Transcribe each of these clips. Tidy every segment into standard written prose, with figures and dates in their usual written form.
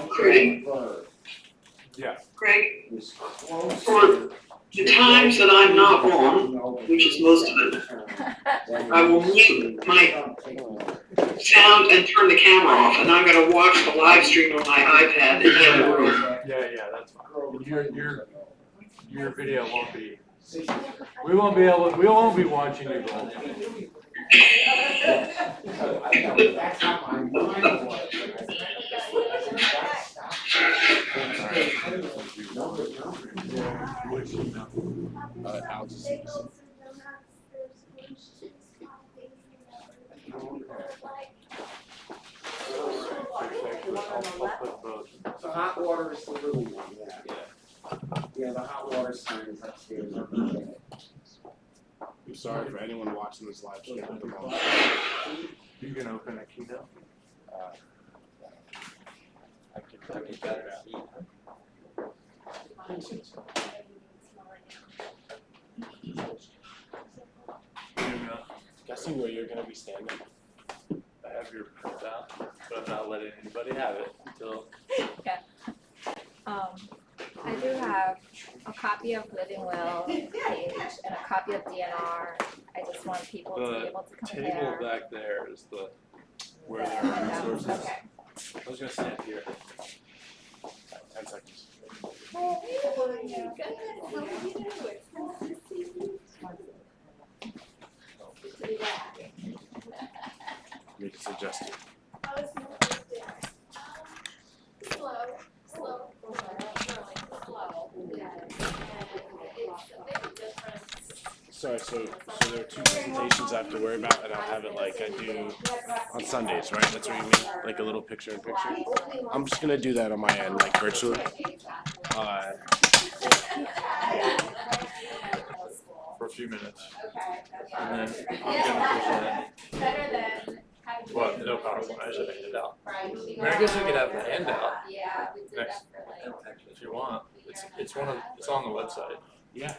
Craig? Yeah. Craig? For the times that I'm not on, which is most of it, I will mute my sound and turn the camera off, and I'm gonna watch the live stream on my iPad in the other room. Yeah, that's fine. Your video won't be. We won't be watching you the whole time. So hot water is the little one, yeah. Yeah, the hot water sign is upstairs. I'm sorry for anyone watching this live stream at the moment. You can open a keynote. I can figure it out. Guessing where you're gonna be standing. I have your printout, but I'm not letting anybody have it until. Yeah. I do have a copy of Living Will page and a copy of DNR. I just want people to be able to Table compare. back there is where there are resources. Okay. I was gonna stand here. 10 seconds. Make a suggestion. Sorry, so there are 2 presentations I have to worry about, and I'll have it like I do on Sundays, right? That's what you mean? Like a little picture-in-picture? I'm just gonna do that on my end, like virtually. For a few minutes. And then I'm gonna present. What? No PowerPoint, I should hand it out. I mean, I guess we could have the handout next, if you want. It's on the website. Yeah.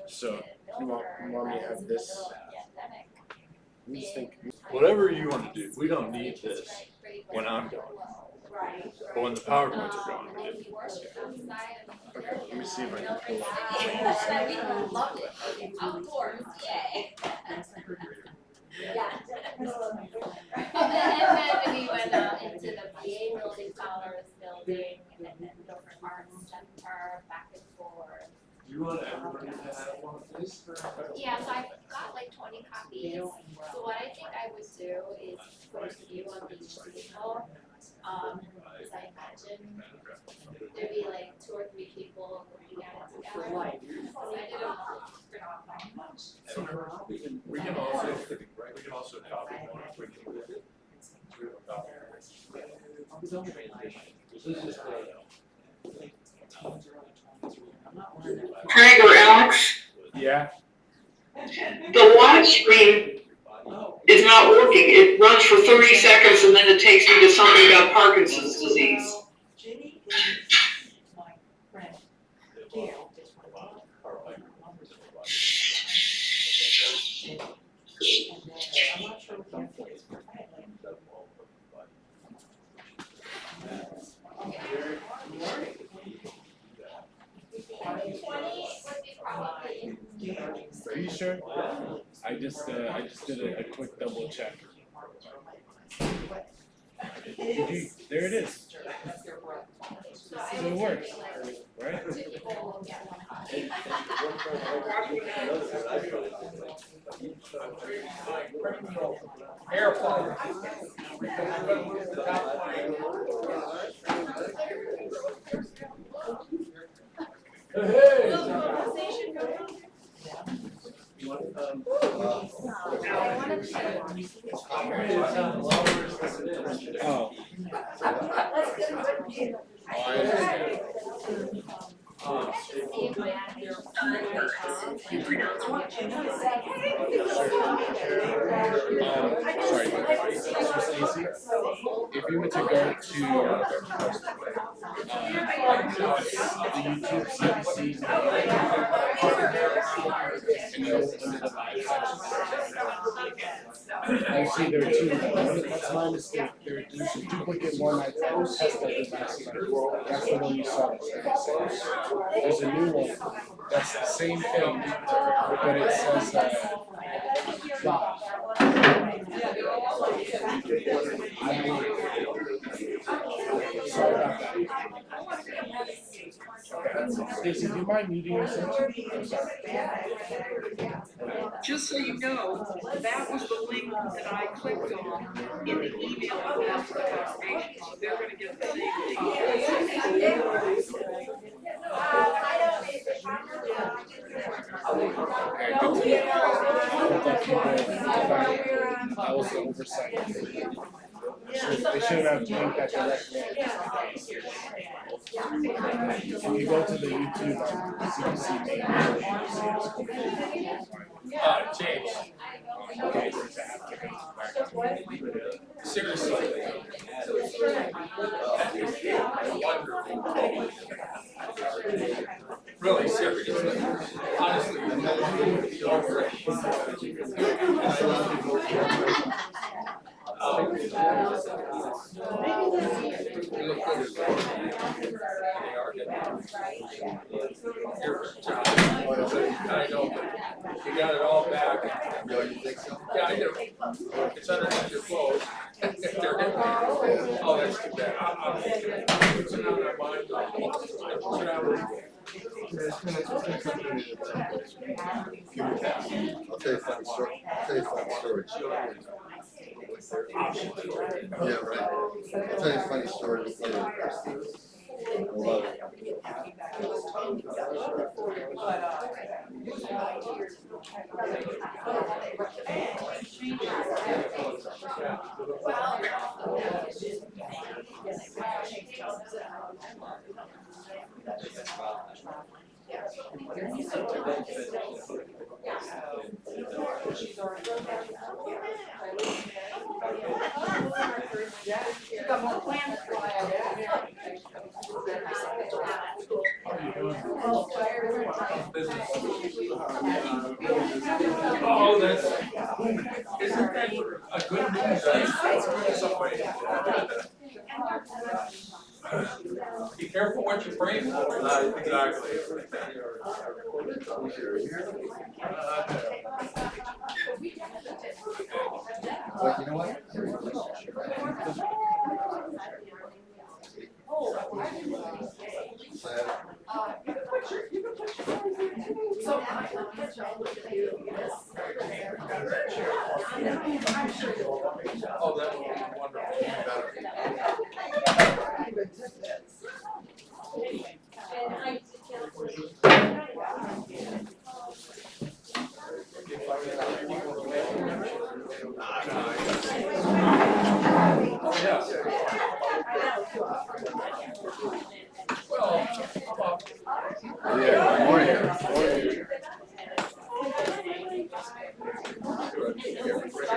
So, you want me to have this? Let me just think. Whatever you want to do. We don't need this when I'm going. But when the PowerPoints are going, we do. Okay, let me see if I can pull up. Outdoors, yay. Yeah. And then we went out into the VA building, Fowler's building, and then different arts center, back and forth. You want everybody to have one of these? Yeah, so I've got like 20 copies. So what I think I would do is put a few of each table. Because I imagine there'd be like 2 or 3 people looking at it together. So I did We can also copy one if we can. We have a copy. This is just Craig or Alex, Yeah. the live stream is not working. It runs for 30 seconds and then it takes me to something about Parkinson's disease. Jenny is my friend. Gail is my mom. And I'm not sure what that is. Are you sure? I just did a quick double check. There it is. So it works, right? Oh. Sorry, Stacy. If you were to go to the YouTube CBC and go into the live section, I see there are two. That's my mistake. There's a duplicate one I tested last night. That's the one you saw. There's a new one. That's the same thing, but it says God. Sorry about that. Stacey, do you mind muting yourself? Just so you know, that was the link that I clicked on in the email about the congregation, so they're gonna get the same thing. That was the oversight. They should have linked that directly. When you go to the YouTube CBC page, James. Seriously. Really, seriously. Honestly, you're great. I know, but you got it all back. No, you think so? Yeah, I do. It's underneath your clothes. Oh, that's too bad. It's not on my mind. I'll tell you a funny story. Yeah, right. I'll tell you a funny story. I love it. Oh, that's, isn't that a good news? In some ways. Be careful what you pray for. Exactly. Like, you know what? Oh, that would be wonderful. Oh, yeah. Well, Yeah, good morning.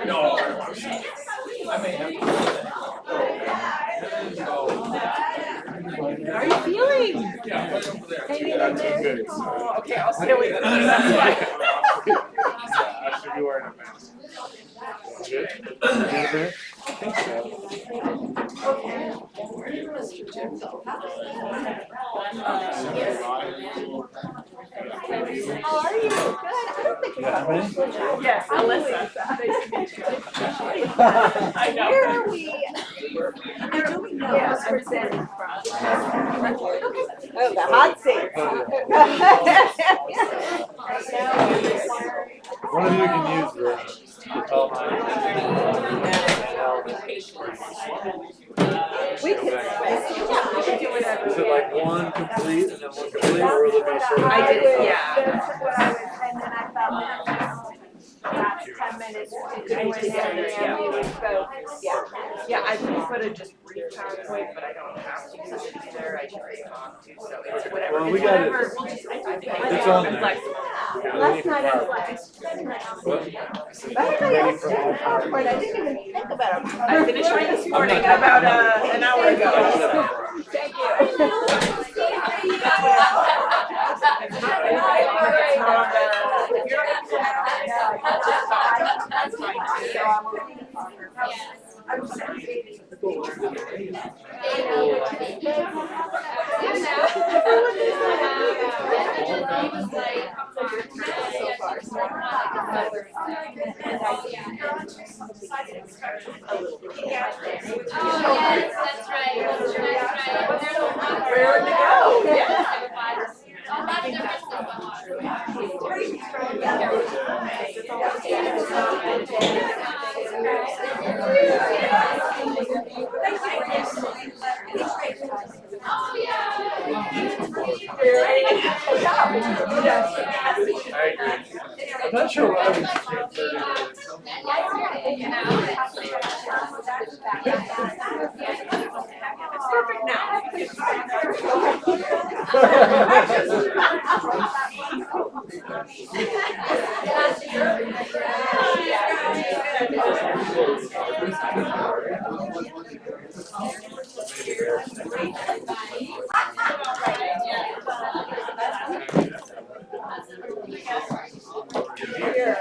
no, I may have to. How are you feeling? Yeah, right over there. Hanging in there? Good. Oh, okay, I'll stay with you. That's fine. I should be wearing a mask. Good? Good? I think so. How are you? Good. I don't think it's that much. Yes, Alyssa. I know. Where are we? Where do we go? Yes, we're standing from. Oh, the hot seat. One of you can use the tall line. We could, yeah, we could do whatever. Is it like one complete and then one complete, or is it no sort of? I did, yeah. That's what I was, and then I thought last 10 minutes to do it, Together, and we would both, yeah. Yeah, I could put a just brief PowerPoint, but I don't have to use it either. I can talk to, so it's whatever. Well, It's we got it. whatever. We'll just, It's on I'm there. flexible. Last night I was like, everybody else did PowerPoint, I didn't even think about it. I finished mine this morning about an hour ago. Thank you. That's right. Where would they go? Yeah. I agree. I'm not sure why we just came 30 minutes. Perfect now.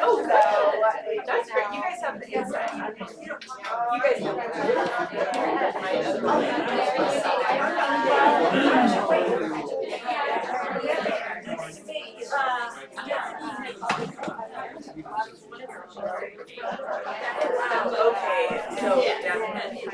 Oh, that's great. You guys have the inside. You guys know. Okay, so definitely.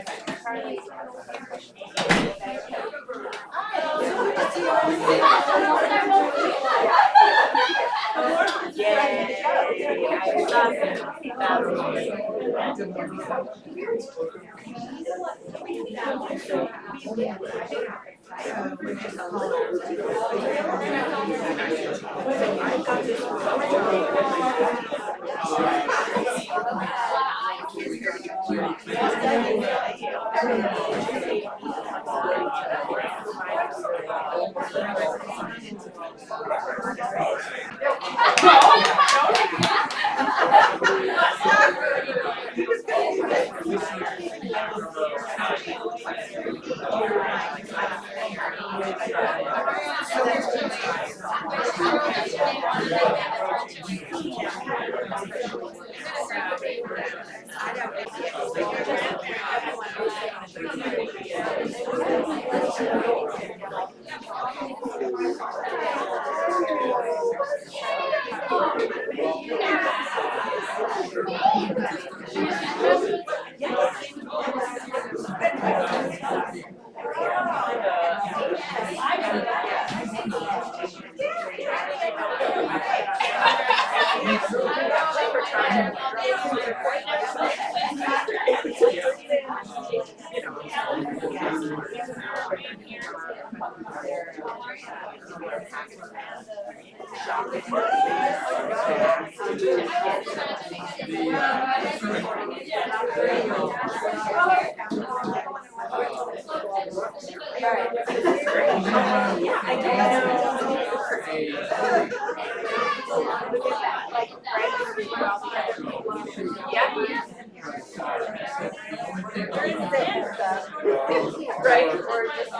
Right, or just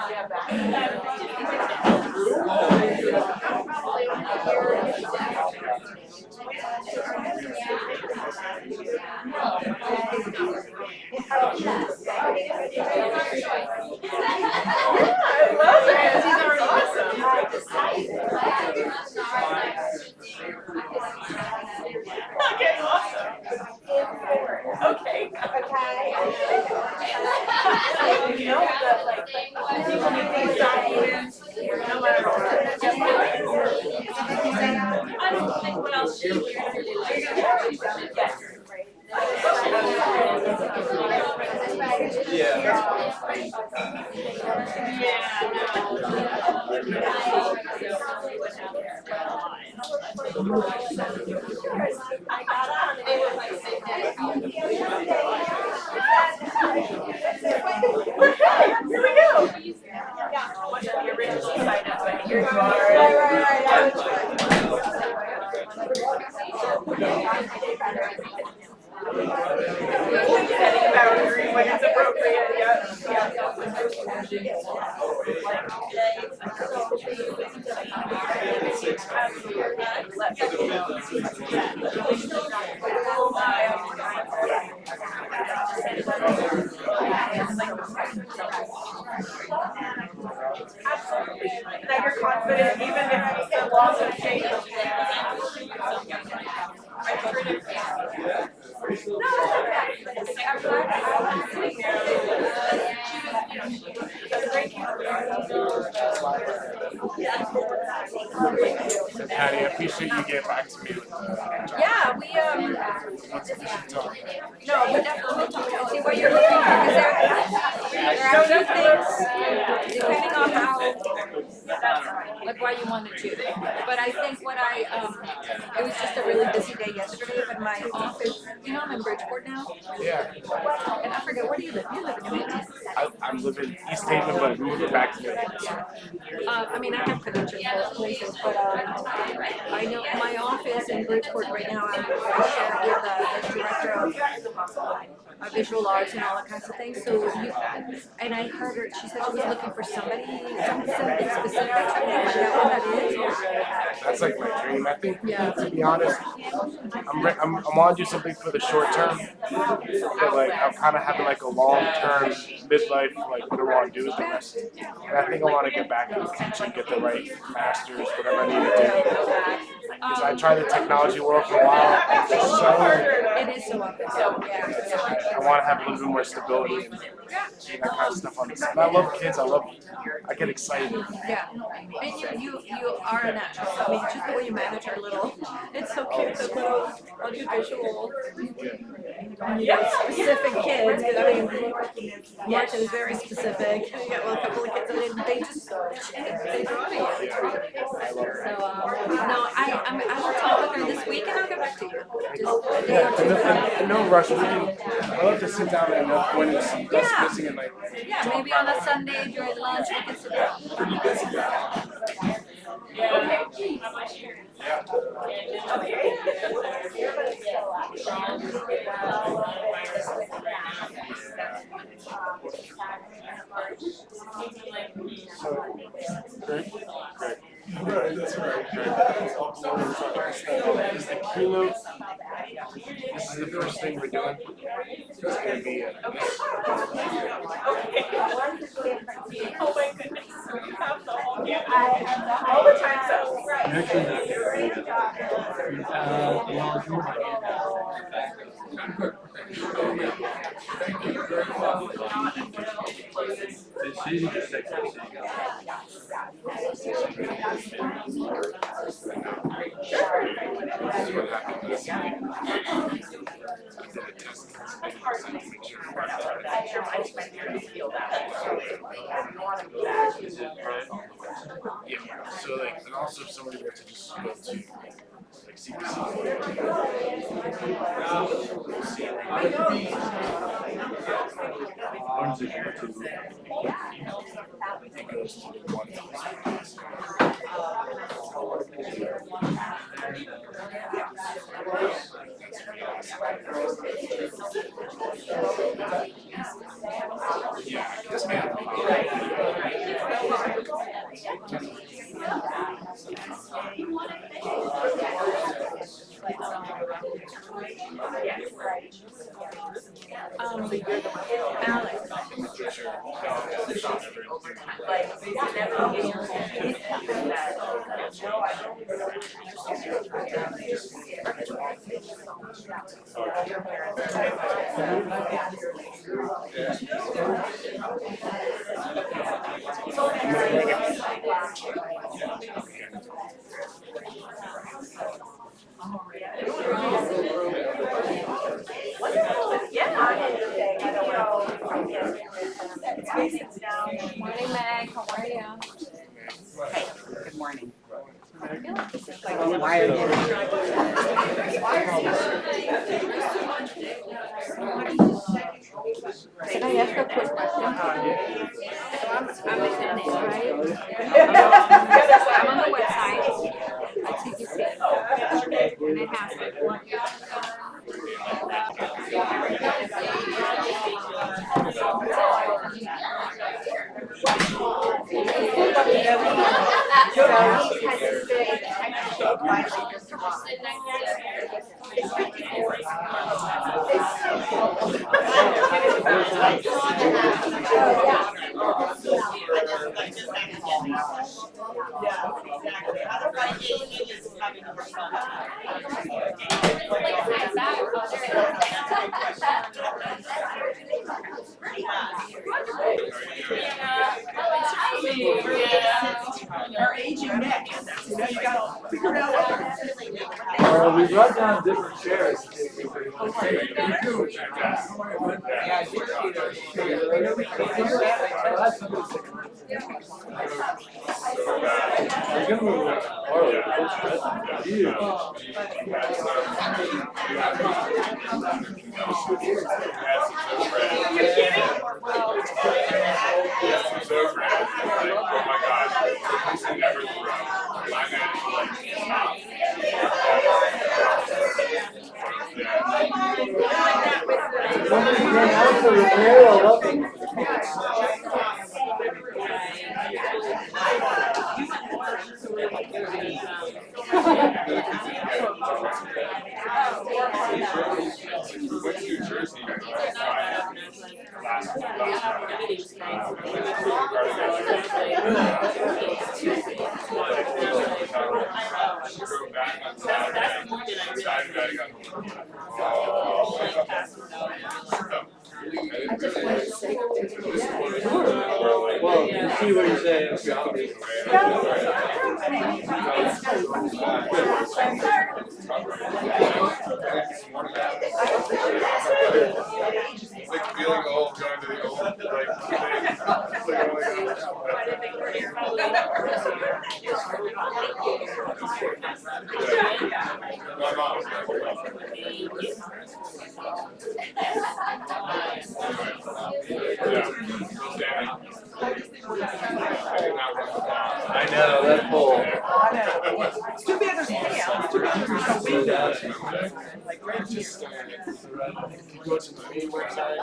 yeah, Absolutely. That you're confident, even if it's a loss of faith. No, that's okay. I'm glad And Patty, I appreciate you getting back to me with Yeah, we once we should talk. no, we definitely will talk. See what you're looking for, because there are a few things depending on how, like why you want to do. But I think what it was just a really busy day yesterday, but my office, I'm in Bridgeport now, Yeah, and I forget, where do you live? You live in New England. I'm living East Haven, but moving back to New England. I mean, I have connections both places, but I know my office in Bridgeport right now, I share with the director of visual arts and all that kinds of things. So and I heard her, she said she was looking for something specific. Trying to find out what that is. That's like my dream. I think, Yeah. to be honest, I want to do something for the short term, but like I'm kind of having like a long term midlife, like what I want to do with the rest. And I think I want to get back into teaching, get the right masters, whatever I need to do. Because I tried the technology world for a while, and it's It is so up and down. Yeah. I want to have a little bit more stability and that kind of stuff on the side. I love kids. I get excited. Yeah, and you are a natural. I mean, just the way you manage our little, it's so cute. The little audiovisual, specific kids. I mean, Martin is very specific. You got a couple of kids, and they draw to you. It's great. So no, I will talk with her this week, and I'll get back to you. Just a day or two. No rush. I'd love to sit down and when it's less busy and like. Yeah, maybe on a Sunday during lunch we can sit down. Pretty busy. Great. Right, that's right. Is the keynote, this is the first thing we're doing. It's going to be Oh my goodness. All the time, so. Yeah, so like, and also if somebody were to just go to like CPC. It goes to one. Yeah, this man. Alex. Morning, Meg. How are you? Good morning. I feel like this is like Why are Can I ask a quick question? So I'm in it, right? I'm on the website at TPC, and it has like one. Our aging neck, you know, you gotta figure it out. We brought down different chairs. Well, you see what you're saying. It's like feeling old, going to the old, like, thing. It's like, oh my God. I know, that pole. It's too bad there's, yeah, too bad there's no window. Just if you go to the main website,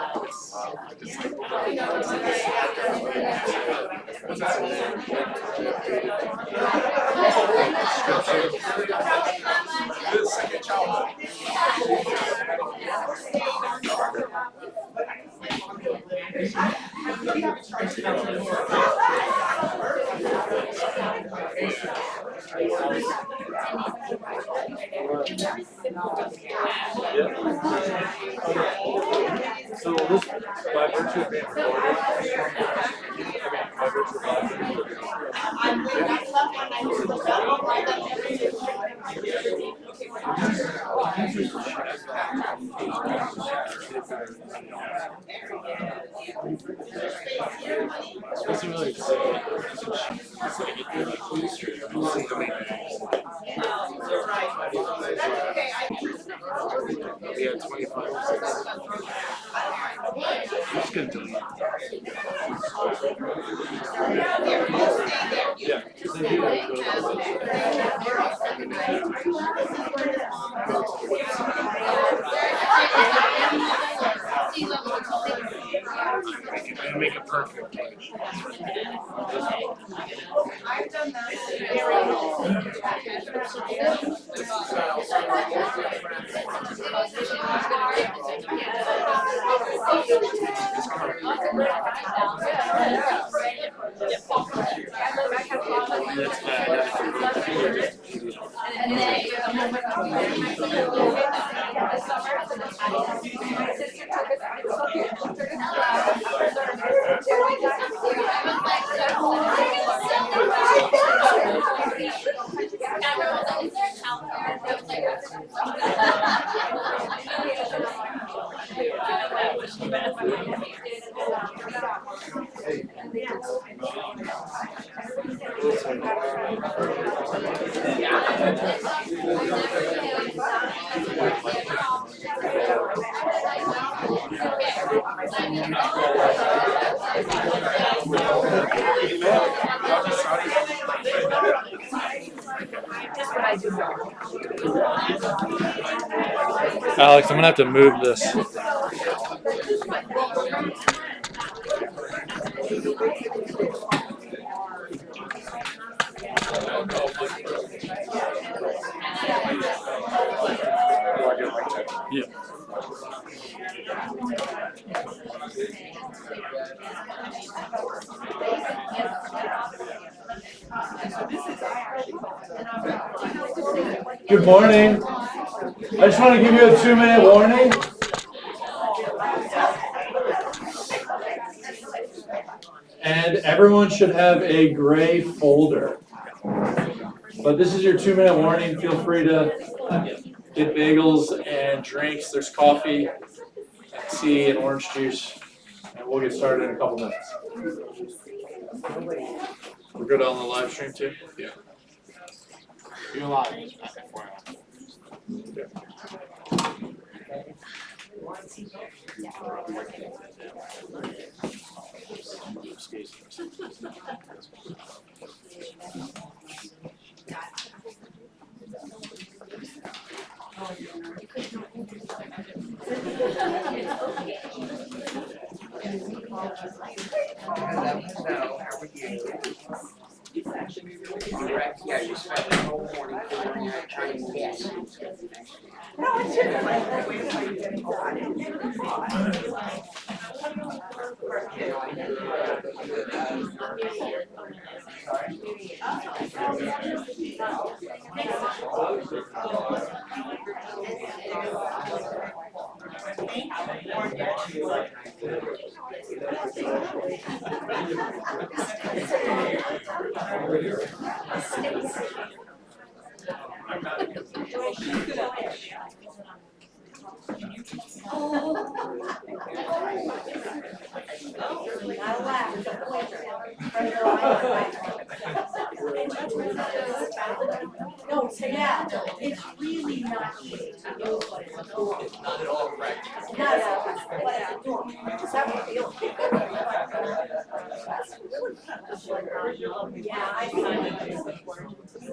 it's second childhood. So this, by virtue of being recorded, by virtue of it's really exciting. Yeah, 25. I'm just gonna delete it. Yeah. So here we go. And make it perfect. I've done that. Alex, I'm gonna have to move this. Yeah. Good morning. I just want to give you a 2-minute warning. And everyone should have a gray folder. But this is your 2-minute warning. Feel free to get bagels and drinks. There's coffee, tea, and orange juice. And we'll get started in a couple minutes. We're good on the live stream too? Yeah. You're live. Yeah, you spent the whole morning figuring out Chinese. No, yeah, it's really not easy to do, but it's Not at all correct. not as but as a norm. That would feel. Yeah, I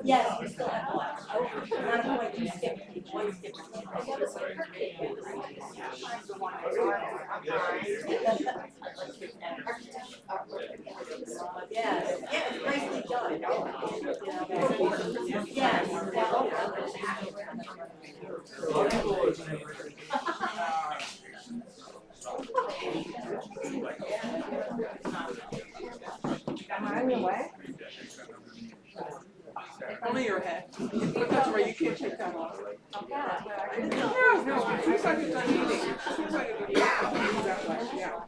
yes, we still have a lot. Not quite two skips, one skip. Yes, yes, nicely done. Yes. Only your head. That's right, you can't take that off. No, no, it looks like it's done eating. It looks like it's done eating that way, yeah.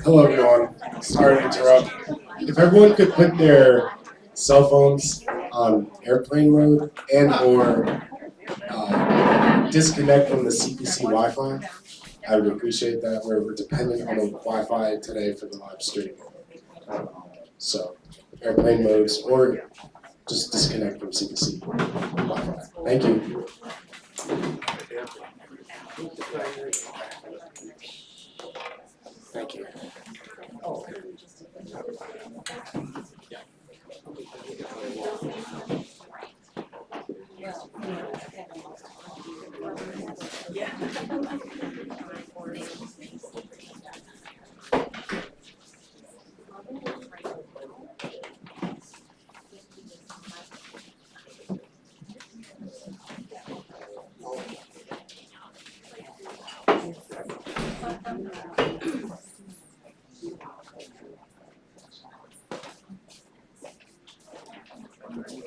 Hello everyone, sorry to interrupt. If everyone could put their cell phones on airplane mode and or disconnect from the CPC Wi-Fi, I would appreciate that. We're dependent on the Wi-Fi today for the live stream. So airplane modes or just disconnect from CPC Wi-Fi. Thank you. Thank you.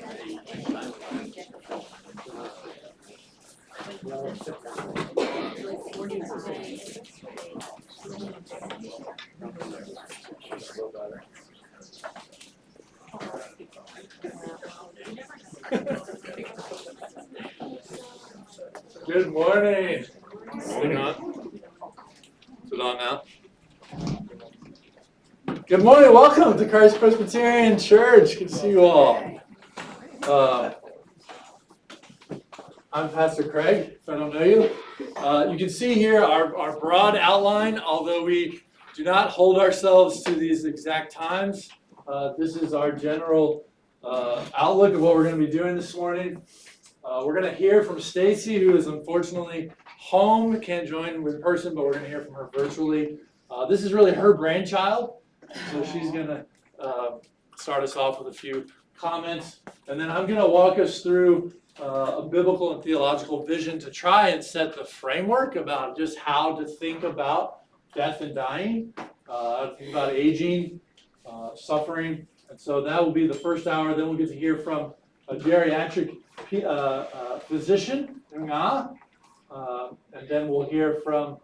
Good morning. Is it on? Is it on now? Good morning. Welcome to Christ Presbyterian Church. Good to see you all. I'm Pastor Craig, if I don't know you. You can see here our broad outline, although we do not hold ourselves to these exact times. This is our general outlook of what we're going to be doing this morning. We're going to hear from Stacy, who is unfortunately home, can't join in person, but we're going to hear from her virtually. This is really her brainchild, so she's going to start us off with a few comments, and then I'm going to walk us through a biblical and theological vision to try and set the framework about just how to think about death and dying, think about aging, suffering, and so that will be the first hour. Then we'll get to hear from a geriatric physician, and then we'll hear from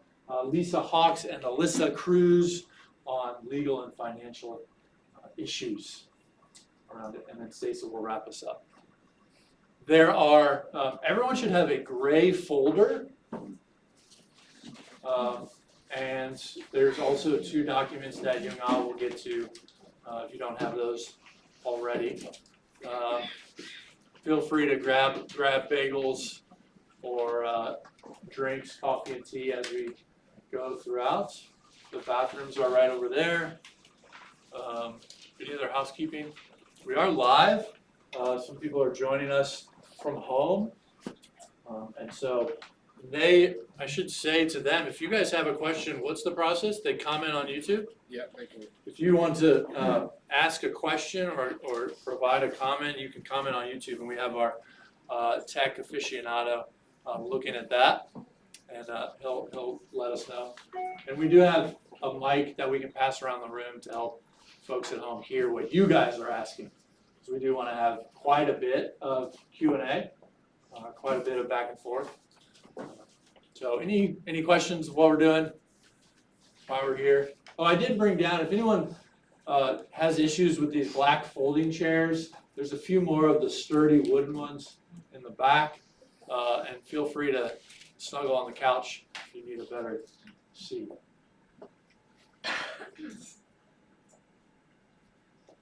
Lisa Hawks and Alyssa Cruz on legal and financial issues around it, and then Stacey will wrap us up. There are, everyone should have a gray folder, and there's also 2 documents that Yung-Ah will get to if you don't have those already. Feel free to grab bagels or drinks, coffee and tea as we go throughout. The bathrooms are right over there. Any other housekeeping? We are live. Some people are joining us from home. And so I should say to them, if you guys have a question, what's the process? They comment on YouTube? Yeah, they can. If you want to ask a question or provide a comment, you can comment on YouTube, and we have our tech aficionado looking at that, and he'll let us know. And we do have a mic that we can pass around the room to help folks at home hear what you guys are asking. So we do want to have quite a bit of Q&A, quite a bit of back and forth. So any questions of what we're doing, why we're here? Oh, I did bring down, if anyone has issues with these black folding chairs, there's a few more of the sturdy wooden ones in the back, and feel free to snuggle on the couch if you need a better seat.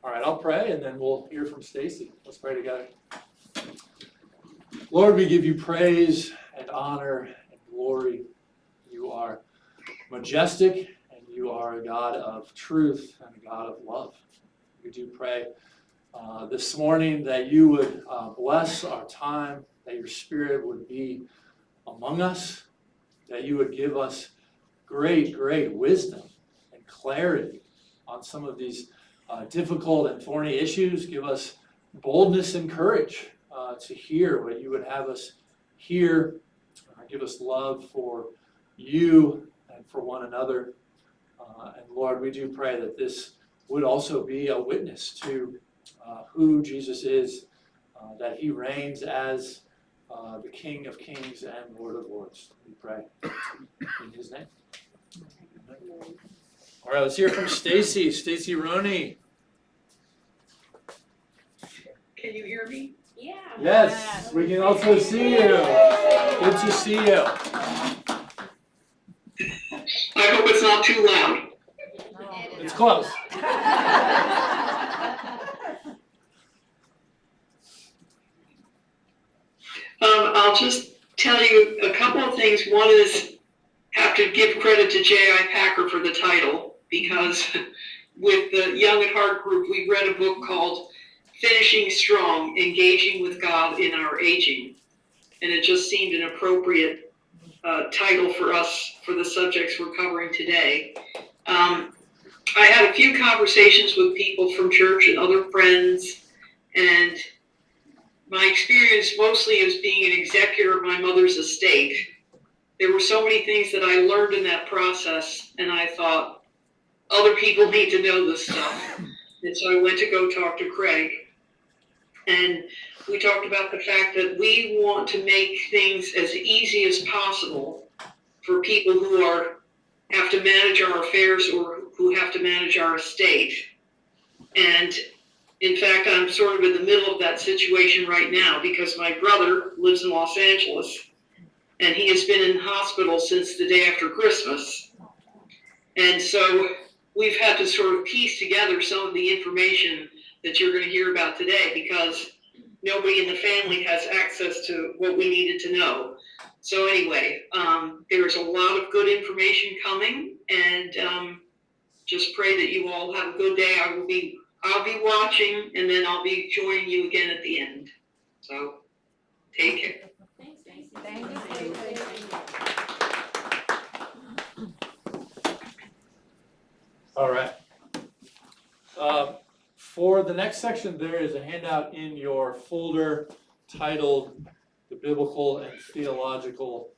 All right, I'll pray, and then we'll hear from Stacy. Let's pray together. Lord, we give you praise and honor and glory. You are majestic, and you are a God of truth and a God of love. We do pray this morning that you would bless our time, that your Spirit would be among us, that you would give us great, great wisdom and clarity on some of these difficult and thorny issues. Give us boldness and courage to hear what you would have us hear. Give us love for you and for one another. And Lord, we do pray that this would also be a witness to who Jesus is, that he reigns as the King of Kings and Lord of Lords. We pray in his name. Amen. All right, let's hear from Stacy. Stacy Roney. Can you hear me? Yeah. Yes, we can also see you. Good to see you. I hope it's not too loud. It's close. I'll just tell you a couple of things. One is, have to give credit to J.I. Packer for the title, because with the Young at Heart group, we read a book called Finishing Strong, Engaging with God in Our Aging. And it just seemed an appropriate title for us for the subjects we're covering today. I had a few conversations with people from church and other friends, and my experience mostly as being an executor of my mother's estate, there were so many things that I learned in that process, and I thought, other people need to know this stuff. And so I went to go talk to Craig. And we talked about the fact that we want to make things as easy as possible for people who have to manage our affairs or who have to manage our estate. And in fact, I'm sort of in the middle of that situation right now because my brother lives in Los Angeles and he has been in hospital since the day after Christmas. And so we've had to sort of piece together some of the information that you're going to hear about today because nobody in the family has access to what we needed to know. So anyway, there's a lot of good information coming, and just pray that you all have a good day. I'll be watching, and then I'll be joining you again at the end. So take care. Thank you. All right. For the next section, there is a handout in your folder titled The Biblical and Theological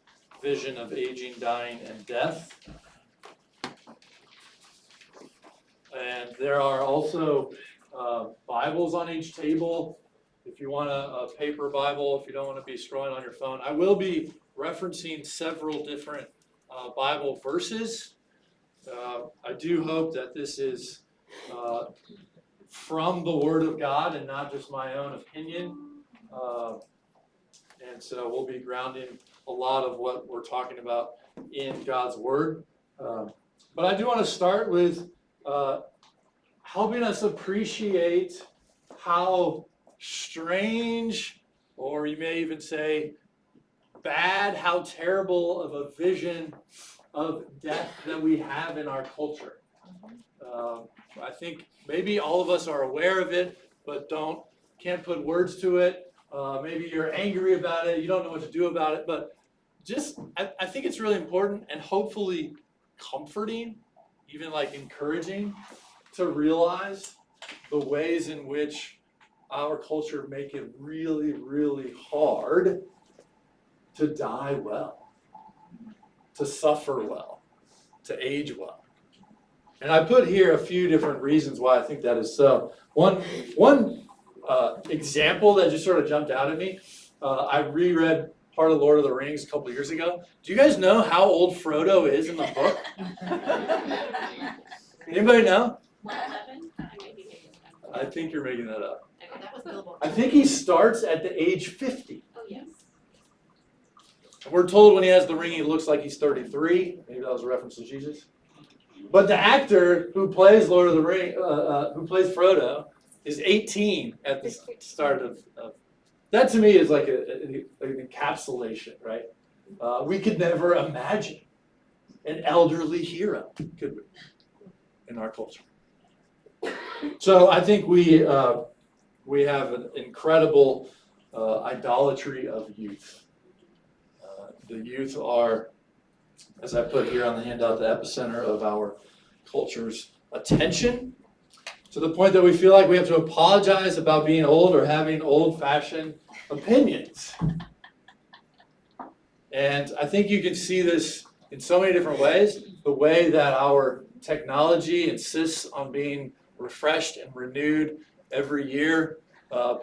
Vision of Aging, Dying, and Death. And there are also Bibles on each table. If you want a paper Bible, if you don't want to be scrolling on your phone. I will be referencing several different Bible verses. I do hope that this is from the Word of God and not just my own opinion. And so we'll be grounding a lot of what we're talking about in God's Word. But I do want to start with helping us appreciate how strange, or you may even say bad, how terrible of a vision of death that we have in our culture. I think maybe all of us are aware of it, but can't put words to it. Maybe you're angry about it, you don't know what to do about it, but I think it's really important and hopefully comforting, even like encouraging, to realize the ways in which our culture make it really, really hard to die well, to suffer well, to age well. And I put here a few different reasons why I think that is so. One example that just sort of jumped out at me, I reread part of Lord of the Rings a couple of years ago. Do you guys know how old Frodo is in the book? Anybody know? I think you're making that up. I think he starts at the age 50. Oh, yes. We're told when he has the ring, he looks like he's 33. Maybe that was a reference to Jesus. But the actor who plays Lord of the Ring, who plays Frodo, is 18 at the start of that. To me is like an encapsulation, right? We could never imagine an elderly hero, could we, in our culture? So I think we have an incredible idolatry of youth. The youth are, as I put here on the handout, the epicenter of our culture's attention, to the point that we feel like we have to apologize about being old or having old-fashioned opinions. And I think you can see this in so many different ways. The way that our technology insists on being refreshed and renewed every year,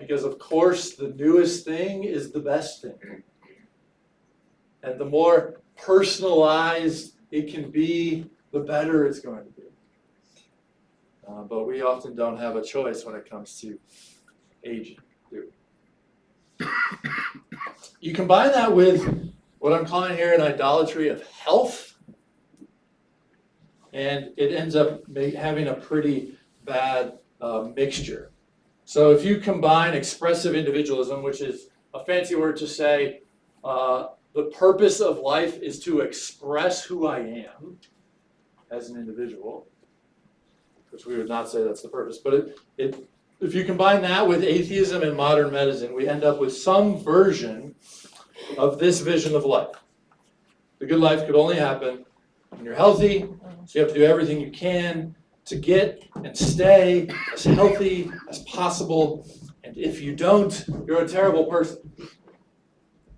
because of course the newest thing is the best thing. And the more personalized it can be, the better it's going to be. But we often don't have a choice when it comes to aging. You combine that with what I'm calling here an idolatry of health, and it ends up having a pretty bad mixture. So if you combine expressive individualism, which is a fancy word to say the purpose of life is to express who I am as an individual, which we would not say that's the purpose, but if you combine that with atheism and modern medicine, we end up with some version of this vision of life. The good life could only happen when you're healthy, so you have to do everything you can to get and stay as healthy as possible, and if you don't, you're a terrible person. I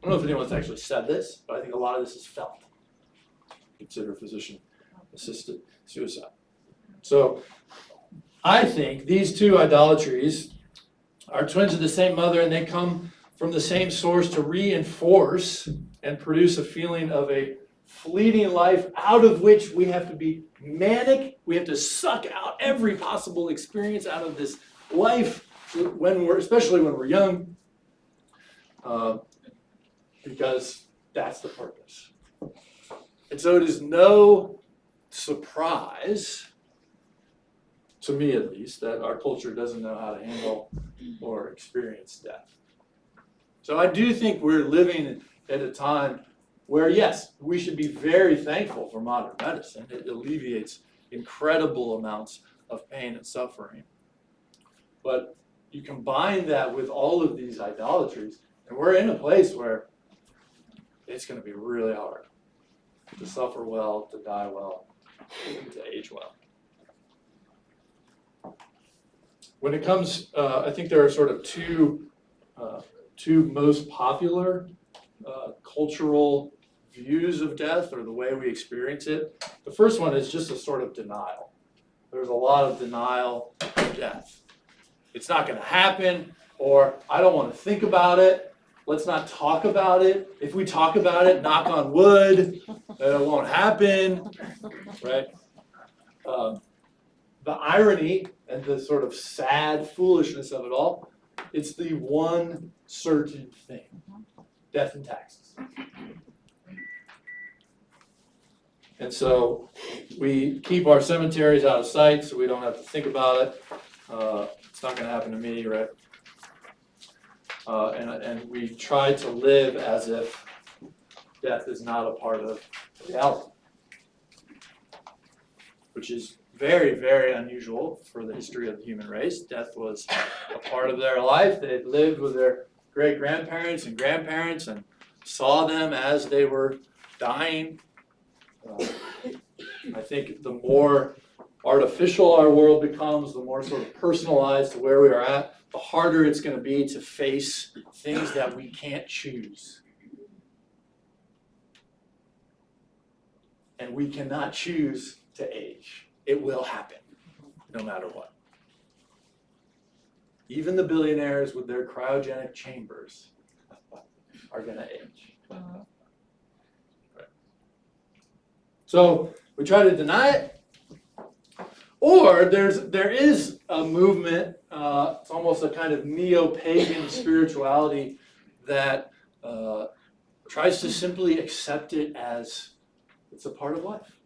don't know if anyone's actually said this, but I think a lot of this is felt. Consider physician-assisted suicide. So I think these two idolatries Our twins are the same mother, and they come from the same source to reinforce and produce a feeling of a fleeting life out of which we have to be manic. We have to suck out every possible experience out of this life especially when we're young, because that's the purpose. And so it is no surprise, to me at least, that our culture doesn't know how to handle or experience death. So I do think we're living at a time where, yes, we should be very thankful for modern medicine. It alleviates incredible amounts of pain and suffering. But you combine that with all of these idolatries, and we're in a place where it's going to be really hard to suffer well, to die well, to age well. When it comes, I think there are sort of two most popular cultural views of death, or the way we experience it. The first one is just a sort of denial. There's a lot of denial of death. It's not going to happen, or I don't want to think about it. Let's not talk about it. If we talk about it, knock on wood, it won't happen, right? The irony and the sort of sad foolishness of it all, it's the one certain thing: death and taxes. And so we keep our cemeteries out of sight so we don't have to think about it. It's not going to happen to me, right? And we try to live as if death is not a part of reality, which is very, very unusual for the history of the human race. Death was a part of their life. They had lived with their great-grandparents and grandparents and saw them as they were dying. I think the more artificial our world becomes, the more sort of personalized to where we are at, the harder it's going to be to face things that we can't choose. And we cannot choose to age. It will happen, no matter what. Even the billionaires with their cryogenic chambers are going to age. Right. So we try to deny it, or there is a movement. It's almost a kind of neo-pagan spirituality that tries to simply accept it as it's a part of life.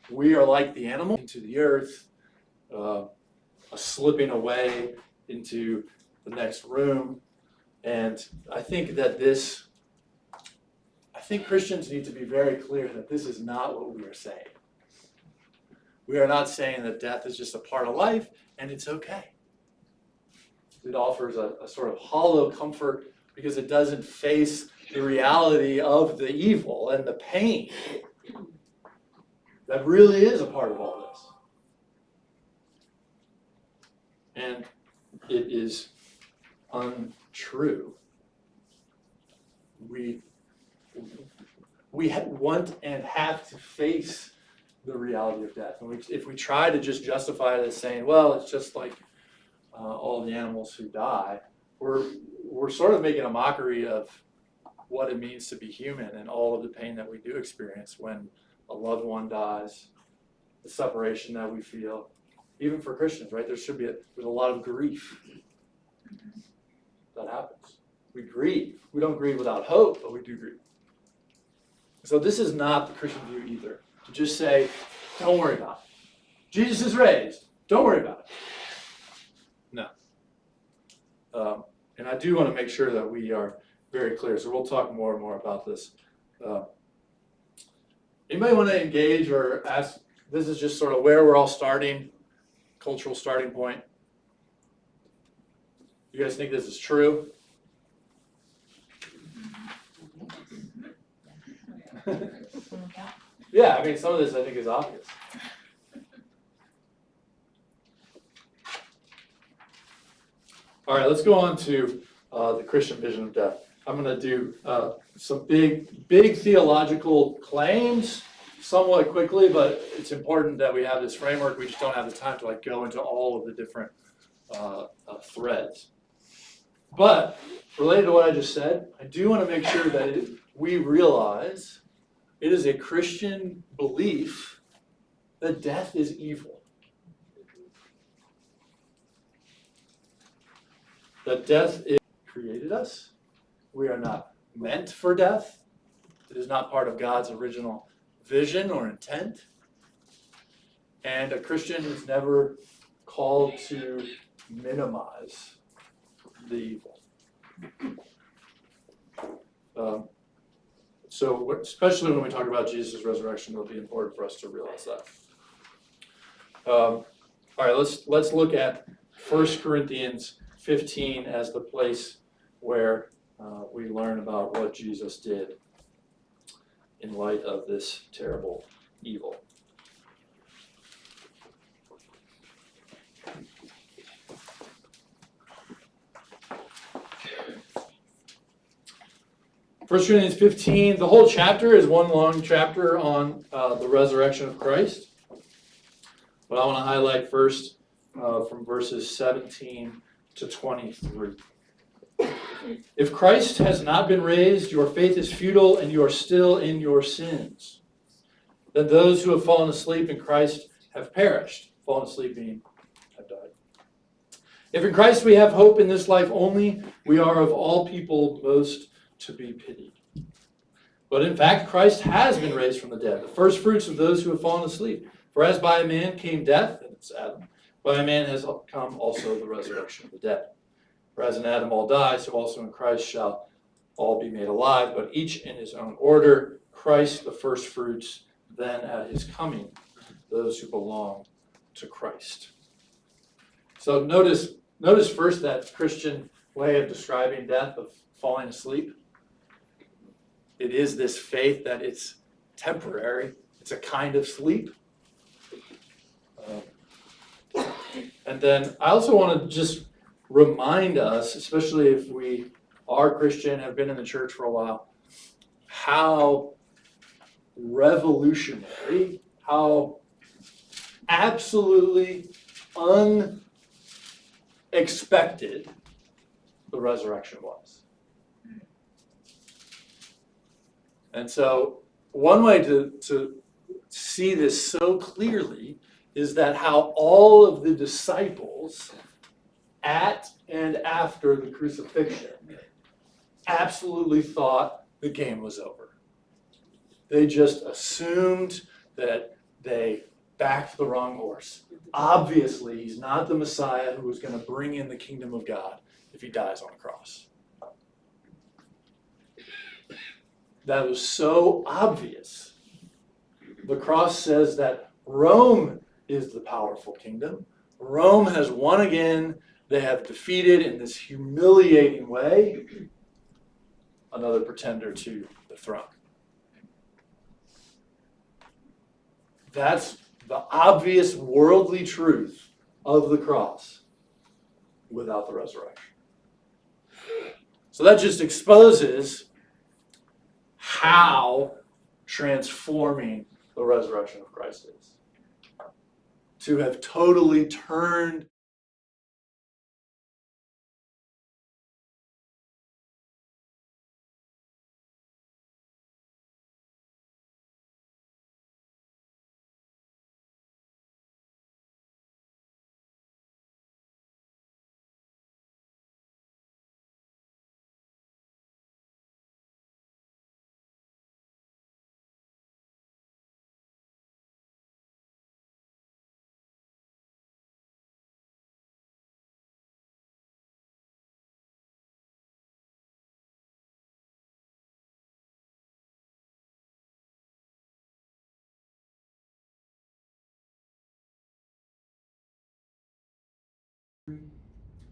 We are like the animal into the earth, a slipping away into the next room. And I think Christians need to be very clear that this is not what we are saying. We are not saying that death is just a part of life and it's okay. It offers a sort of hollow comfort because it doesn't face the reality of the evil and the pain that really is a part of all this. And it is untrue. We want and have to face the reality of death. And if we try to just justify it as saying, well, it's just like all the animals who die, we're sort of making a mockery of what it means to be human and all of the pain that we do experience when a loved one dies, the separation that we feel. Even for Christians, right? There's a lot of grief that happens. We grieve. We don't grieve without hope, but we do grieve. So this is not the Christian view either. To just say, don't worry about it. Jesus is raised. Don't worry about it. No. And I do want to make sure that we are very clear. So we'll talk more and more about this. Anybody want to engage or ask? This is just sort of where we're all starting, cultural starting point. You guys think this is true? Yeah, I mean, some of this I think is obvious. All right, let's go on to the Christian vision of death. I'm going to do some big theological claims somewhat quickly, but it's important that we have this framework. We just don't have the time to go into all of the different threads. But related to what I just said, I do want to make sure that we realize it is a Christian belief that death is evil. That death created us. We are not meant for death. It is not part of God's original vision or intent. And a Christian is never called to minimize the evil. So especially when we talk about Jesus' resurrection, it'll be important for us to realize that. All right, let's look at 1 Corinthians 15 as the place where we learn about what Jesus did in light of this terrible evil. First Corinthians 15, the whole chapter is one long chapter on the resurrection of Christ. But I want to highlight first from verses 17 to 23. If Christ has not been raised, your faith is futile and you are still in your sins. Then those who have fallen asleep in Christ have perished. Fallen asleep meaning have died. If in Christ we have hope in this life only, we are of all people most to be pitied. But in fact, Christ has been raised from the dead, the first fruits of those who have fallen asleep. For as by a man came death, and it's Adam, by a man has come also the resurrection of the dead. For as in Adam all die, so also in Christ shall all be made alive, but each in his own order. Christ the first fruits, then at his coming, those who belong to Christ. So notice first that Christian way of describing death, of falling asleep. It is this faith that it's temporary. It's a kind of sleep. And then I also want to just remind us, especially if we are Christian, have been in the church for a while, how revolutionary, how absolutely unexpected the resurrection was. And so one way to see this so clearly is that how all of the disciples at and after the crucifixion absolutely thought the game was over. They just assumed that they backed the wrong horse. Obviously, he's not the Messiah who was going to bring in the kingdom of God if he dies on the cross. That was so obvious. The cross says that Rome is the powerful kingdom. Rome has won again. They have defeated in this humiliating way another pretender to the throne. That's the obvious worldly truth of the cross without the resurrection. So that just exposes how transforming the resurrection of Christ is. To have totally turned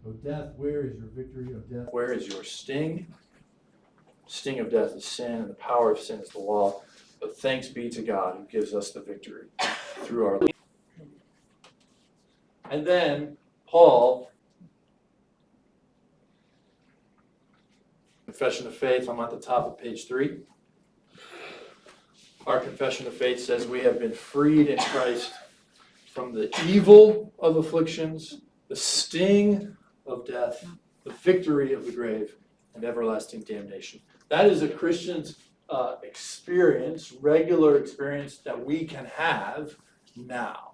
O death, where is your victory? O death, where is your sting? Sting of death is sin, and the power of sin is the law. But thanks be to God who gives us the victory through our Lord. And then Paul, confession of faith, I'm at the top of page 3. Our confession of faith says we have been freed in Christ from the evil of afflictions, the sting of death, the victory of the grave, and everlasting damnation. That is a Christian's experience, regular experience that we can have now.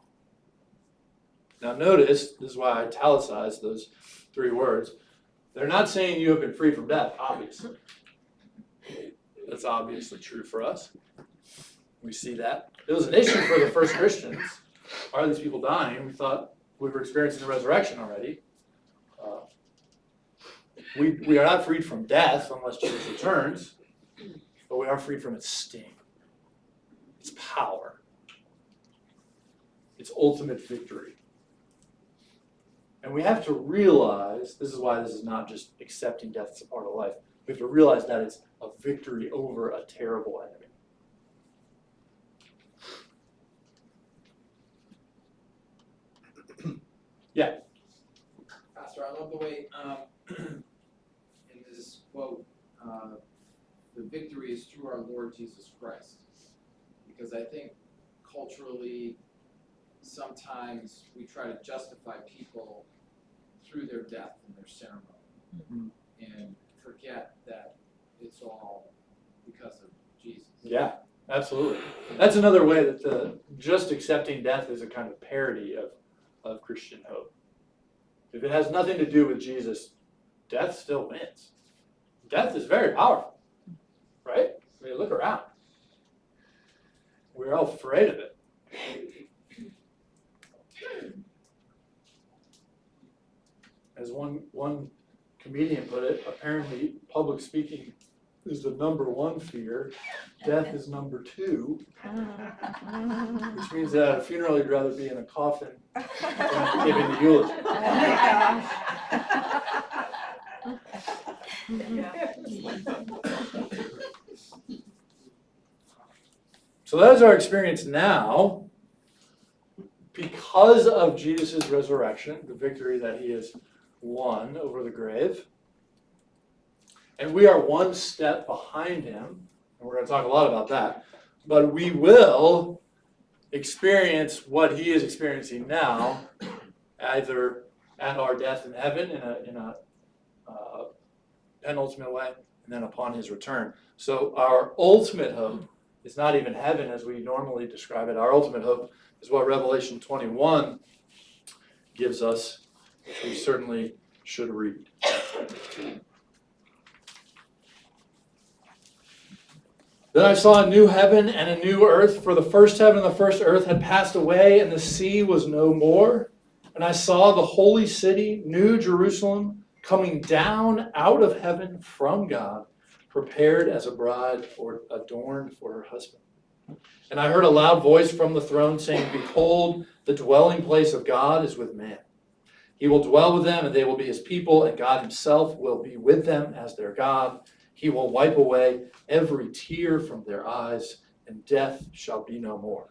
Now notice, this is why I italicized those 3 words. They're not saying you have been free from death, obviously. That's obviously true for us. We see that. It was an issue for the first Christians. Why are these people dying? We thought we were experiencing the resurrection already. We are not freed from death unless Jesus returns, but we are freed from its sting, its power, its ultimate victory. And we have to realize, this is why this is not just accepting death as a part of life. We have to realize that it's a victory over a terrible enemy. Yeah. Pastor, I love the way in this quote, the victory is through our Lord Jesus Christ. Because I think culturally, sometimes we try to justify people through their death and their ceremony, and forget that it's all because of Jesus. Yeah, absolutely. That's another way that just accepting death is a kind of parody of Christian hope. If it has nothing to do with Jesus, death still wins. Death is very powerful, right? I mean, look around. We're all afraid of it. As one comedian put it, apparently public speaking is the #1 fear. Death is #2, which means that at a funeral you'd rather be in a coffin than giving the eulogy. So that is our experience now. Because of Jesus' resurrection, the victory that he has won over the grave. And we are one step behind him, and we're going to talk a lot about that. But we will experience what he is experiencing now, either at our death in heaven in a penultimate way, and then upon his return. So our ultimate hope is not even heaven as we normally describe it. Our ultimate hope is what Revelation 21 gives us, which we certainly should read. Then I saw a new heaven and a new earth, for the first heaven and the first earth had passed away, and the sea was no more. And I saw the holy city, New Jerusalem, coming down out of heaven from God, prepared as a bride adorned for her husband. And I heard a loud voice from the throne saying, "Behold, the dwelling place of God is with man. He will dwell with them, and they will be his people, and God himself will be with them as their God. He will wipe away every tear from their eyes, and death shall be no more.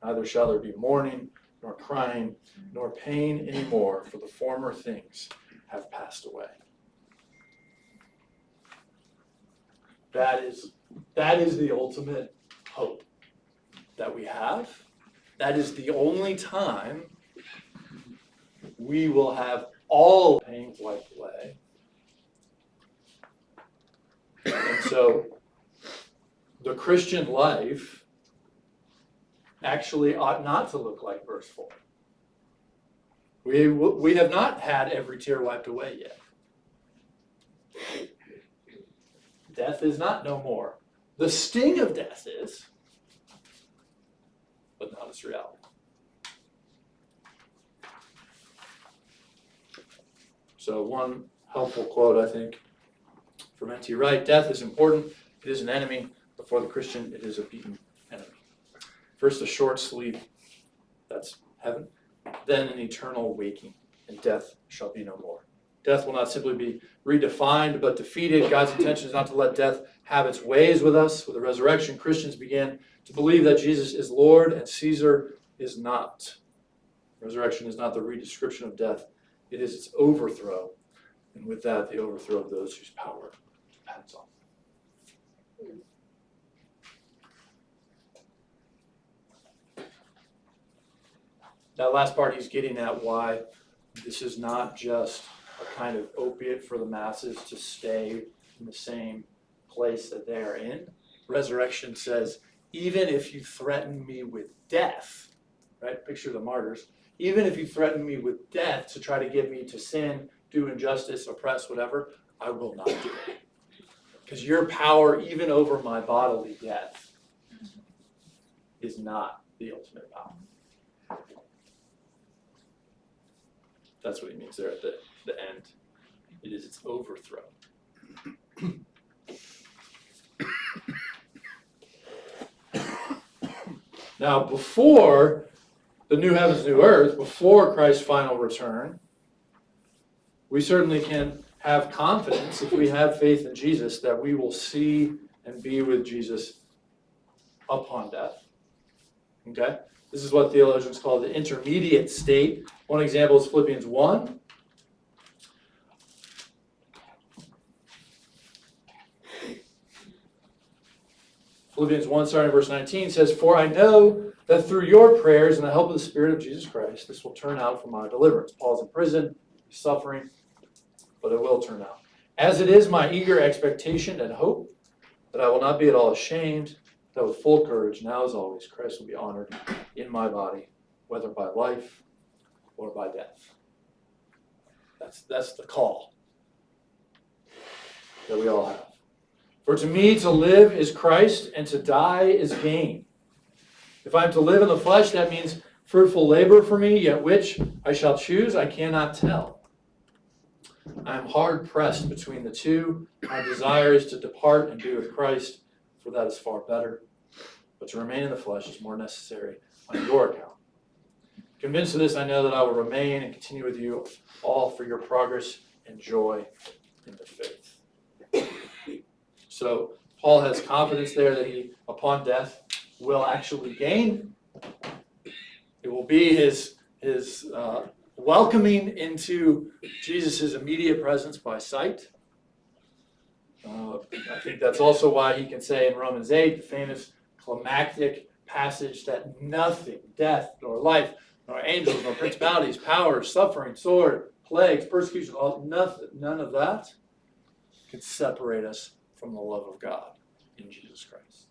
Neither shall there be mourning, nor crying, nor pain anymore, for the former things have passed away." That is the ultimate hope that we have. That is the only time we will have all pain wiped away. And so the Christian life actually ought not to look like verse 4. We have not had every tear wiped away yet. Death is not no more. The sting of death is, but not its reality. So one helpful quote, I think, from N.T. Wright: "Death is important. It is an enemy, but for the Christian, it is a beaten enemy. First a short sleep, that's heaven, then an eternal waking, and death shall be no more." Death will not simply be redefined, but defeated. God's intention is not to let death have its ways with us. With the resurrection, Christians began to believe that Jesus is Lord and Caesar is not. Resurrection is not the redescription of death. It is its overthrow. And with that, the overthrow of those whose power depends on. That last part, he's getting at why This is not just a kind of opiate for the masses to stay in the same place that they are in. Resurrection says, even if you threaten me with death, right? Picture the martyrs. Even if you threaten me with death to try to get me to sin, do injustice, oppress, whatever, I will not do it. Because your power, even over my bodily death, is not the ultimate power. That's what he means there at the end. It is its overthrow. Now, before the new heavens, new earth, before Christ's final return, we certainly can have confidence, if we have faith in Jesus, that we will see and be with Jesus upon death. Okay? This is what theologians call the intermediate state. One example is Philippians 1. Philippians 1, starting verse 19, says, "For I know that through your prayers and the help of the Spirit of Jesus Christ, this will turn out for my deliverance." Paul's in prison, he's suffering, but it will turn out. "As it is my eager expectation and hope that I will not be at all ashamed, that with full courage, now as always, Christ will be honored in my body, whether by life or by death." That's the call that we all have. "For to me to live is Christ, and to die is gain. If I am to live in the flesh, that means fruitful labor for me, yet which I shall choose, I cannot tell. I am hard pressed between the two. My desire is to depart and be with Christ, for that is far better. But to remain in the flesh is more necessary on your account. Convinced of this, I know that I will remain and continue with you all for your progress and joy in the faith." So Paul has confidence there that he, upon death, will actually gain. It will be his welcoming into Jesus' immediate presence by sight. I think that's also why he can say in Romans 8, the famous climactic passage, that nothing, death, nor life, nor angels, nor principalities, powers, suffering, sword, plagues, persecution, none of that can separate us from the love of God in Jesus Christ.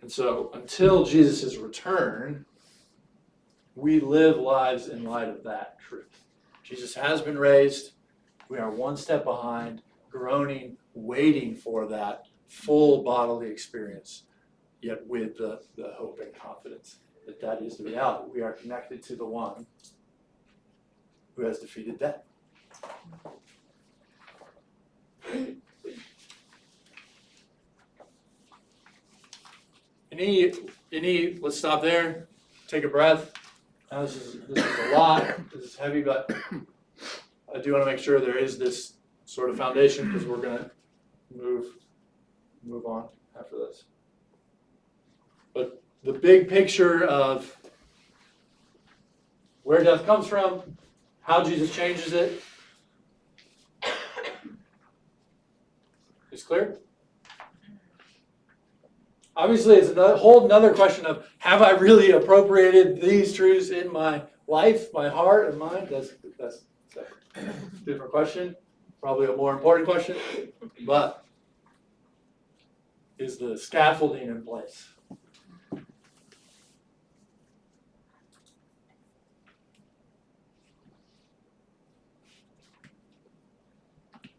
And so, until Jesus' return, we live lives in light of that truth. Jesus has been raised. We are one step behind, groaning, waiting for that full bodily experience, yet with the hope and confidence that that is the reality. We are connected to the one who has defeated death. Let's stop there, take a breath. Now this is a lot, this is heavy, but I do want to make sure there is this sort of foundation, because we're going to move on after this. But the big picture of where death comes from, how Jesus changes it, is clear? Obviously, it's a whole another question of, have I really appropriated these truths in my life, my heart, and mind? That's a different question, probably a more important question, but is the scaffolding in place?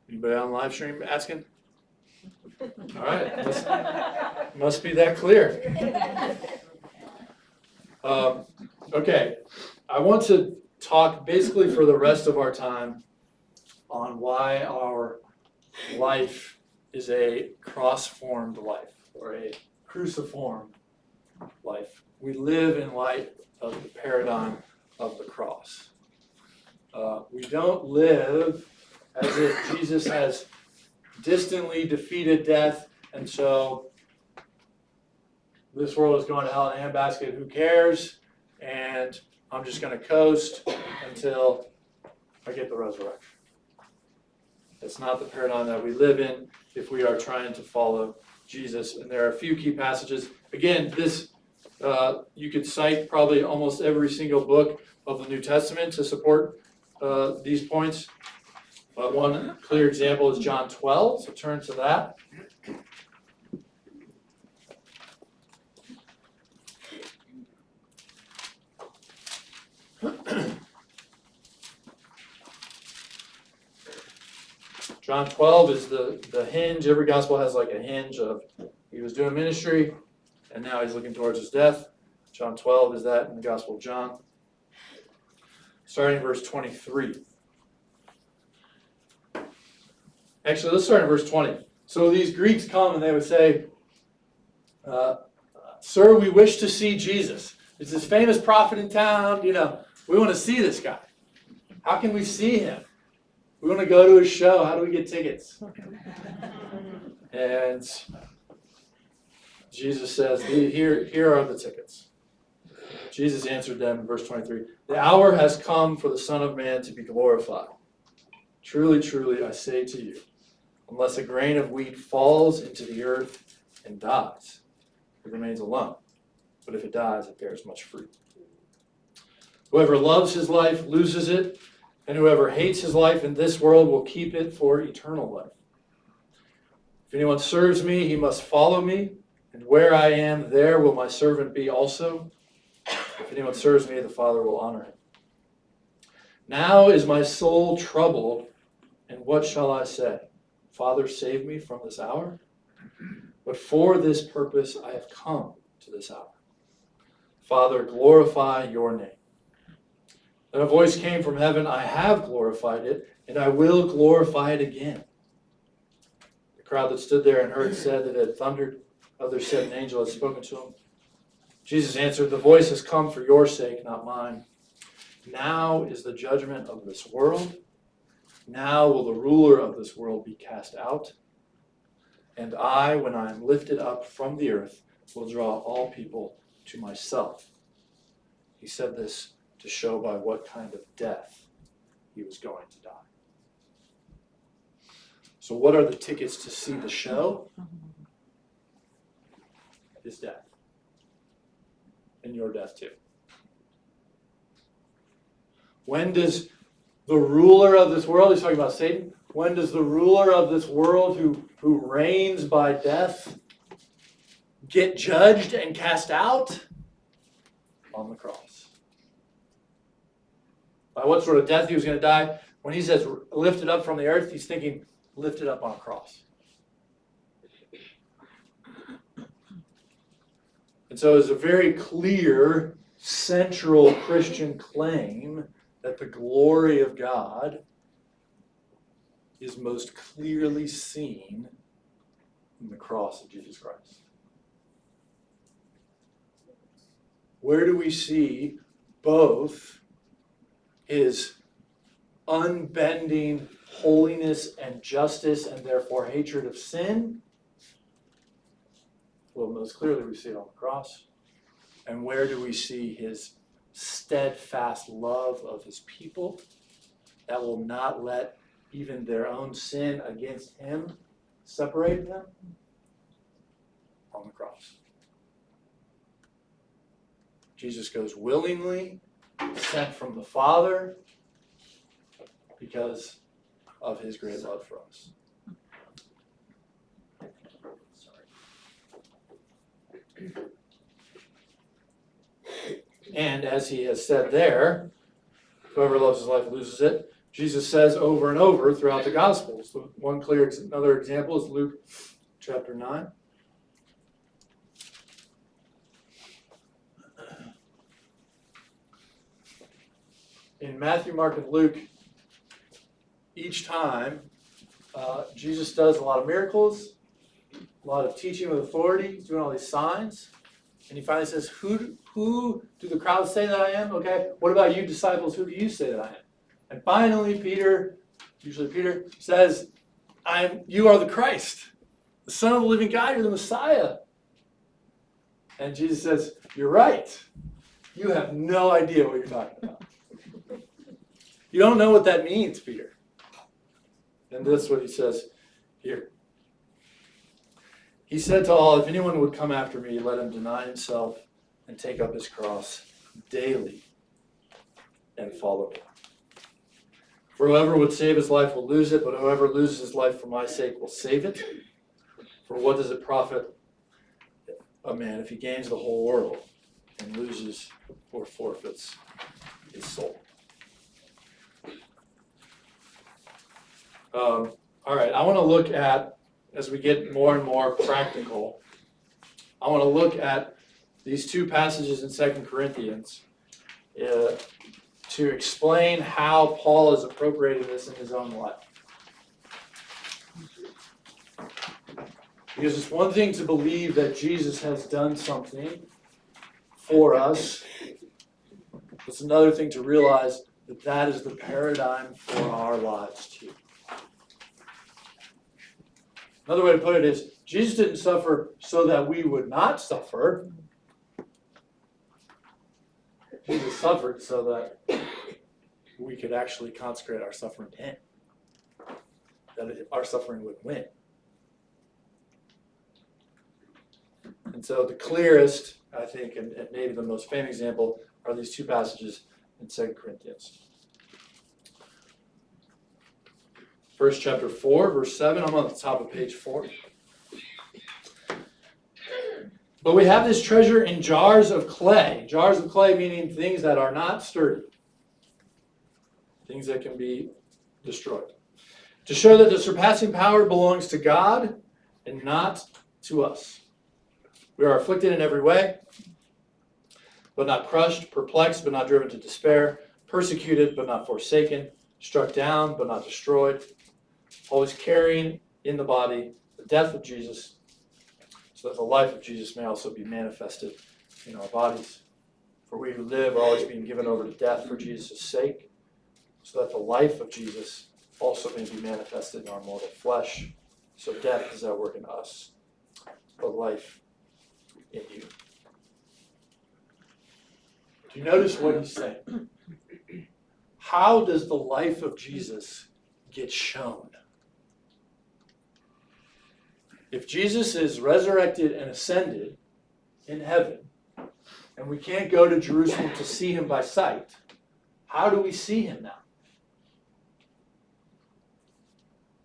Anybody on live stream asking? All right, must be that clear. Okay, I want to talk basically for the rest of our time on why our life is a cross-formed life, or a cruciform life. We live in light of the paradigm of the cross. We don't live as if Jesus has distantly defeated death, and so this world is going to hell in a handbasket, who cares, and I'm just going to coast until I get the resurrection. That's not the paradigm that we live in if we are trying to follow Jesus. And there are a few key passages. Again, this You could cite probably almost every single book of the New Testament to support these points. One clear example is John 12, so turn to that. John 12 is the hinge. Every gospel has like a hinge of he was doing ministry and now he's looking towards his death. John 12 is that in the Gospel of John. Starting in verse 23. Actually, let's start in verse 20. So these Greeks come and they would say, Sir, we wish to see Jesus. It's this famous prophet in town. You know, we want to see this guy. How can we see him? We want to go to his show. How do we get tickets? And Jesus says, here are the tickets. Jesus answered them in verse 23, the hour has come for the Son of Man to be glorified. Truly, truly, I say to you, unless a grain of wheat falls into the earth and dies, it remains alone. But if it dies, it bears much fruit. Whoever loves his life loses it, and whoever hates his life in this world will keep it for eternal life. If anyone serves me, he must follow me, and where I am, there will my servant be also. If anyone serves me, the Father will honor him. Now is my soul troubled, and what shall I say? Father, save me from this hour? But for this purpose I have come to this hour. Father, glorify your name. Then a voice came from heaven, I have glorified it, and I will glorify it again. The crowd that stood there and heard said that it had thundered. Others said an angel had spoken to him. Jesus answered, the voice has come for your sake, not mine. Now is the judgment of this world. Now will the ruler of this world be cast out. And I, when I am lifted up from the earth, will draw all people to myself. He said this to show by what kind of death he was going to die. So what are the tickets to see the show? His death. And your death too. When does the ruler of this world, he's talking about Satan, when does the ruler of this world who reigns by death get judged and cast out? On the cross. By what sort of death he was going to die? When he says lifted up from the earth, he's thinking lifted up on a cross. And so it's a very clear central Christian claim that the glory of God is most clearly seen in the cross of Jesus Christ. Where do we see both his unbending holiness and justice and therefore hatred of sin? Well, most clearly we see it on the cross. And where do we see his steadfast love of his people that will not let even their own sin against him separate them? On the cross. Jesus goes willingly, sent from the Father, because of his great love for us. And as he has said there, whoever loves his life loses it. Jesus says over and over throughout the Gospels. Another example is Luke chapter 9. In Matthew, Mark, and Luke, each time Jesus does a lot of miracles, a lot of teaching with authority. He's doing all these signs. And he finally says, who do the crowds say that I am? Okay, what about you disciples? Who do you say that I am? And finally, Peter says, you are the Christ, the Son of the living God, you're the Messiah. And Jesus says, you're right. You have no idea what you're talking about. You don't know what that means, Peter. And that's what he says here. He said to all, if anyone would come after me, let him deny himself and take up his cross daily and follow me. For whoever would save his life will lose it, but whoever loses his life for my sake will save it. For what does it profit a man if he gains the whole world and loses or forfeits his soul? All right, I want to look at, as we get more and more practical, I want to look at these two passages in 2 Corinthians to explain how Paul is appropriating this in his own life. Because it's one thing to believe that Jesus has done something for us. It's another thing to realize that that is the paradigm for our lives too. Another way to put it is, Jesus didn't suffer so that we would not suffer. Jesus suffered so that we could actually consecrate our suffering to Him. That our suffering would win. And so the clearest, I think, and maybe the most famous example are these two passages in 2 Corinthians. First chapter 4, verse 7. I'm on the top of page 4. But we have this treasure in jars of clay. Jars of clay meaning things that are not sturdy. Things that can be destroyed. To show that the surpassing power belongs to God and not to us. We are afflicted in every way, but not crushed, perplexed, but not driven to despair, persecuted, but not forsaken, struck down, but not destroyed, always carrying in the body the death of Jesus, so that the life of Jesus may also be manifested in our bodies. For we who live are always being given over to death for Jesus' sake, so that the life of Jesus also may be manifested in our mortal flesh. So death is at work in us, but life in you. Do you notice what he's saying? How does the life of Jesus get shown? If Jesus is resurrected and ascended in heaven, and we can't go to Jerusalem to see him by sight, how do we see him now?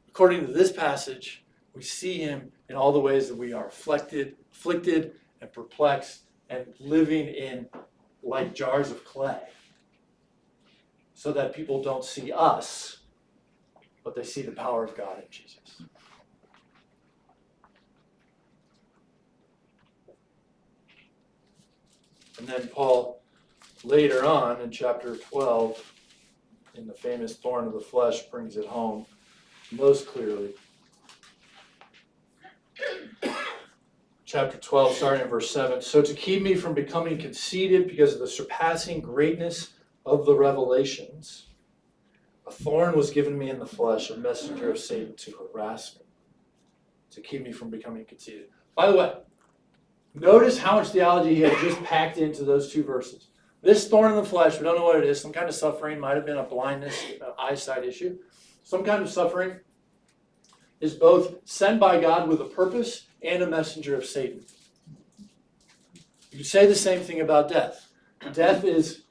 According to this passage, we see him in all the ways that we are afflicted and perplexed and living in like jars of clay, so that people don't see us, but they see the power of God in Jesus. And then Paul, later on in chapter 12, in the famous thorn of the flesh, brings it home most clearly. Chapter 12, starting in verse 7. So to keep me from becoming conceited because of the surpassing greatness of the revelations, a thorn was given me in the flesh, a messenger of Satan to harass me, to keep me from becoming conceited. By the way, notice how much theology he had just packed into those two verses. This thorn in the flesh, we don't know what it is. Some kind of suffering, might have been a blindness, an eyesight issue. Some kind of suffering is both sent by God with a purpose and a messenger of Satan. You say the same thing about death. Death is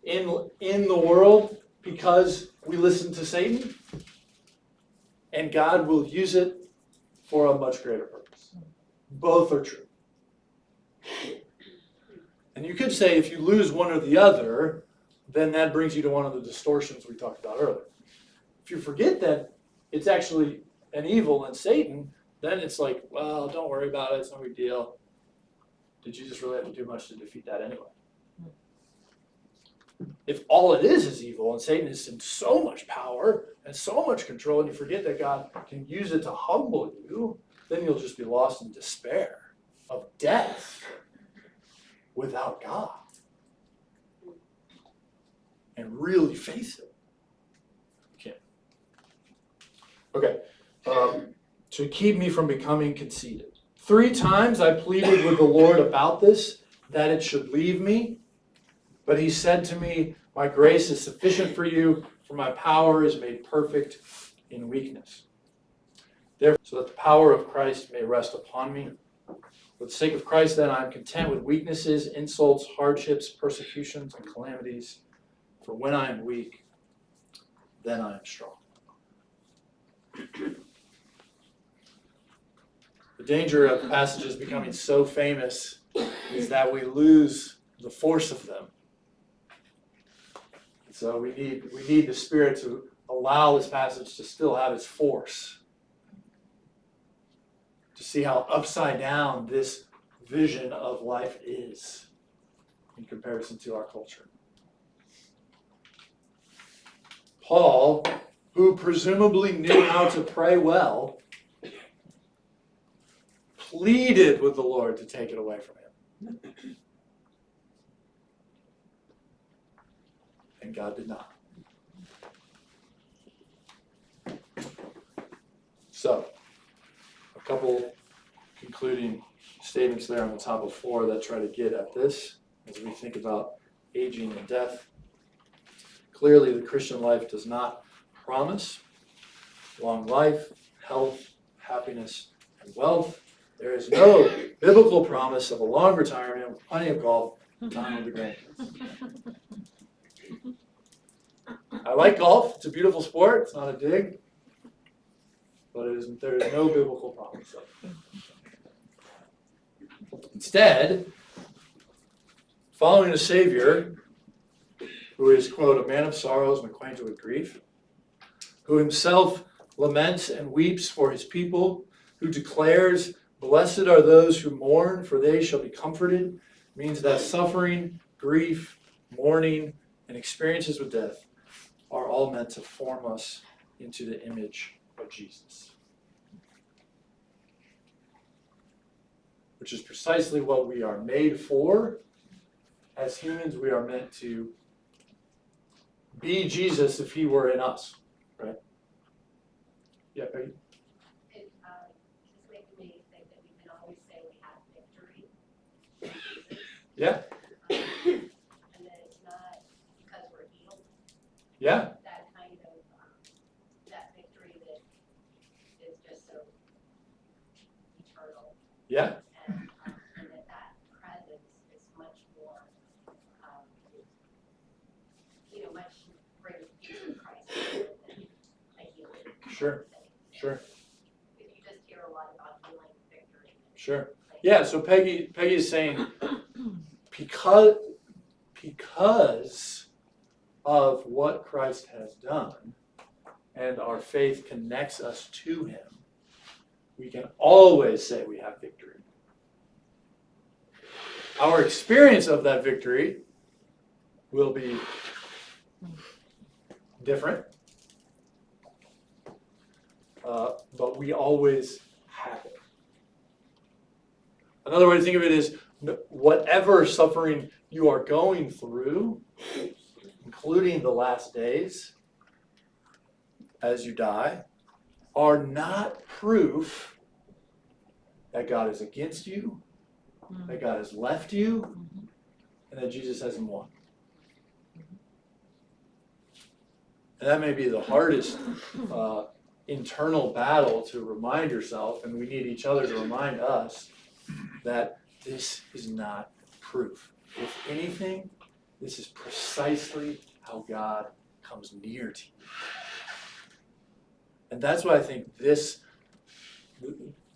in the world because we listen to Satan, and God will use it for a much greater purpose. Both are true. And you could say if you lose one or the other, then that brings you to one of the distortions we talked about earlier. If you forget that it's actually an evil and Satan, then it's like, well, don't worry about it, it's no big deal. Did Jesus really have to do much to defeat that anyway? If all it is evil and Satan is in so much power and so much control, and you forget that God can use it to humble you, then you'll just be lost in despair of death without God. And really face it. You can't. Okay. To keep me from becoming conceited. 3 times I pleaded with the Lord about this, that it should leave me. But he said to me, my grace is sufficient for you, for my power is made perfect in weakness. Therefore, so that the power of Christ may rest upon me. For the sake of Christ, then, I am content with weaknesses, insults, hardships, persecutions, and calamities. For when I am weak, then I am strong. The danger of passages becoming so famous is that we lose the force of them. So we need the Spirit to allow this passage to still have its force. To see how upside down this vision of life is in comparison to our culture. Paul, who presumably knew how to pray well, pleaded with the Lord to take it away from him. And God did not. So, a couple concluding statements there on the top of 4 that try to get at this as we think about aging and death. Clearly, the Christian life does not promise long life, health, happiness, and wealth. There is no biblical promise of a long retirement with plenty of golf and time with the grandkids. I like golf. It's a beautiful sport. It's not a dig. But there is no biblical promise of it. Instead, following a Savior who is, quote, a man of sorrows and acquainted with grief, who himself laments and weeps for his people, who declares, "Blessed are those who mourn, for they shall be comforted," means that suffering, grief, mourning, and experiences with death are all meant to form us into the image of Jesus. Which is precisely what we are made for. As humans, we are meant to be Jesus if he were in us, right? Yeah, Peggy? It just makes me think that we can always say we have victory. Yeah. And that it's not because we're healed. Yeah. That kind of, that victory that is just so eternal. Yeah. And that presence is much more, much greater peace in Christ than a healing. Sure. Sure. Because you just hear a lot about healing victory. Sure. Yeah, so Peggy is saying because of what Christ has done and our faith connects us to him, we can always say we have victory. Our experience of that victory will be different, but we always have it. Another way to think of it is whatever suffering you are going through, including the last days as you die, are not proof that God is against you, that God has left you, and that Jesus hasn't won. And that may be the hardest internal battle to remind yourself, and we need each other to remind us that this is not proof. If anything, this is precisely how God comes near to you. And that's why I think this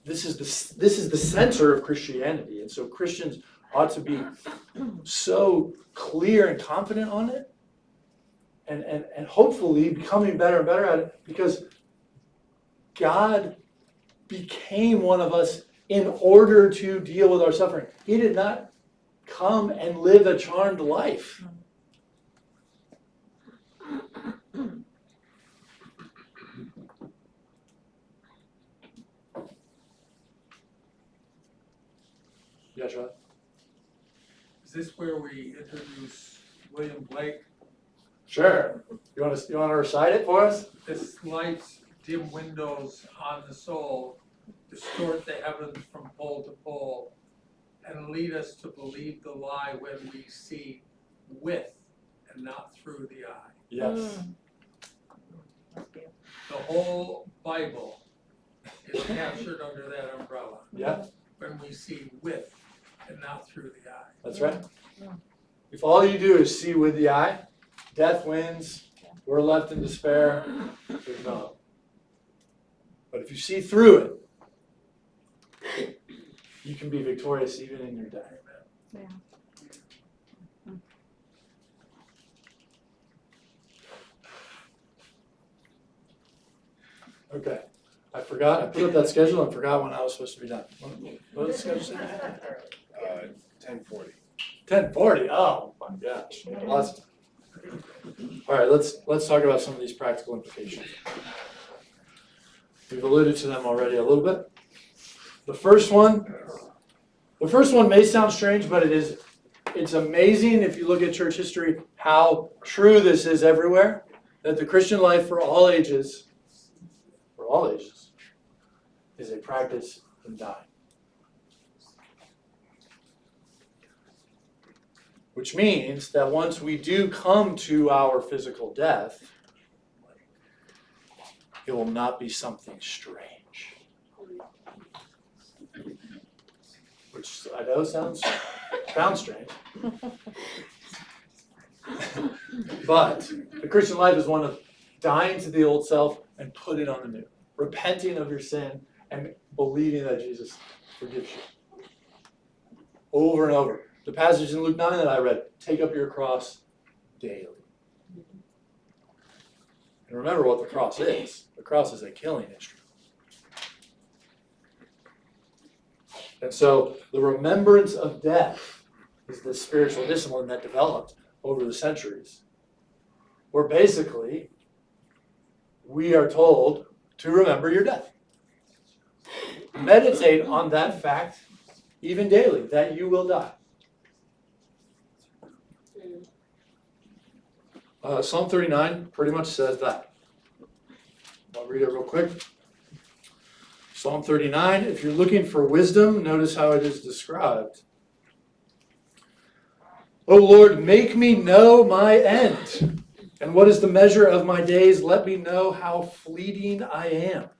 is the center of Christianity. And so Christians ought to be so clear and confident on it, and hopefully becoming better and better at it, because God became one of us in order to deal with our suffering. He did not come and live a charmed life. Yeah, Charlie? Is this where we introduce William Blake? Sure. You want to recite it for us? This life's dim windows on the soul distort the heavens from pole to pole and lead us to believe the lie when we see with and not through the eye. Yes. The whole Bible is captured under that umbrella. Yeah. when we see with and not through the eye. That's right. If all you do is see with the eye, death wins, we're left in despair, there's no hope. But if you see through it, you can be victorious even in your death. Yeah. Okay. I put up that schedule and forgot when I was supposed to be done. What did the schedule say? 10:40. 10:40. Oh my gosh. Lots of time. All right, let's talk about some of these practical implications. We've alluded to them already a little bit. The first one may sound strange, but it's amazing if you look at church history how true this is everywhere, that the Christian life for all ages is a practice in dying. Which means that once we do come to our physical death, it will not be something strange. Which I know sounds strange. But the Christian life is one of dying to the old self and putting on the new. Repenting of your sin and believing that Jesus forgives you. Over and over. The passage in Luke 9 that I read, take up your cross daily. And remember what the cross is. The cross is a killing instrument. And so the remembrance of death is the spiritual discipline that developed over the centuries. Where basically, we are told to remember your death. Meditate on that fact, even daily, that you will die. Psalm 39 pretty much says that. I'll read it real quick. Psalm 39, if you're looking for wisdom, notice how it is described. O Lord, make me know my end. And what is the measure of my days? Let me know how fleeting I am.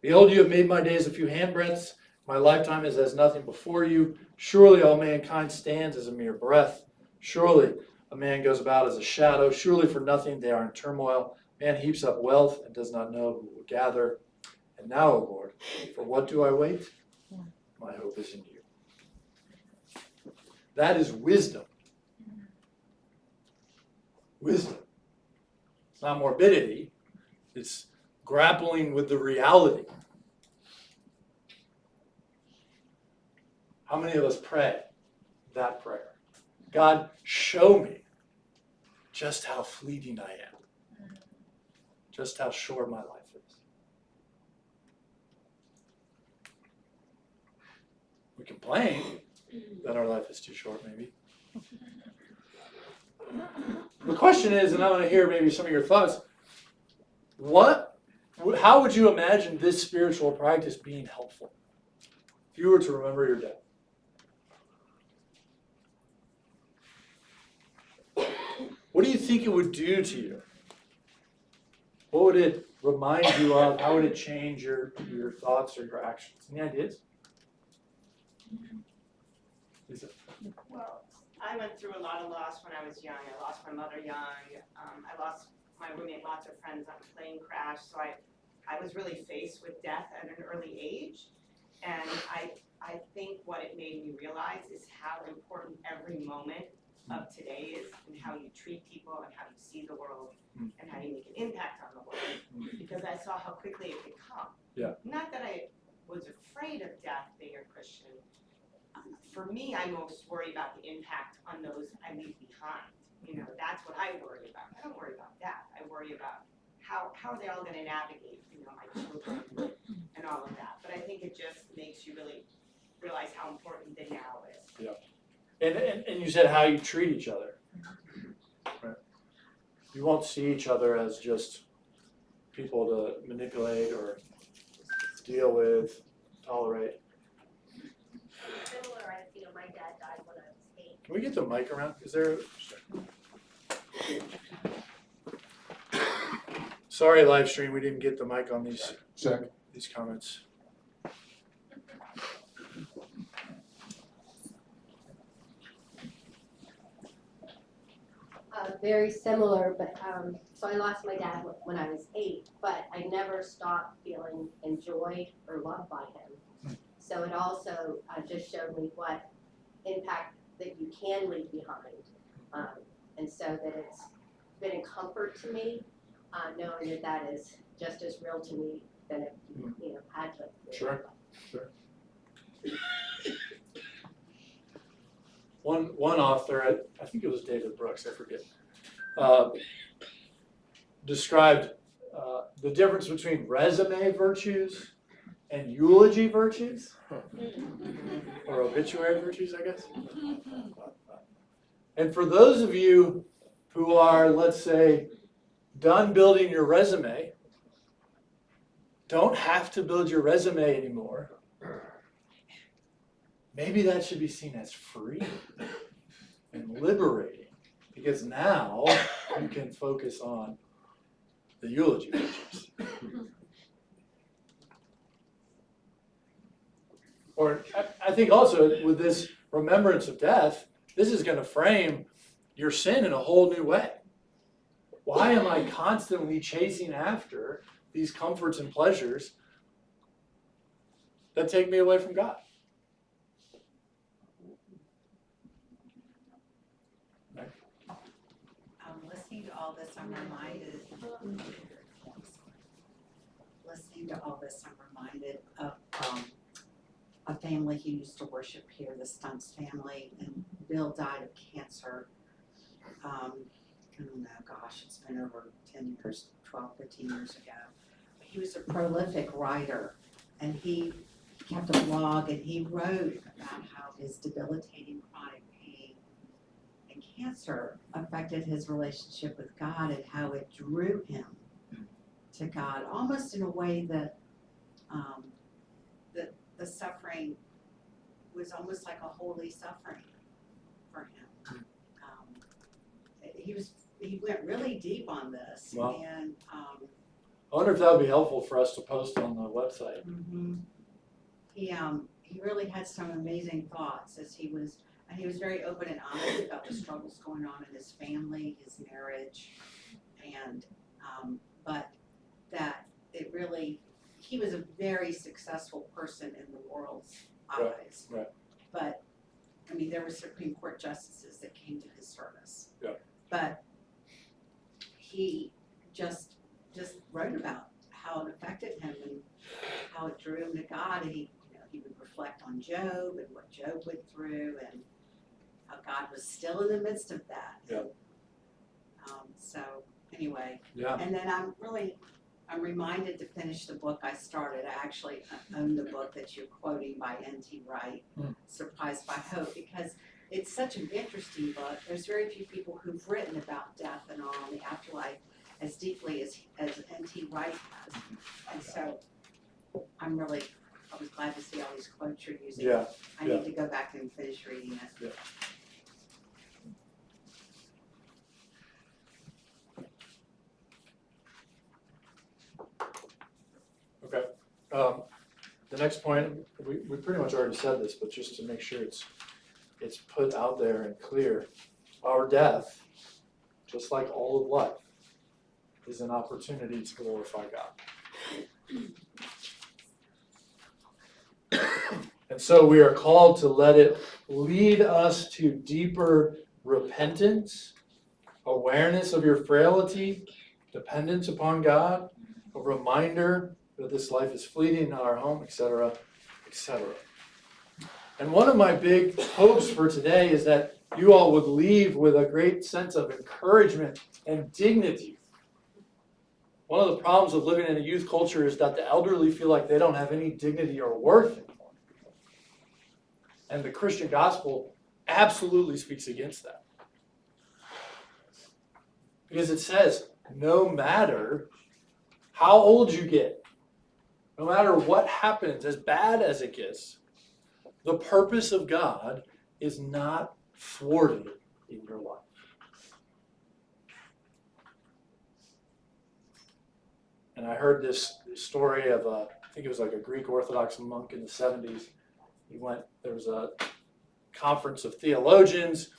Behold, you have made my days a few handbreadths. My lifetime is as nothing before you. Surely all mankind stands as a mere breath. Surely a man goes about as a shadow. Surely for nothing they are in turmoil. Man heaps up wealth and does not know who will gather. And now, O Lord, for what do I wait? My hope is in you. That is wisdom. Wisdom. It's not morbidity. It's grappling with the reality. How many of us pray that prayer? God, show me just how fleeting I am. Just how short my life is. We complain that our life is too short, maybe. The question is, and I want to hear maybe some of your thoughts, how would you imagine this spiritual practice being helpful if you were to remember your death? What do you think it would do to you? What would it remind you of? How would it change your thoughts or your actions? Any ideas? Lisa? Well, I went through a lot of loss when I was young. I lost my mother young. I lost my roommate, lots of friends on a plane crash. So I was really faced with death at an early age. And I think what it made me realize is how important every moment of today is, and how you treat people and how you see the world and how you make an impact on the world. Because I saw how quickly it could come. Yeah. Not that I was afraid of death being a Christian. For me, I most worry about the impact on those I leave behind. You know, that's what I worry about. I don't worry about death. I worry about how are they all going to navigate, you know, my children and all of that. But I think it just makes you really realize how important the now is. Yeah. And you said how you treat each other. Right. You won't see each other as just people to manipulate or deal with, tolerate. Similar, my dad died when I was 8. Can we get the mic around? Is there? Sorry, live stream, we didn't get the mic on these comments. Very similar, but, so I lost my dad when I was 8, but I never stopped feeling enjoyed or loved by him. So it also just showed me what impact that you can leave behind. And so that it's been a comfort to me, knowing that that is just as real to me than if you had lived through it. Sure. One author, I think it was David Brooks, I forget, described the difference between resume virtues and eulogy virtues, or obituary virtues, I guess. And for those of you who are, let's say, done building your resume, don't have to build your resume anymore, maybe that should be seen as free and liberating, because now you can focus on the eulogy virtues. Or I think also with this remembrance of death, this is going to frame your sin in a whole new way. Why am I constantly chasing after these comforts and pleasures that take me away from God? Listening to all this, I'm reminded. Listening to all this, I'm reminded of a family who used to worship here, the Stunts family, and Bill died of cancer. I don't know, gosh, it's been over 10 years, 12, 15 years ago. But he was a prolific writer, and he kept a blog, and he wrote about how his debilitating chronic pain and cancer affected his relationship with God and how it drew him to God, almost in a way that the suffering was almost like a holy suffering for him. He went really deep on this, Wow. and I wonder if that would be helpful for us to post on the website. He really had some amazing thoughts as he was very open and honest about the struggles going on in his family, his marriage, and but that it really, he was a very successful person in the world's eyes. Right. But I mean, there were Supreme Court justices that came to his service. Yeah. But he just wrote about how it affected him and how it drew him to God, and he would reflect on Job and what Job went through and how God was still in the midst of that. Yeah. So anyway, Yeah. and then I'm reminded to finish the book I started. I actually own the book that you're quoting by N.T. Wright, Surprised by Hope, because it's such an interesting book. There's very few people who've written about death and all and the afterlife as deeply as N.T. Wright has. And so I was glad to see all these quotes you're using. Yeah. I need to go back and finish reading it. Yeah. Okay. The next point, we pretty much already said this, but just to make sure it's put out there and clear. Our death, just like all of life, is an opportunity to glorify God. And so we are called to let it lead us to deeper repentance, awareness of your frailty, dependence upon God, a reminder that this life is fleeting, not our home, etc., etc. And one of my big hopes for today is that you all would leave with a great sense of encouragement and dignity. One of the problems of living in a youth culture is that the elderly feel like they don't have any dignity or worth anymore. And the Christian gospel absolutely speaks against that. Because it says, no matter how old you get, no matter what happens, as bad as it gets, the purpose of God is not thwarted in your life. And I heard this story of I think it was like a Greek Orthodox monk in the 70s. There was a conference of theologians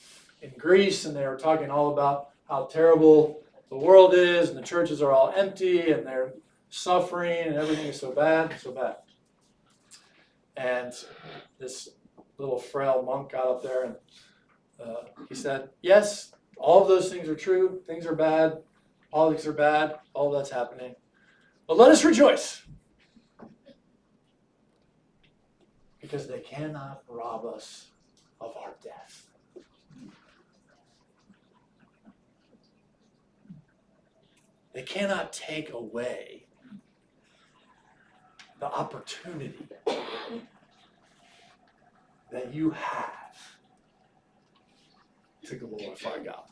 in Greece, and they were talking all about how terrible the world is, and the churches are all empty, and they're suffering, and everything is so bad, so bad. And this little frail monk got up there, and he said, yes, all of those things are true. Things are bad. Politics are bad. All that's happening. But let us rejoice, because they cannot rob us of our death. They cannot take away the opportunity that you have to glorify God.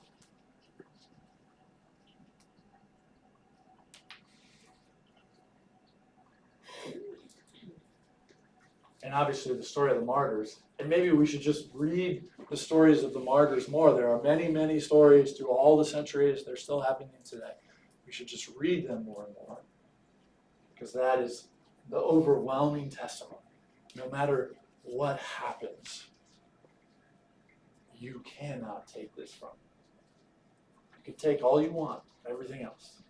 And obviously the story of the martyrs, and maybe we should just read the stories of the martyrs more. There are many, many stories through all the centuries. They're still happening today. We should just read them more and more, because that is the overwhelming testimony. No matter what happens, you cannot take this from me. You can take all you want, everything else.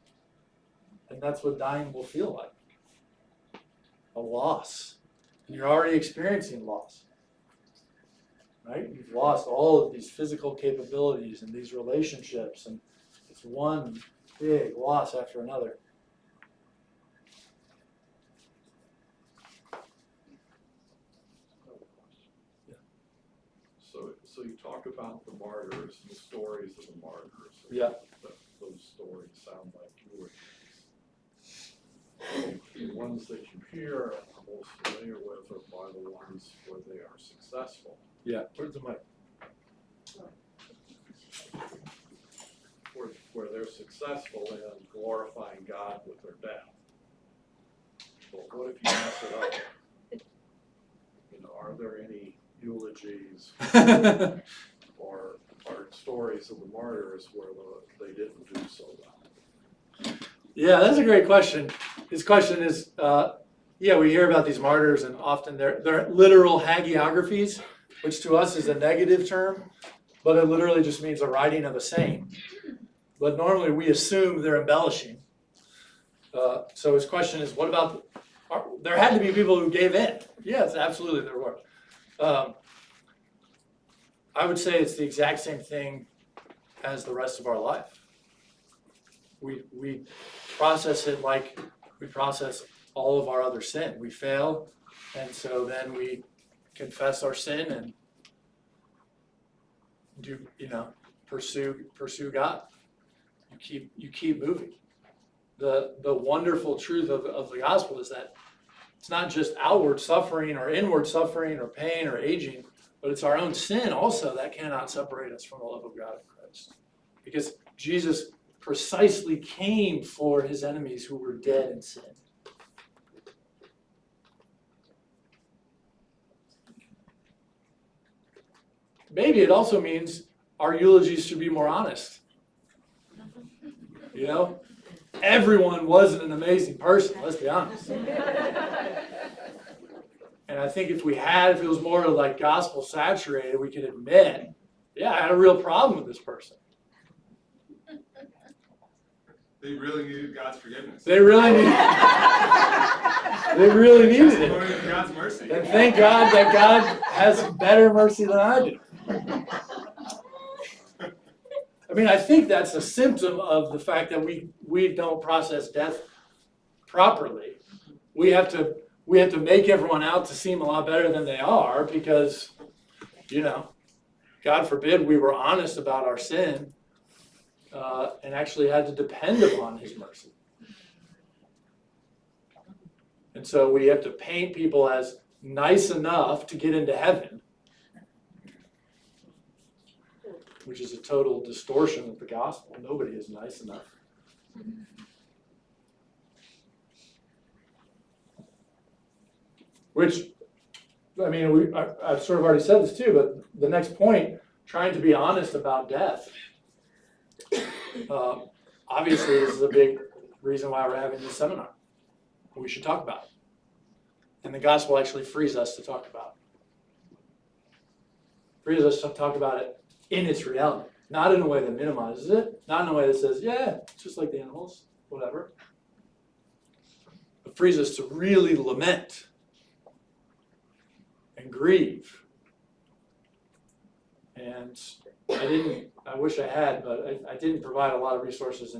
And that's what dying will feel like. A loss. And you're already experiencing loss. Right? You've lost all of these physical capabilities and these relationships, and it's one big loss after another. So you talk about the martyrs and the stories of the martyrs. Yeah. Those stories sound like eulogies. The ones that you hear and are most familiar with are by the ones where they are successful. Yeah. Where's the mic? Where they're successful in glorifying God with their death. But what if you mess it up? You know, are there any eulogies or stories of the martyrs where they didn't do so well? Yeah, that's a great question. His question is, we hear about these martyrs, and often they're literal hagiographies, which to us is a negative term, but it literally just means a writing of a saint. But normally we assume they're embellishing. So his question is, what about, there had to be people who gave in. Yes, absolutely there were. I would say it's the exact same thing as the rest of our life. We process it like we process all of our other sin. We fail, and so then we confess our sin and pursue God. You keep moving. The wonderful truth of the gospel is that it's not just outward suffering or inward suffering or pain or aging, but it's our own sin also that cannot separate us from the love of God in Christ. Because Jesus precisely came for his enemies who were dead in sin. Maybe it also means our eulogies should be more honest. You know, everyone wasn't an amazing person, let's be honest. And I think if it was more like gospel saturated, we could admit, yeah, I had a real problem with this person. They really needed God's forgiveness. They really needed it. God's mercy. And thank God that God has better mercy than I do. I mean, I think that's a symptom of the fact that we don't process death properly. We have to make everyone out to seem a lot better than they are because, God forbid we were honest about our sin and actually had to depend upon his mercy. And so we have to paint people as nice enough to get into heaven, which is a total distortion of the gospel. Nobody is nice enough. Which, I mean, I've sort of already said this too, but the next point, trying to be honest about death. Obviously, this is a big reason why we're having this seminar. We should talk about it. And the gospel actually frees us to talk about it. Frees us to talk about it in its reality. Not in a way that minimizes it, not in a way that says, yeah, it's just like the animals, whatever. It frees us to really lament and grieve. And I wish I had, but I didn't provide a lot of resources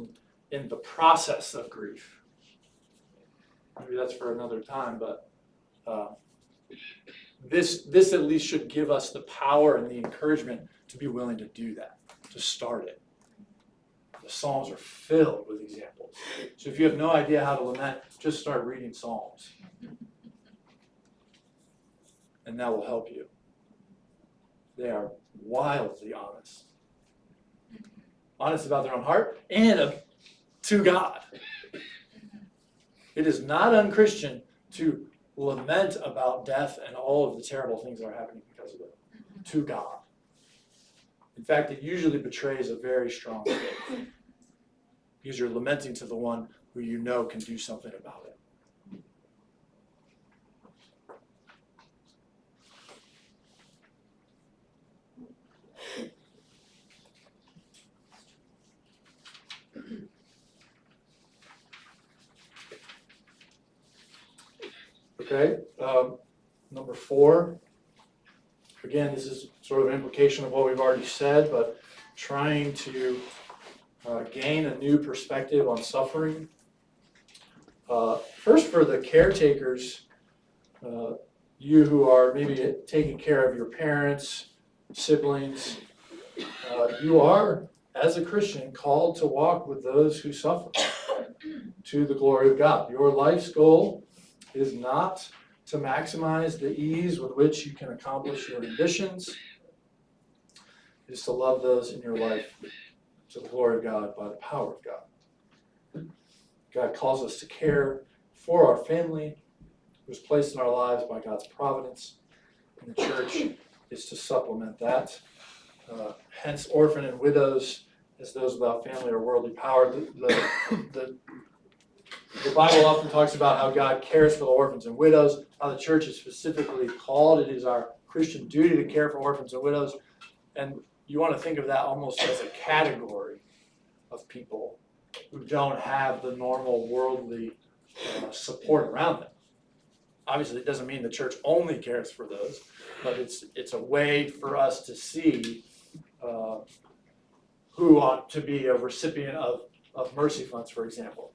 in the process of grief. Maybe that's for another time, but this at least should give us the power and the encouragement to be willing to do that, to start it. The Psalms are filled with examples. So if you have no idea how to lament, just start reading Psalms. And that will help you. They are wildly honest. Honest about their own heart and to God. It is not unchristian to lament about death and all of the terrible things that are happening because of it. To God. In fact, it usually betrays a very strong faith. Because you're lamenting to the one who you know can do something about it. Okay, number 4. Again, this is sort of an implication of what we've already said, but trying to gain a new perspective on suffering. First, for the caretakers, you who are maybe taking care of your parents, siblings, you are, as a Christian, called to walk with those who suffer to the glory of God. Your life's goal is not to maximize the ease with which you can accomplish your ambitions. It is to love those in your life to the glory of God by the power of God. God calls us to care for our family, who is placed in our lives by God's providence, and the church is to supplement that. Hence, orphan and widows, as those without family or worldly power. The Bible often talks about how God cares for the orphans and widows, how the church is specifically called. It is our Christian duty to care for orphans and widows. And you want to think of that almost as a category of people who don't have the normal worldly support around them. Obviously, it doesn't mean the church only cares for those, but it's a way for us to see who ought to be a recipient of mercy funds, for example.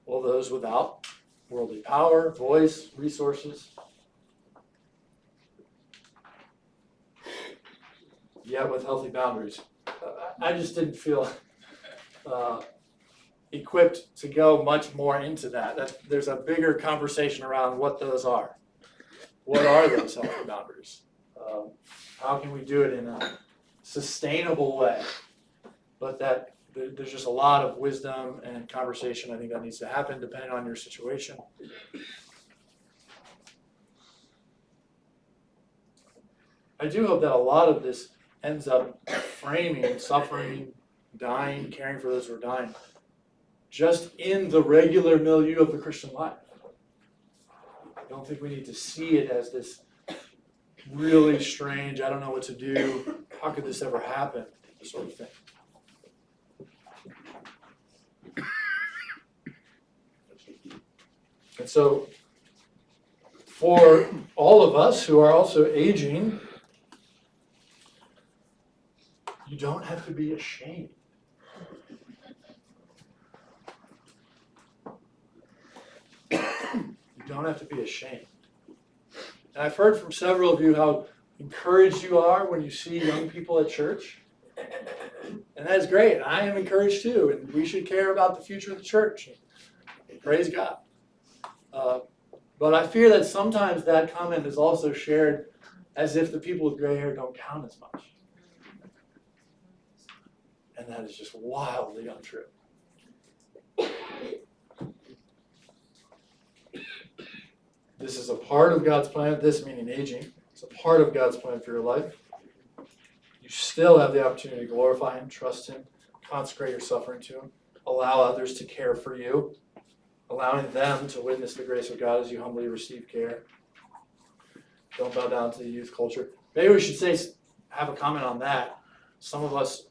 Well, those without worldly power, voice, resources. Yet with healthy boundaries. I just didn't feel equipped to go much more into that. There's a bigger conversation around what those are. What are those healthy boundaries? How can we do it in a sustainable way? But there's just a lot of wisdom and conversation I think that needs to happen depending on your situation. I do hope that a lot of this ends up framing suffering, dying, caring for those who are dying, just in the regular milieu of the Christian life. I don't think we need to see it as this really strange, I don't know what to do, how could this ever happen, sort of thing. And so, for all of us who are also aging, you don't have to be ashamed. You don't have to be ashamed. And I've heard from several of you how encouraged you are when you see young people at church. And that's great. I am encouraged too. And we should care about the future of the church. Praise God. But I fear that sometimes that comment is also shared as if the people with gray hair don't count as much. And that is just wildly untrue. This is a part of God's plan, this meaning aging. It's a part of God's plan for your life. You still have the opportunity to glorify Him, trust Him, consecrate your suffering to Him, allow others to care for you, allowing them to witness the grace of God as you humbly receive care. Don't bow down to the youth culture. Maybe we should have a comment on that. Some of us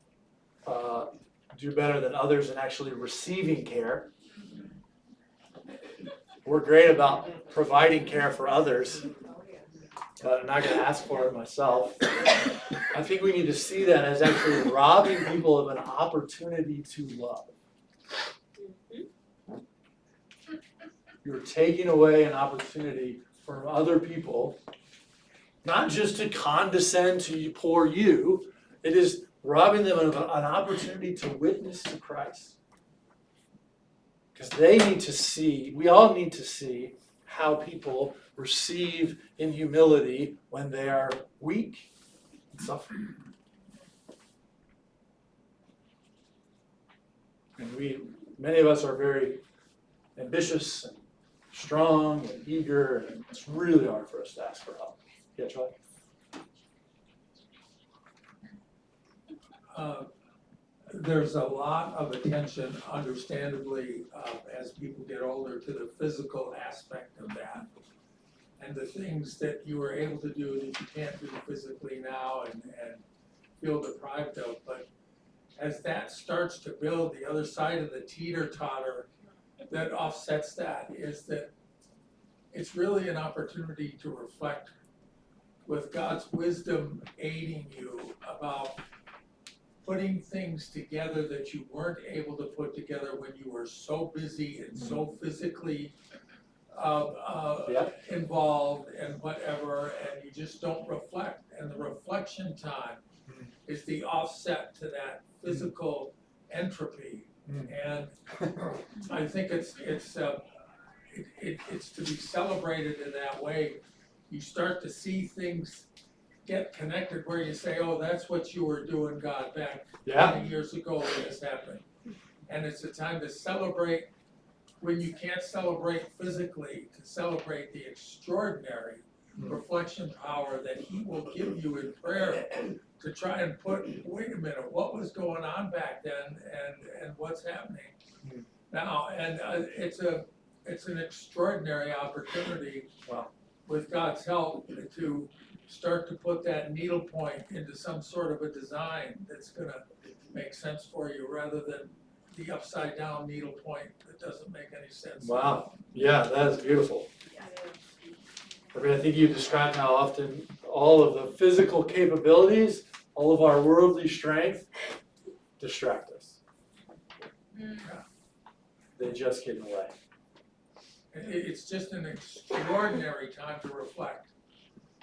do better than others in actually receiving care. We're great about providing care for others, but I'm not going to ask for it myself. I think we need to see that as actually robbing people of an opportunity to love. You're taking away an opportunity from other people, not just to condescend to poor you, it is robbing them of an opportunity to witness to Christ. Because they need to see, we all need to see how people receive in humility when they are weak and suffering. And many of us are very ambitious and strong and eager, and it's really hard for us to ask for help. Yeah, Charlie? There's a lot of attention, understandably, as people get older, to the physical aspect of that. And the things that you were able to do that you can't do physically now and feel deprived of. But as that starts to build, the other side of the teeter-totter that offsets that is that it's really an opportunity to reflect with God's wisdom aiding you about putting things together that you weren't able to put together when you were so busy and so physically involved and whatever, and you just don't reflect. And the reflection time is the offset to that physical entropy. And I think it's to be celebrated in that way. You start to see things get connected where you say, oh, that's what you were doing, God, back 20 years ago when this happened. And it's a time to celebrate when you can't celebrate physically, to celebrate the extraordinary reflection power that He will give you in prayer to try and put, wait a minute, what was going on back then and what's happening now? And it's an extraordinary opportunity with God's help to start to put that needle point into some sort of a design that's going to make sense for you rather than the upside down needle point that doesn't make any sense. Wow. Yeah, that is beautiful. I mean, I think you described how often all of the physical capabilities, all of our worldly strength, distract us. They just get in the way. It's just an extraordinary time to reflect.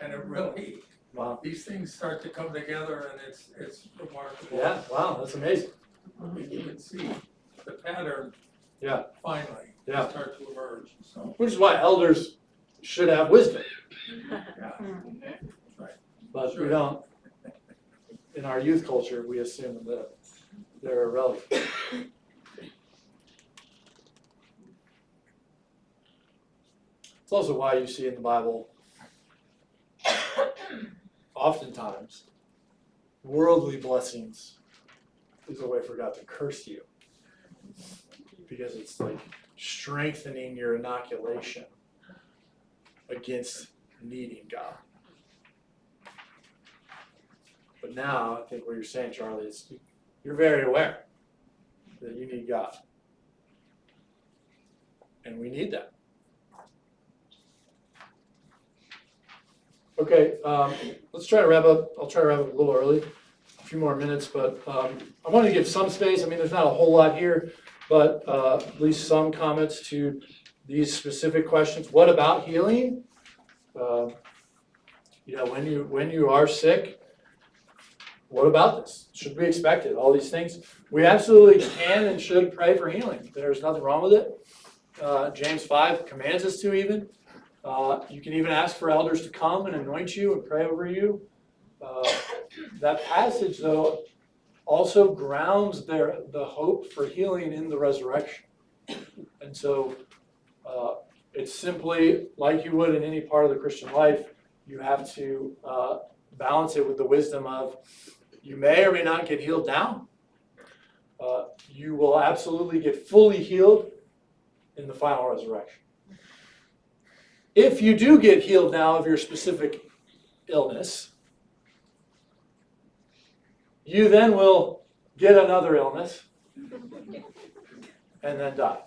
And it really, these things start to come together and it's remarkable. Yeah, wow, that's amazing. You can see the pattern finally start to emerge. So. Which is why elders should have wisdom. Right. But we don't, in our youth culture, we assume that they're irrelevant. It's also why you see in the Bible, oftentimes, worldly blessings is a way for God to curse you. Because it's like strengthening your inoculation against needing God. But now, I think what you're saying, Charlie, is you're very aware that you need God. And we need that. Okay, let's try to wrap up. I'll try to wrap up a little early, a few more minutes, but I want to give some space. I mean, there's not a whole lot here, but at least some comments to these specific questions. What about healing? When you are sick, what about this? Should we expect it? All these things. We absolutely can and should pray for healing. There's nothing wrong with it. James 5 commands us to even. You can even ask for elders to come and anoint you and pray over you. That passage, though, also grounds the hope for healing in the resurrection. And so it's simply like you would in any part of the Christian life, you have to balance it with the wisdom of you may or may not get healed now. You will absolutely get fully healed in the final resurrection. If you do get healed now of your specific illness, You then will get another illness and then die.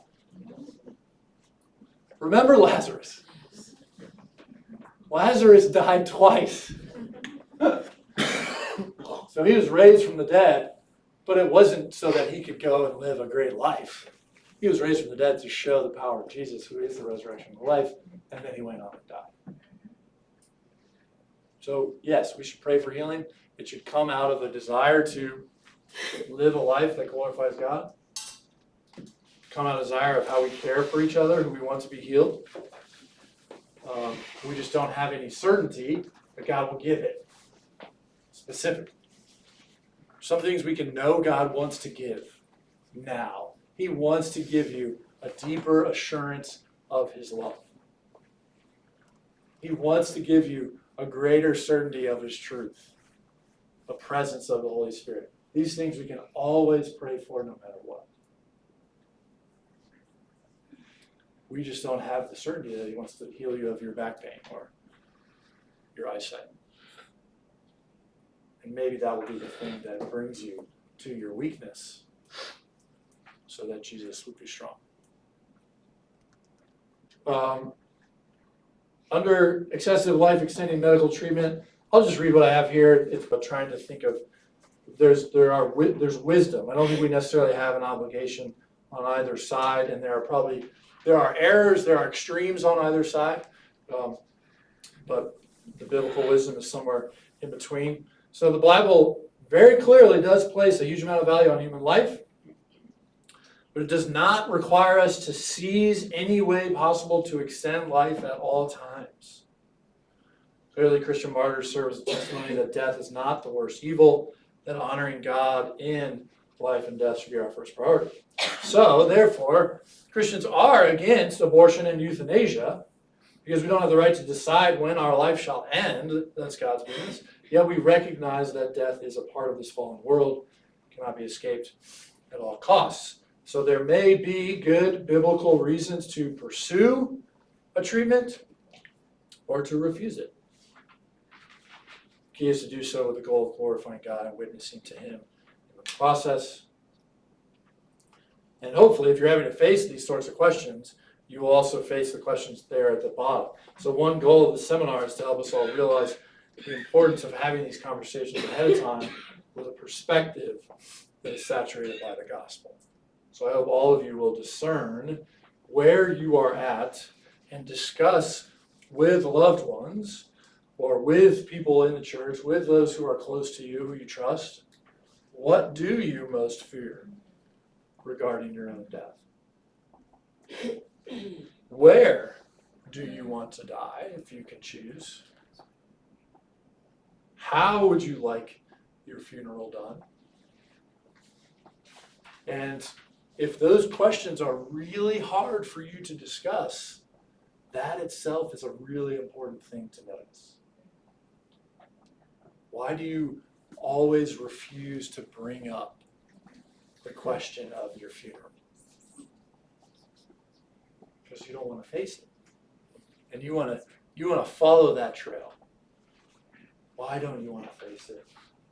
Remember Lazarus. Lazarus died twice. So he was raised from the dead, but it wasn't so that he could go and live a great life. He was raised from the dead to show the power of Jesus, who is the resurrection and the life, and then he went on and died. So yes, we should pray for healing. It should come out of a desire to live a life that glorifies God. Come out of a desire of how we care for each other, who we want to be healed. We just don't have any certainty that God will give it. Specific. Some things we can know God wants to give now. He wants to give you a deeper assurance of his love. He wants to give you a greater certainty of his truth, a presence of the Holy Spirit. These things we can always pray for no matter what. We just don't have the certainty that he wants to heal you of your back pain or your eyesight. And maybe that will be the thing that brings you to your weakness so that Jesus would be strong. Under excessive life extending medical treatment, I'll just read what I have here. It's about trying to think of, there's wisdom. I don't think we necessarily have an obligation on either side, and there are errors, there are extremes on either side, but the biblical wisdom is somewhere in between. So the Bible very clearly does place a huge amount of value on human life, but it does not require us to seize any way possible to extend life at all times. Clearly, Christian martyrs serve as a testimony that death is not the worst evil, that honoring God in life and death should be our first priority. So, therefore, Christians are against abortion and euthanasia because we don't have the right to decide when our life shall end. That's God's business. Yet we recognize that death is a part of this fallen world, cannot be escaped at all costs. So there may be good biblical reasons to pursue a treatment or to refuse it. The key is to do so with the goal of glorifying God and witnessing to him in the process. And hopefully, if you're having to face these sorts of questions, you will also face the questions there at the bottom. So one goal of the seminar is to help us all realize the importance of having these conversations ahead of time with a perspective that is saturated by the gospel. So I hope all of you will discern where you are at and discuss with loved ones or with people in the church, with those who are close to you, who you trust, what do you most fear regarding your own death? Where do you want to die, if you can choose? How would you like your funeral done? And if those questions are really hard for you to discuss, that itself is a really important thing to notice. Why do you always refuse to bring up the question of your funeral? Because you don't want to face it. And you want to follow that trail. Why don't you want to face it?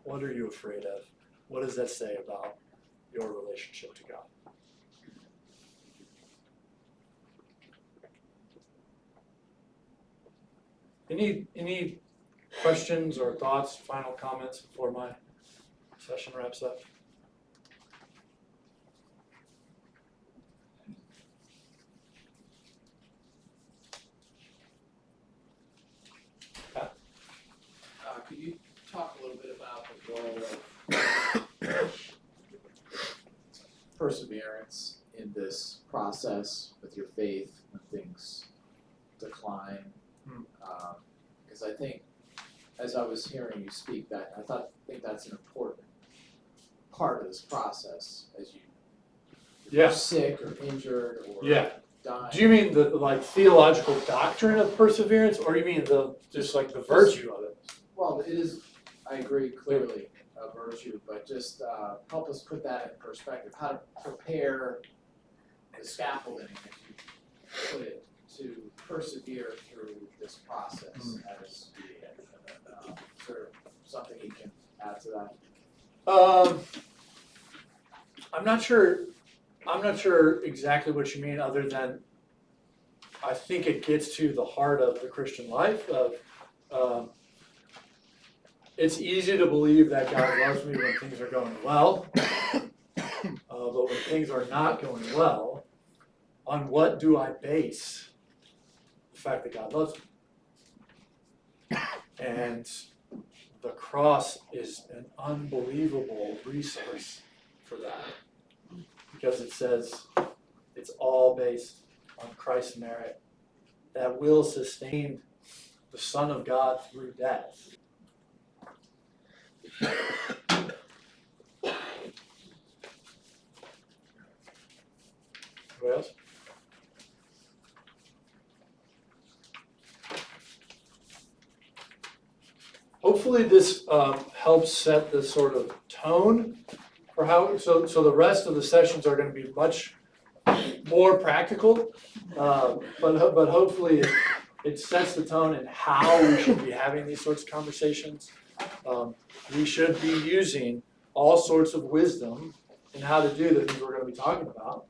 What are you afraid of? What does that say about your relationship to God? Any questions or thoughts, final comments before my session wraps up? Could you talk a little bit about the role of perseverance in this process with your faith when things decline? Because I think, as I was hearing you speak, that I think that's an important part of this process as you're sick or injured or dying. Do you mean the theological doctrine of perseverance, or you mean the virtue of it? Well, it is. I agree clearly a virtue, but just help us put that in perspective. How to prepare the scaffolding, as you put it, to persevere through this process as we sort of something you can add to I'm not sure exactly what you mean, other than I think it gets to the heart of the Christian life of, it's easy to believe that God loves me when things are going well, but when things are not going well, on what do I base the fact that God loves me? And the cross is an unbelievable resource for that, because it says it's all based on Christ's merit that will sustain the Son of God through death. Anybody else? Hopefully this helps set the sort of tone for how, so the rest of the sessions are going to be much more practical, but hopefully it sets the tone in how we should be having these sorts of conversations. We should be using all sorts of wisdom in how to do the things we're going to be talking about.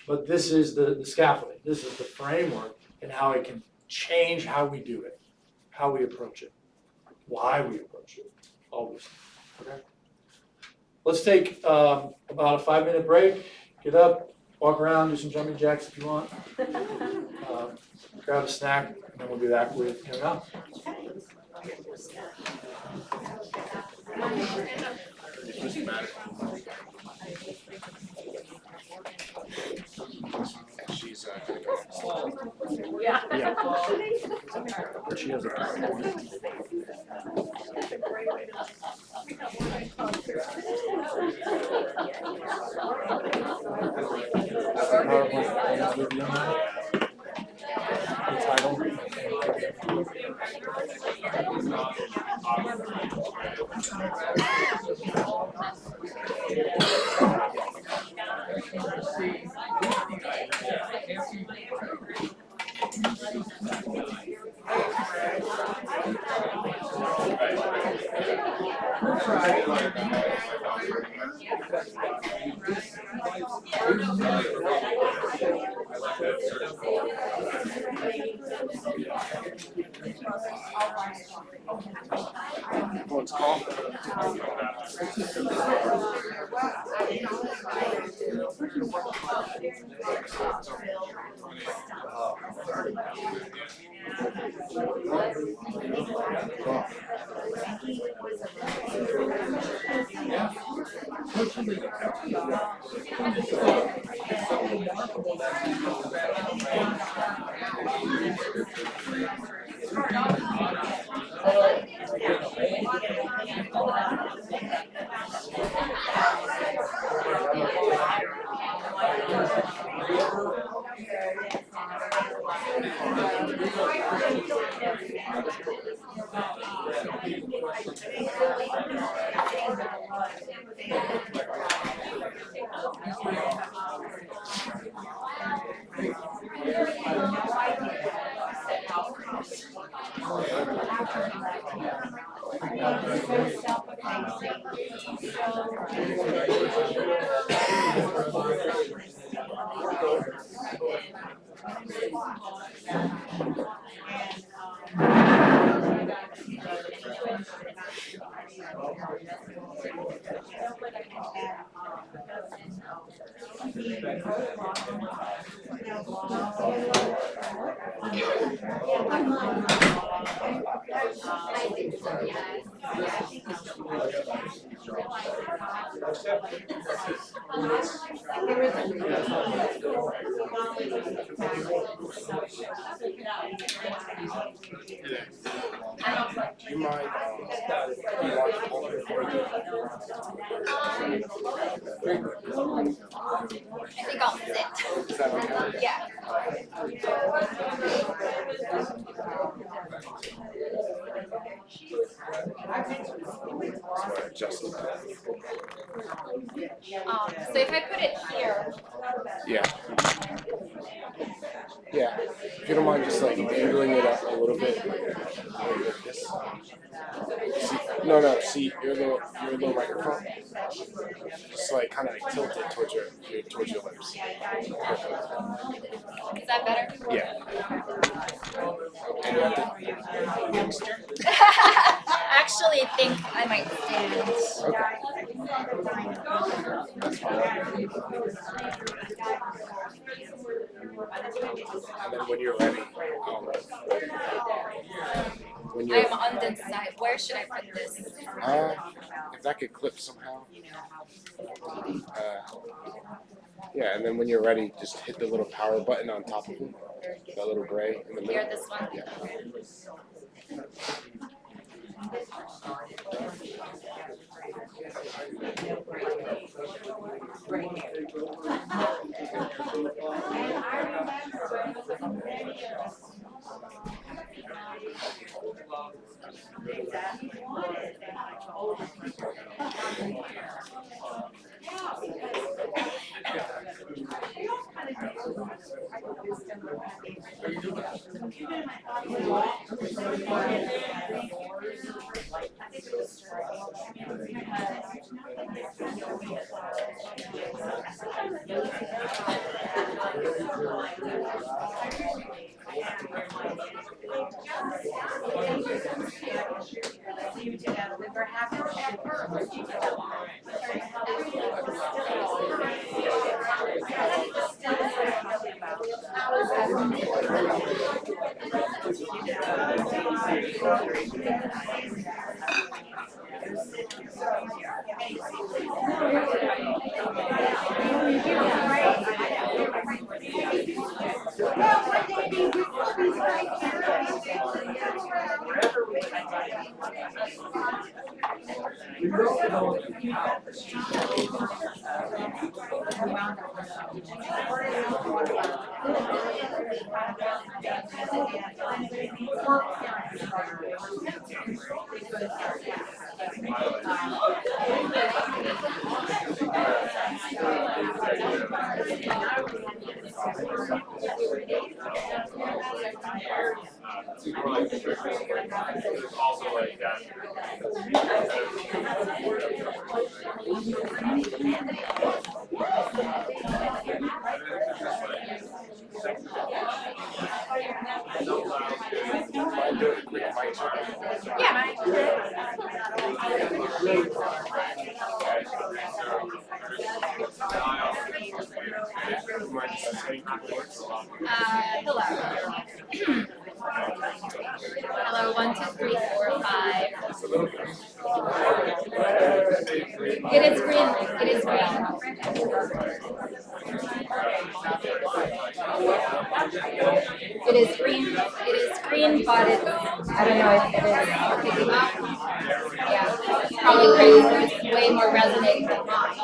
But this is the scaffolding, this is the framework, and how it can change how we do it, how we approach it, why we approach it, all those things. Okay? Let's take about a 5-minute break, get up, walk around, do some jumping jacks if you want. Grab a snack, and then we'll be back with him out. She's gonna go. Yeah. She has a What's called? Do you mind? I think I'll sit. Is that okay? Yeah. So if I put it here. Yeah. Yeah. If you don't mind just like angling it up a little bit, like this. See your little microphone. Just like kind of like tilt it towards your lips. Perfect. Is that better? Yeah. And you have to. Actually, I think I might stand. And then when you're ready, I'm undecided. Where should I put this? if that could clip somehow. Yeah, and then when you're ready, just hit the little power button on top of it. That little gray in the middle. Here, this one? Yeah. Hello. Hello, 1, 2, 3, 4, 5. It is green. It is green. It is green. It is green, but it's, I don't know if it is picking up. Yeah, probably crazy. It's way more resonating than mine.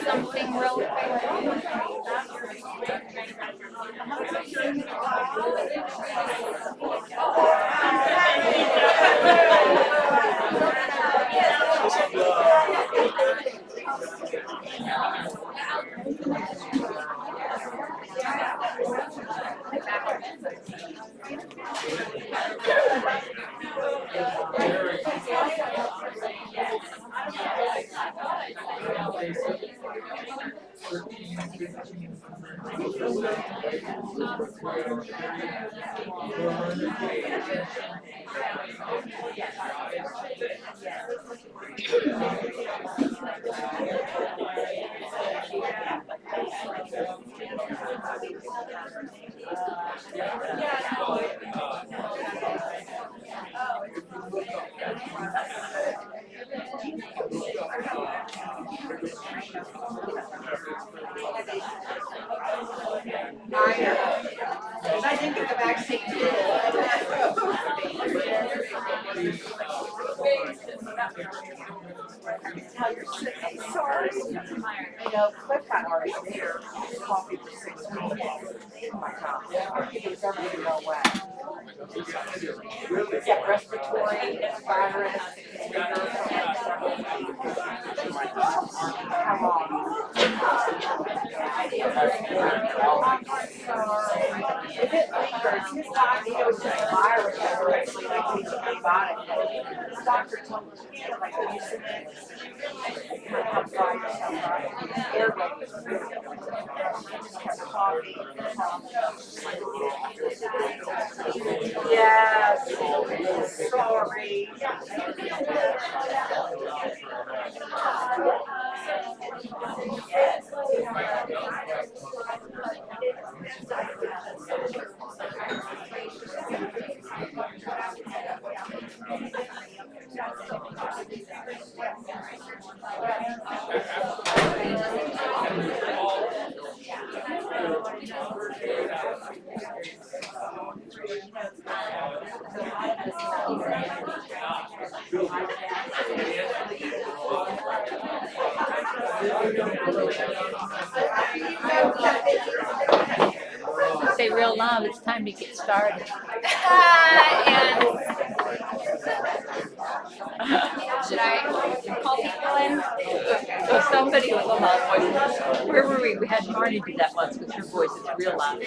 Something real quick. I think in the backseat too. How you're sitting. Sorry. I know, Cliff got already here. Coffee for 6 weeks. Oh my God. He was everything no way. He's got respiratory virus. How long? If it lingers, his doctor, it was just a virus that originally like he's antibiotic. His doctor told him, like, when you sit there, come dry yourself out. Airway was really good. He just kept coughing. Yes, sorry. Say real loud, it's time to get started. Should I call people in? So somebody with a loud voice. Where were we? We had Marty do that once with your voice. It's real loud.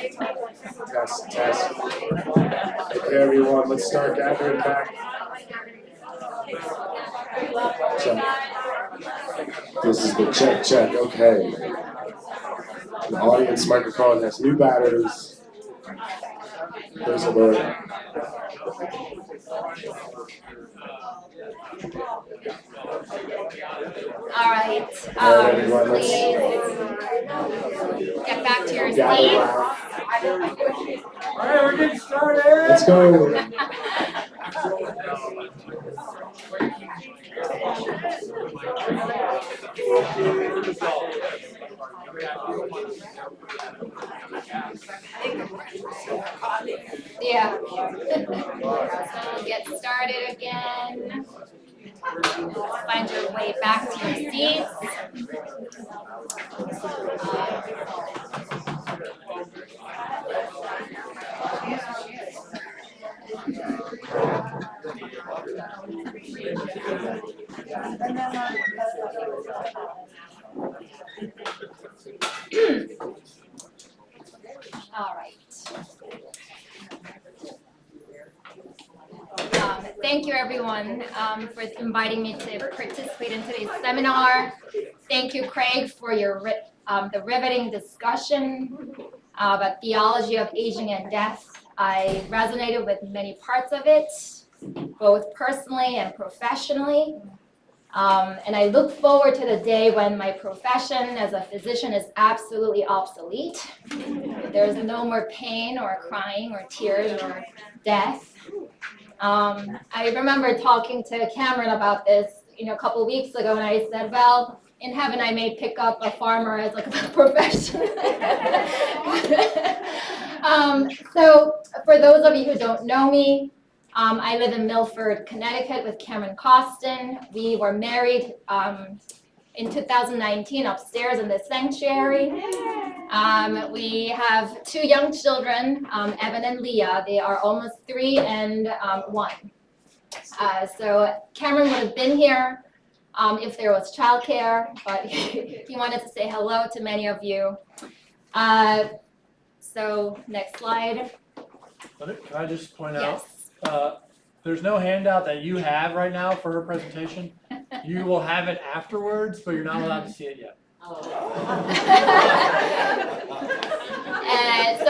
Test. Okay, everyone, let's start gathering back. This is the check, okay. The audience microphone has new batteries. Praise the Lord. All right, Everyone, let's please get back to your gather seats. around. All right, we're getting started. Let's go. Yeah. So we'll get started again. Find your way back to your seats. All right. Thank you, everyone, for inviting me to participate in today's seminar. Thank you, Craig, for your the riveting discussion about theology of aging and death. I resonated with many parts of it, both personally and professionally. And I look forward to the day when my profession as a physician is absolutely obsolete. There's no more pain or crying or tears or death. I remember talking to Cameron about this, a couple of weeks ago, and I said, well, in heaven I may pick up a farmer as like a profession. So for those of you who don't know me, I live in Milford, Connecticut with Cameron Costin. We were married in 2019 upstairs in the sanctuary. We have 2 young children, Evan and Leah. They are almost 3 and 1. So Cameron would have been here if there was childcare, but he wanted to say hello to many of you. So next slide. Can I just point Yes. out, there's no handout that you have right now for her presentation. You will have it afterwards, but you're not allowed to see it yet.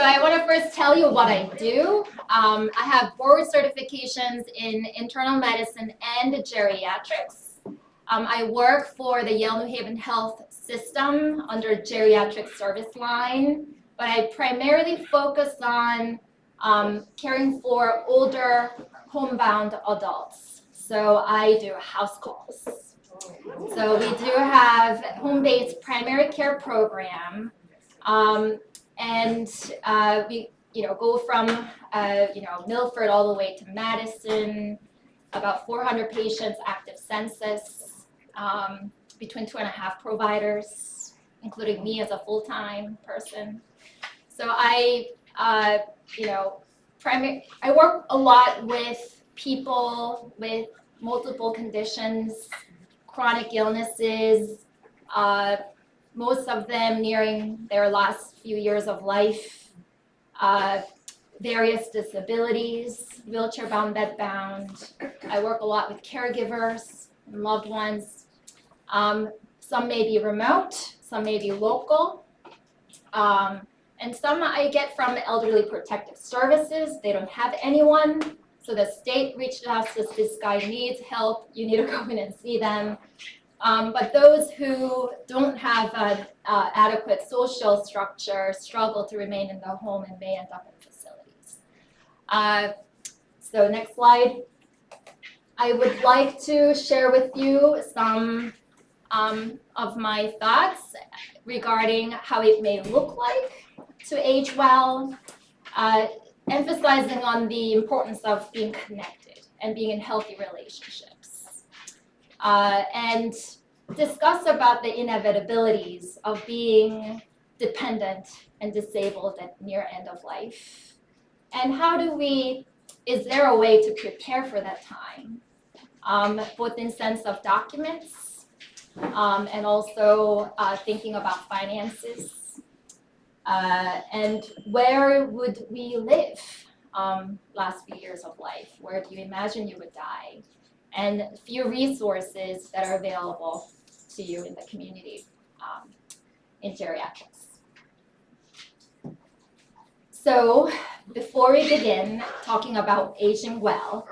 So I want to first tell you what I do. I have board certifications in internal medicine and geriatrics. I work for the Yale New Haven Health System under geriatric service line, but I primarily focus on caring for older homebound adults. So I do house calls. So we do have home-based primary care program, and we go from Milford all the way to Madison, about 400 patients, active census, between 2.5 providers, including me as a full-time person. So I work a lot with people with multiple conditions, chronic illnesses, most of them nearing their last few years of life, various disabilities, wheelchair-bound, bed-bound. I work a lot with caregivers and loved ones. Some may be remote, some may be local, and some I get from Elderly Protective Services. They don't have anyone, so the state reached out, says this guy needs help, you need to go in and see them. But those who don't have an adequate social structure struggle to remain in the home and may end up in facilities. So next slide. I would like to share with you some of my thoughts regarding how it may look like to age well, emphasizing on the importance of being connected and being in healthy relationships. And discuss about the inevitabilities of being dependent and disabled at near end of life. And how do is there a way to prepare for that time, both in sense of documents and also thinking about finances. And where would we live last few years of life? Where do you imagine you would die? And a few resources that are available to you in the community in geriatrics. So before we begin talking about aging well,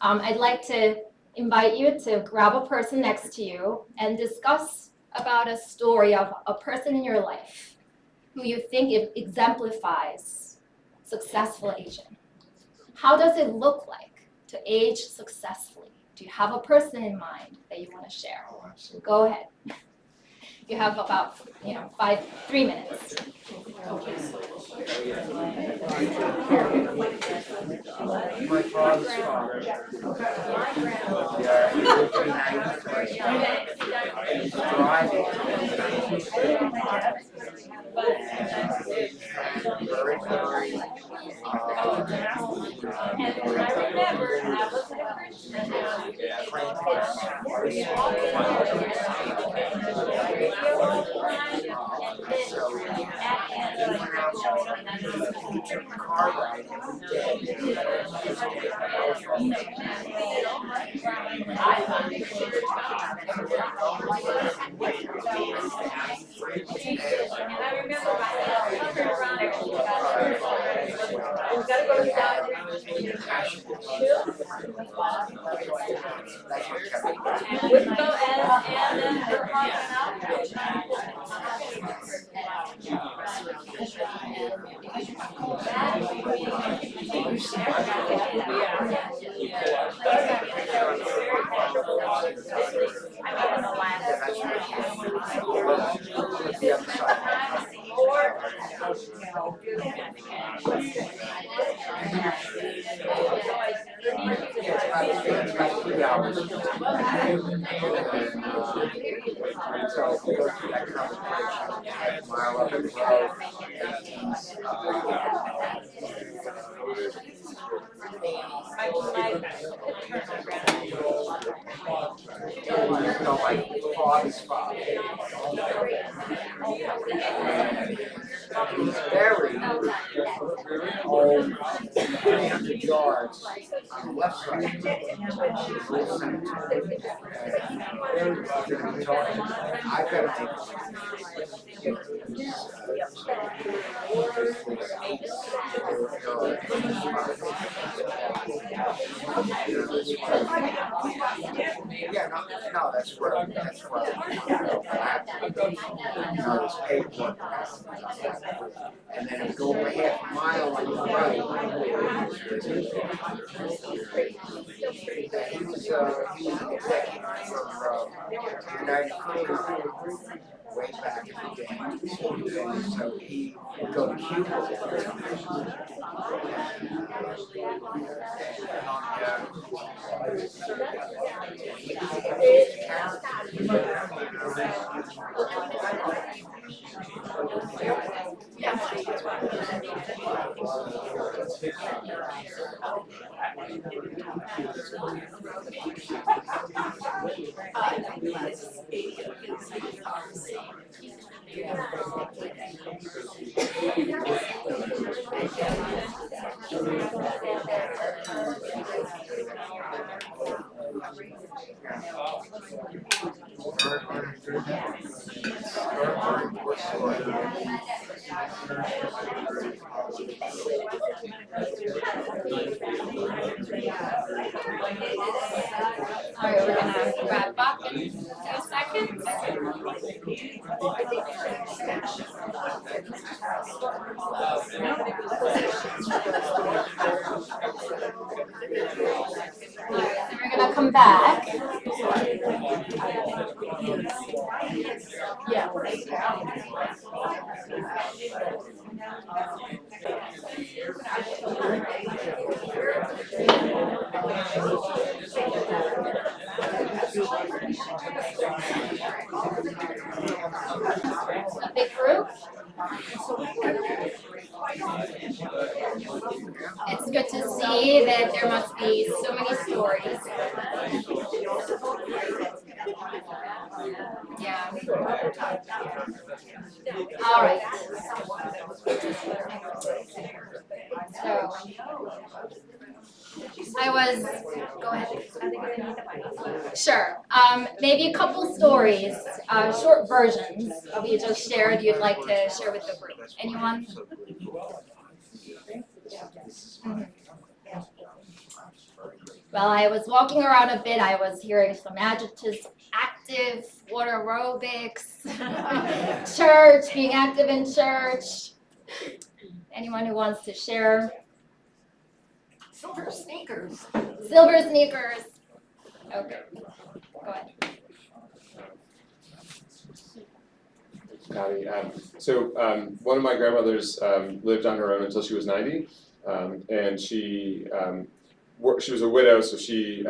I'd like to invite you to grab a person next to you and discuss about a story of a person in your life who you think exemplifies successful aging. How does it look like to age successfully? Do you have a person in mind that you want to share? Go ahead. You have about 3 minutes. My father's father. all 300 yards on the left side. Full cemetery. And we're gonna be talking, I've got to make yeah, no, that's where, it's paperwork. And then if you go over half a mile on the right, he was an executive for United Fruit way back in the day. And so he would go to Cuba all the Alright, we're gonna wrap up in 2 seconds. Alright, so we're gonna come back. Yeah. A big group. It's good to see that there must be so many stories. Yeah. All right. So go ahead. Sure. Maybe a couple stories, short versions of you just shared you'd like to share with the group. Anyone? Mm-hmm. Well, I was walking around a bit. I was hearing some adjectives: active, water aerobics, church, being active in church. Anyone who wants to share? Silver sneakers. Silver sneakers. Okay, go ahead. Howdy. One of my grandmothers lived on her own until she was 90, and she was a widow, so she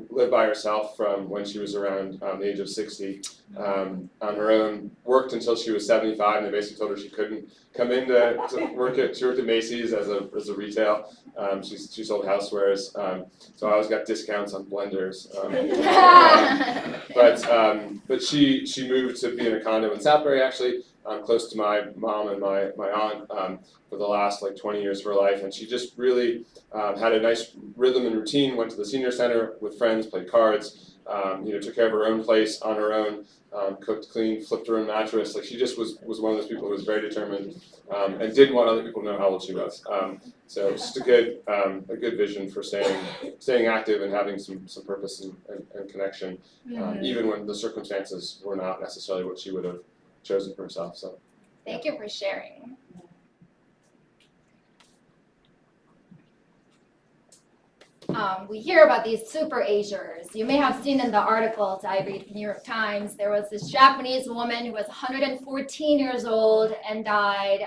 lived by herself from when she was around the age of 60 on her own, worked until she was 75, and they basically told her she couldn't come in to work she worked at Macy's as a retail. She sold housewares, so I always got discounts on blenders. But she moved to be in a condo in Southbury, actually, close to my mom and my aunt for the last 20 years of her life, and she just really had a nice rhythm and routine. Went to the senior center with friends, played cards, took care of her own place on her own, cooked, cleaned, flipped her own mattress. She just was one of those people who was very determined and didn't want other people to know how old she was. So just a good vision for staying active and having some purpose and connection, even when the circumstances were not necessarily what she would have chosen for herself. So Thank you for sharing. We hear about these super agers. You may have seen in the articles I read in the New York Times, there was this Japanese woman who was 114 years old and died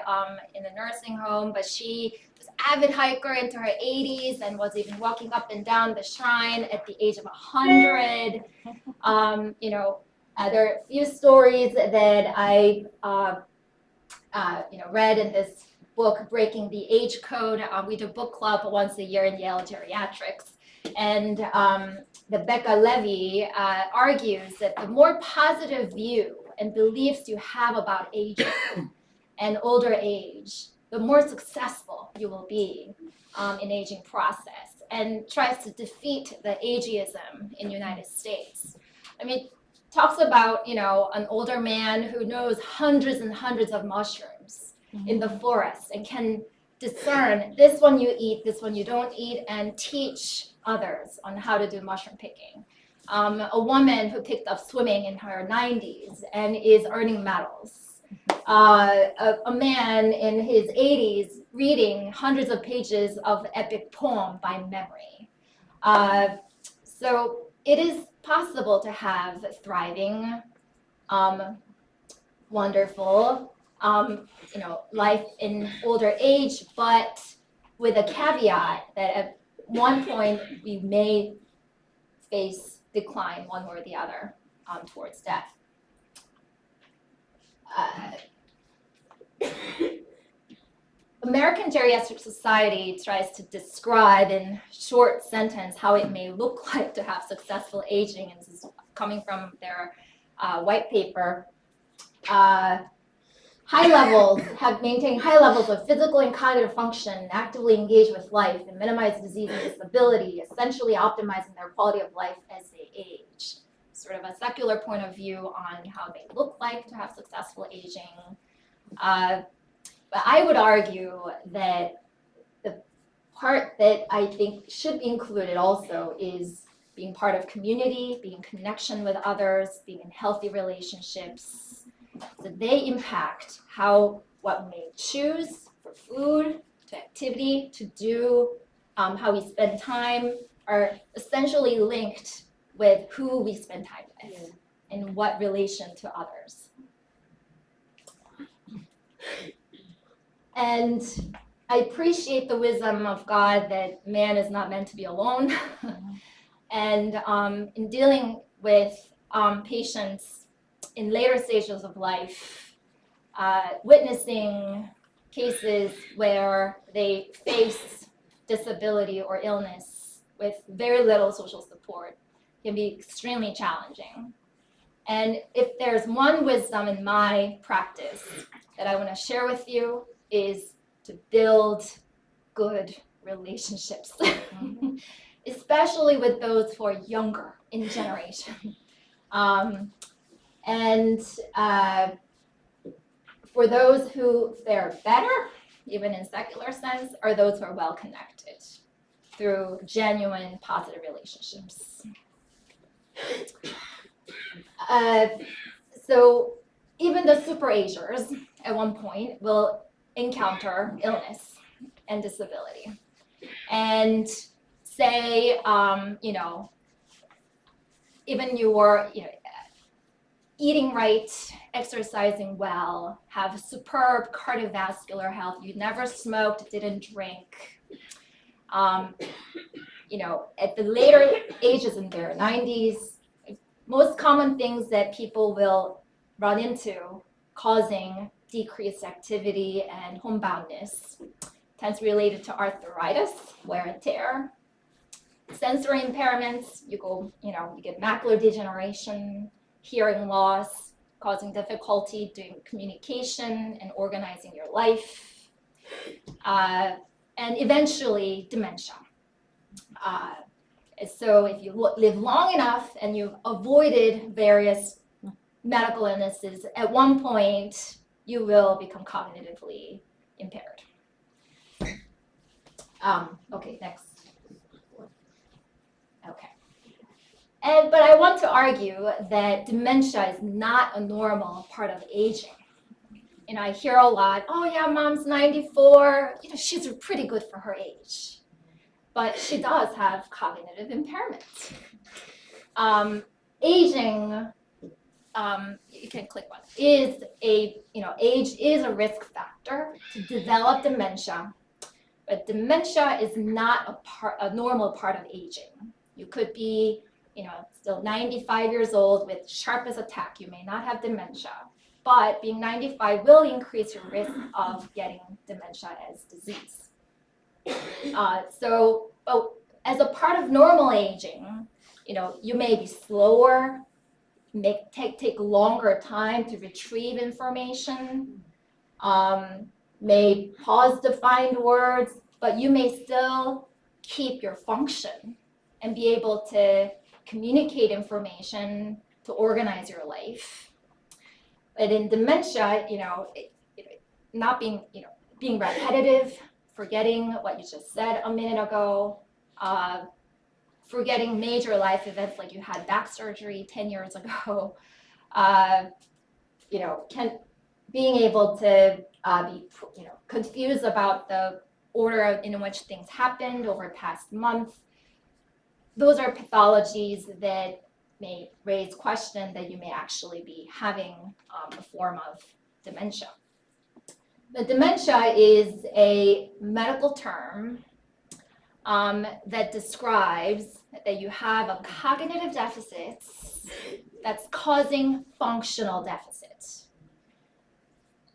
in a nursing home, but she was an avid hiker into her 80s and was even walking up and down the shrine at the age of 100. There are a few stories that I read in this book, Breaking the Age Code. We do book club once a year in Yale Geriatrics. And Becca Levy argues that the more positive view and beliefs you have about aging and older age, the more successful you will be in aging process, and tries to defeat the ageism in the United States. I mean, talks about, an older man who knows hundreds and hundreds of mushrooms in the forest and can discern this one you eat, this one you don't eat, and teach others on how to do mushroom picking. A woman who picked up swimming in her 90s and is earning medals. A man in his 80s reading hundreds of pages of epic poem by memory. So it is possible to have thriving, wonderful, life in older age, but with a caveat that at one point we may face decline one way or the other towards death. American Geriatric Society tries to describe in short sentence how it may look like to have successful aging, and this is coming from their white paper. Have maintained high levels of physical and cognitive function, actively engage with life, and minimize disease and disability, essentially optimizing their quality of life as they age. Sort of a secular point of view on how they look like to have successful aging. But I would argue that the part that I think should be included also is being part of community, being in connection with others, being in healthy relationships. So they impact what we may choose for food, to activity, to do, how we spend time, are essentially linked with who we spend time with and what relation to others. And I appreciate the wisdom of God that man is not meant to be alone. And in dealing with patients in later stages of life, witnessing cases where they face disability or illness with very little social support can be extremely challenging. And if there's one wisdom in my practice that I want to share with you, is to build good relationships, especially with those who are younger in generation. For those who fare better, even in secular sense, are those who are well connected through genuine positive relationships. So even the super agers at one point will encounter illness and disability. And say, even you were, eating right, exercising well, have superb cardiovascular health, you never smoked, didn't drink. At the later ages in their 90s, most common things that people will run into causing decreased activity and homeboundness tends related to arthritis, wear and tear, sensory impairments, you get macular degeneration, hearing loss, causing difficulty doing communication and organizing your life, and eventually dementia. So if you live long enough and you've avoided various medical illnesses, at one point you will become cognitively impaired. Okay, next. Okay. But I want to argue that dementia is not a normal part of aging. I hear a lot, oh yeah, mom's 94, she's pretty good for her age. But she does have cognitive impairment. Aging, you can click on it, age is a risk factor to develop dementia, but dementia is not a normal part of aging. You could be, still 95 years old with sharpest attack. You may not have dementia, but being 95 will increase your risk of getting dementia as disease. So as a part of normal aging, you may be slower, take longer time to retrieve information. may pause to find words, but you may still keep your function and be able to communicate information to organize your life. But in dementia, not being, being repetitive, forgetting what you just said a minute ago, forgetting major life events like you had back surgery 10 years ago, being able to be, confused about the order in which things happened over the past month. Those are pathologies that may raise question that you may actually be having a form of dementia. The dementia is a medical term that describes that you have a cognitive deficit that's causing functional deficits.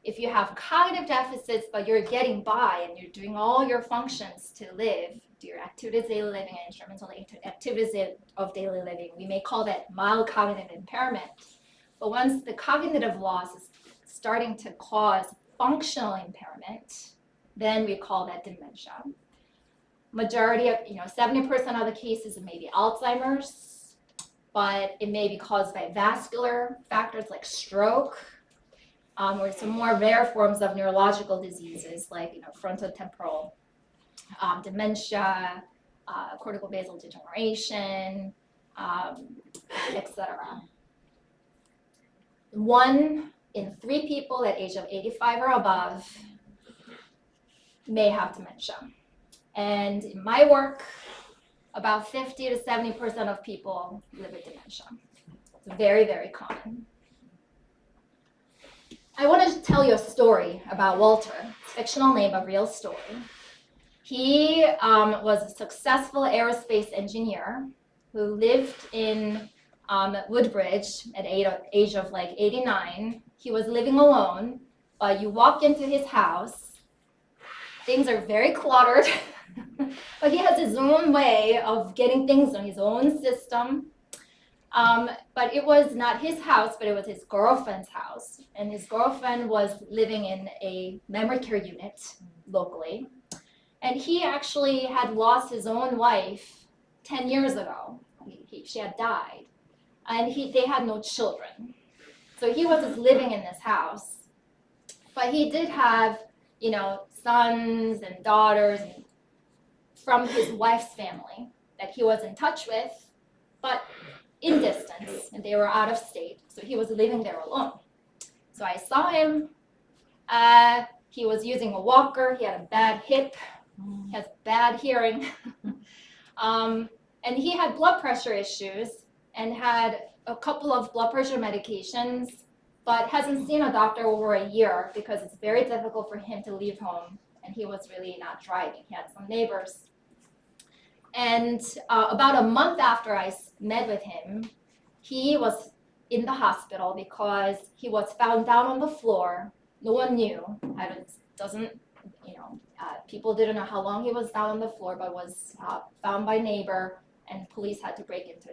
If you have cognitive deficits, but you're getting by and you're doing all your functions to live, do your activities of daily living and instrumental activities of daily living, we may call that mild cognitive impairment. But once the cognitive loss is starting to cause functional impairment, then we call that dementia. Majority of, 70% of the cases, it may be Alzheimer's, but it may be caused by vascular factors like stroke, or some more rare forms of neurological diseases like frontotemporal dementia, cortical basal degeneration, etc. 1 in 3 people at age of 85 or above may have dementia. And in my work, about 50 to 70% of people live with dementia. It's very, very common. I want to tell you a story about Walter, fictional name, a real story. He was a successful aerospace engineer who lived in Woodbridge at age of like 89. He was living alone, but you walk into his house, things are very cluttered, but he has his own way of getting things on his own system. But it was not his house, but it was his girlfriend's house. And his girlfriend was living in a memory care unit locally. And he actually had lost his own wife 10 years ago. She had died. And they had no children. So he was just living in this house. But he did have, sons and daughters from his wife's family that he was in touch with, but in distance, and they were out of state, so he was living there alone. So I saw him. He was using a walker. He had a bad hip. He has bad hearing. And he had blood pressure issues and had a couple of blood pressure medications, but hasn't seen a doctor over a year because it's very difficult for him to leave home, and he was really not driving. He had some neighbors. And about a month after I met with him, he was in the hospital because he was found down on the floor. No one knew. People didn't know how long he was down on the floor, but was found by a neighbor, and police had to break into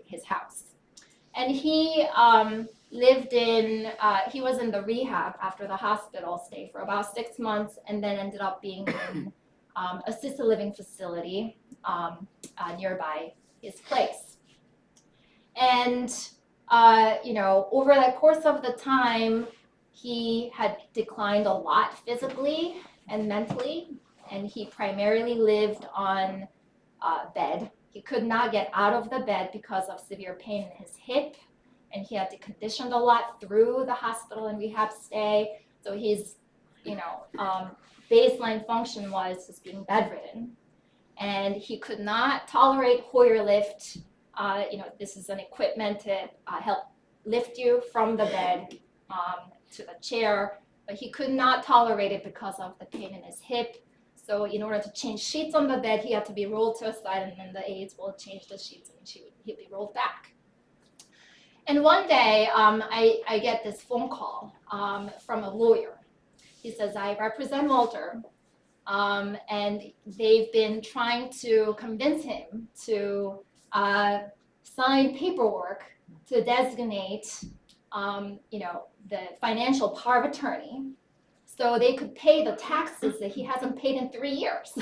his house. And he he was in the rehab after the hospital stay for about 6 months, and then ended up being in assisted living facility nearby his place. And, over the course of the time, he had declined a lot physically and mentally, and he primarily lived on bed. He could not get out of the bed because of severe pain in his hip, and he had to condition a lot through the hospital and rehab stay. So his, baseline function was just being bedridden. And he could not tolerate Hoyer lift. This is an equipment to help lift you from the bed to the chair, but he could not tolerate it because of the pain in his hip. So in order to change sheets on the bed, he had to be rolled to a side, and then the aides will change the sheets and he'd be rolled back. And one day, I get this phone call from a lawyer. He says, I represent Walter, and they've been trying to convince him to sign paperwork to designate, the financial power of attorney so they could pay the taxes that he hasn't paid in 3 years.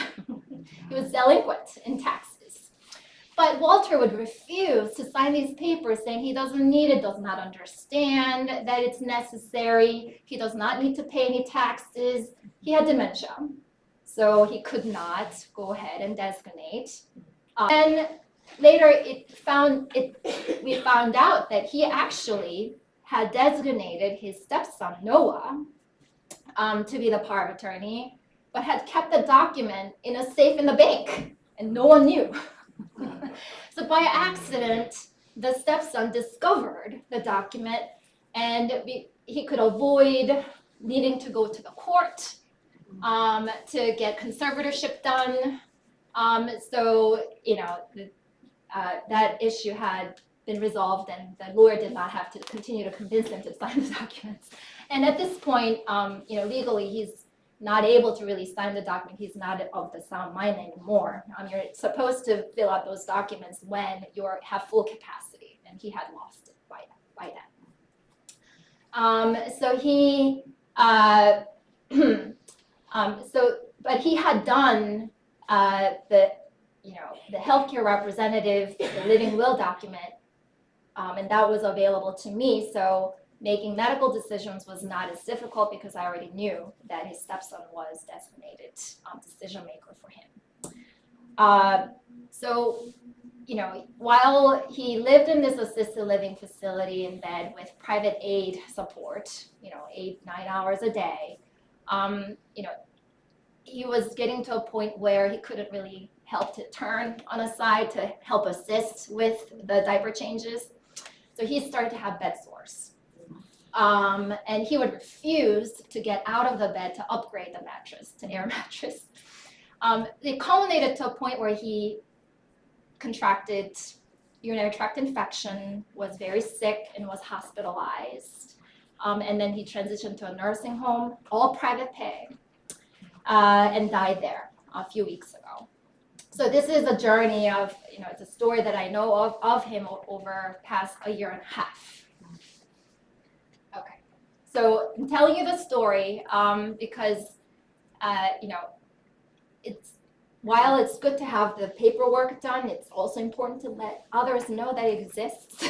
He was delinquent in taxes. But Walter would refuse to sign these papers saying he doesn't need it, does not understand that it's necessary, he does not need to pay any taxes. He had dementia, so he could not go ahead and designate. And later we found out that he actually had designated his stepson, Noah, to be the power of attorney, but had kept the document in a safe in the bank, and no one knew. So by accident, the stepson discovered the document, and he could avoid needing to go to the court to get conservatorship done. So, that issue had been resolved, and the lawyer did not have to continue to convince him to sign the documents. And at this point, legally, he's not able to really sign the document. He's not of the sound mind anymore. You're supposed to fill out those documents when you have full capacity, and he had lost it by then. So he, but he had done the healthcare representative, the living will document, and that was available to me. So making medical decisions was not as difficult because I already knew that his stepson was designated decision maker for him. So, while he lived in this assisted living facility in bed with private aid support, 8-9 hours a day, he was getting to a point where he couldn't really help to turn on a side to help assist with the diaper changes. So he started to have bed sores. And he would refuse to get out of the bed to upgrade the mattress to air mattress. It culminated to a point where he contracted urinary tract infection, was very sick, and was hospitalized. And then he transitioned to a nursing home, all private pay, and died there a few weeks ago. So this is a journey of, it's a story that I know of him over past 1.5 years. Okay, so I'm telling you the story because, while it's good to have the paperwork done, it's also important to let others know that it exists.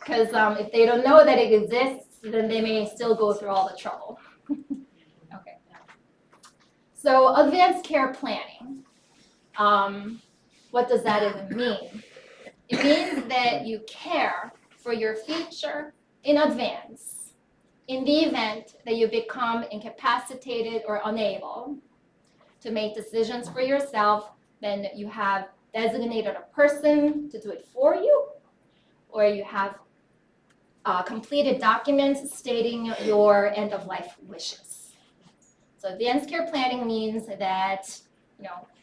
Because if they don't know that it exists, then they may still go through all the trouble. Okay. So advanced care planning, what does that even mean? It means that you care for your future in advance. In the event that you become incapacitated or unable to make decisions for yourself, then you have designated a person to do it for you, or you have completed documents stating your end-of-life wishes. So advanced care planning means that,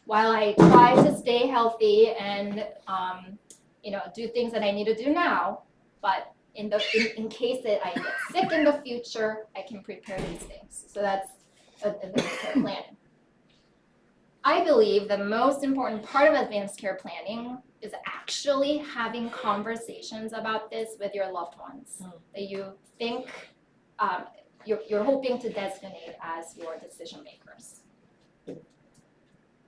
while I try to stay healthy and, do things that I need to do now, but in case that I get sick in the future, I can prepare these things. So that's advanced care planning. I believe the most important part of advanced care planning is actually having conversations about this with your loved ones that you think you're hoping to designate as your decision makers.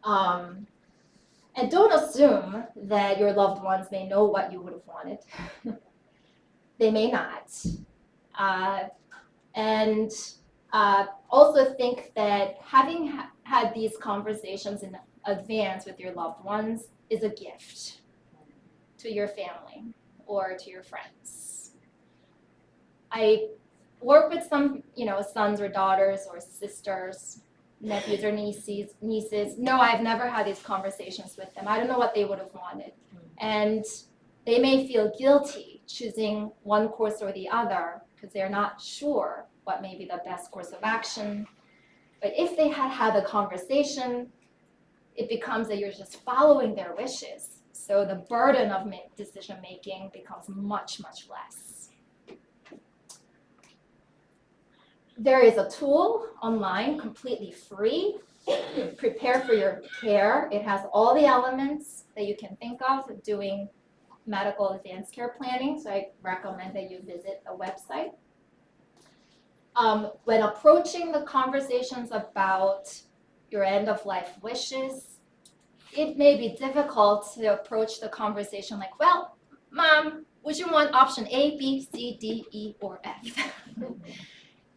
And don't assume that your loved ones may know what you would have wanted. They may not. And also think that having had these conversations in advance with your loved ones is a gift to your family or to your friends. I work with some, sons or daughters or sisters, nephews or nieces. No, I've never had these conversations with them. I don't know what they would have wanted. And they may feel guilty choosing one course or the other because they're not sure what may be the best course of action. But if they had had a conversation, it becomes that you're just following their wishes. So the burden of decision making becomes much, much less. There is a tool online, completely free, Prepare for Your Care. It has all the elements that you can think of doing medical advanced care planning, so I recommend that you visit the website. When approaching the conversations about your end of life wishes, it may be difficult to approach the conversation like, well, Mom, would you want option A, B, C, D, E, or F?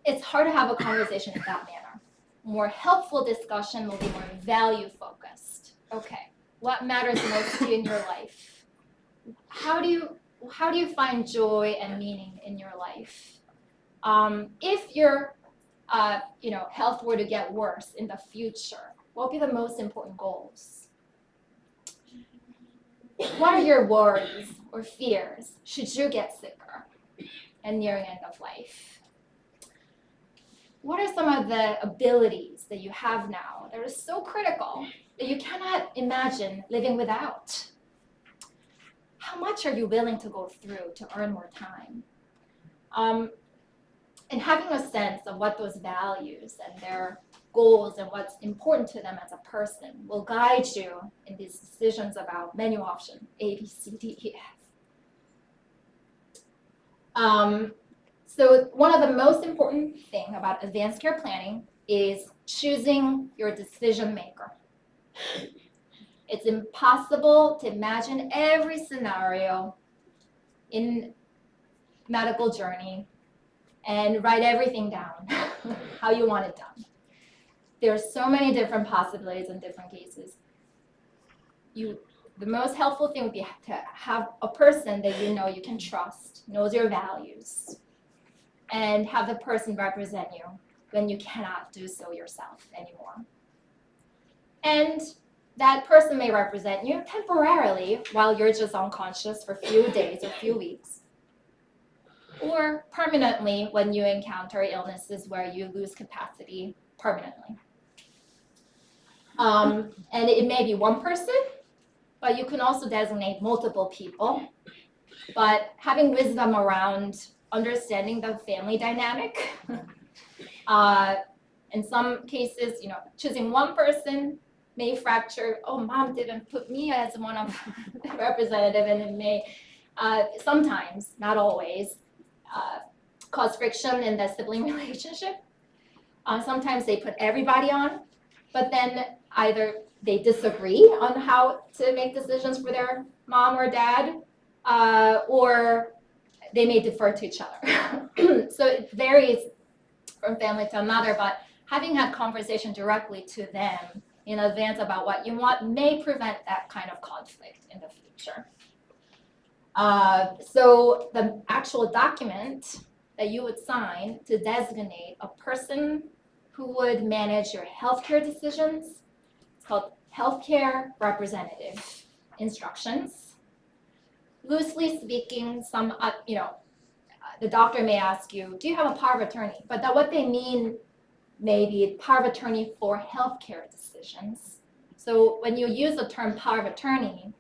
It's hard to have a conversation in that manner. More helpful discussion will be more value focused. Okay, what matters most to you in your life? How do you find joy and meaning in your life? If your health were to get worse in the future, what would be the most important goals? What are your worries or fears should you get sicker and nearing end of life? What are some of the abilities that you have now that are so critical that you cannot imagine living without? How much are you willing to go through to earn more time? And having a sense of what those values and their goals and what's important to them as a person will guide you in these decisions about menu option A, B, C, D, E, F. So one of the most important thing about advanced care planning is choosing your decision maker. It's impossible to imagine every scenario in medical journey and write everything down, how you want it done. There are so many different possibilities in different cases. The most helpful thing would be to have a person that you know you can trust, knows your values, and have the person represent you when you cannot do so yourself anymore. And that person may represent you temporarily while you're just unconscious for a few days or few weeks, or permanently when you encounter illnesses where you lose capacity permanently. And it may be one person, but you can also designate multiple people. But having wisdom around understanding the family dynamic, in some cases, choosing one person may fracture, oh, Mom didn't put me as one of the representative, and it may sometimes, not always, cause friction in the sibling relationship. Sometimes they put everybody on, but then either they disagree on how to make decisions for their mom or dad, or they may defer to each other. So it varies from family to another, but having had conversation directly to them in advance about what you want may prevent that kind of conflict in the future. So the actual document that you would sign to designate a person who would manage your healthcare decisions, it's called Healthcare Representative Instructions. Loosely speaking, the doctor may ask you, do you have a power of attorney? But what they mean may be power of attorney for healthcare decisions. So when you use the term power of attorney,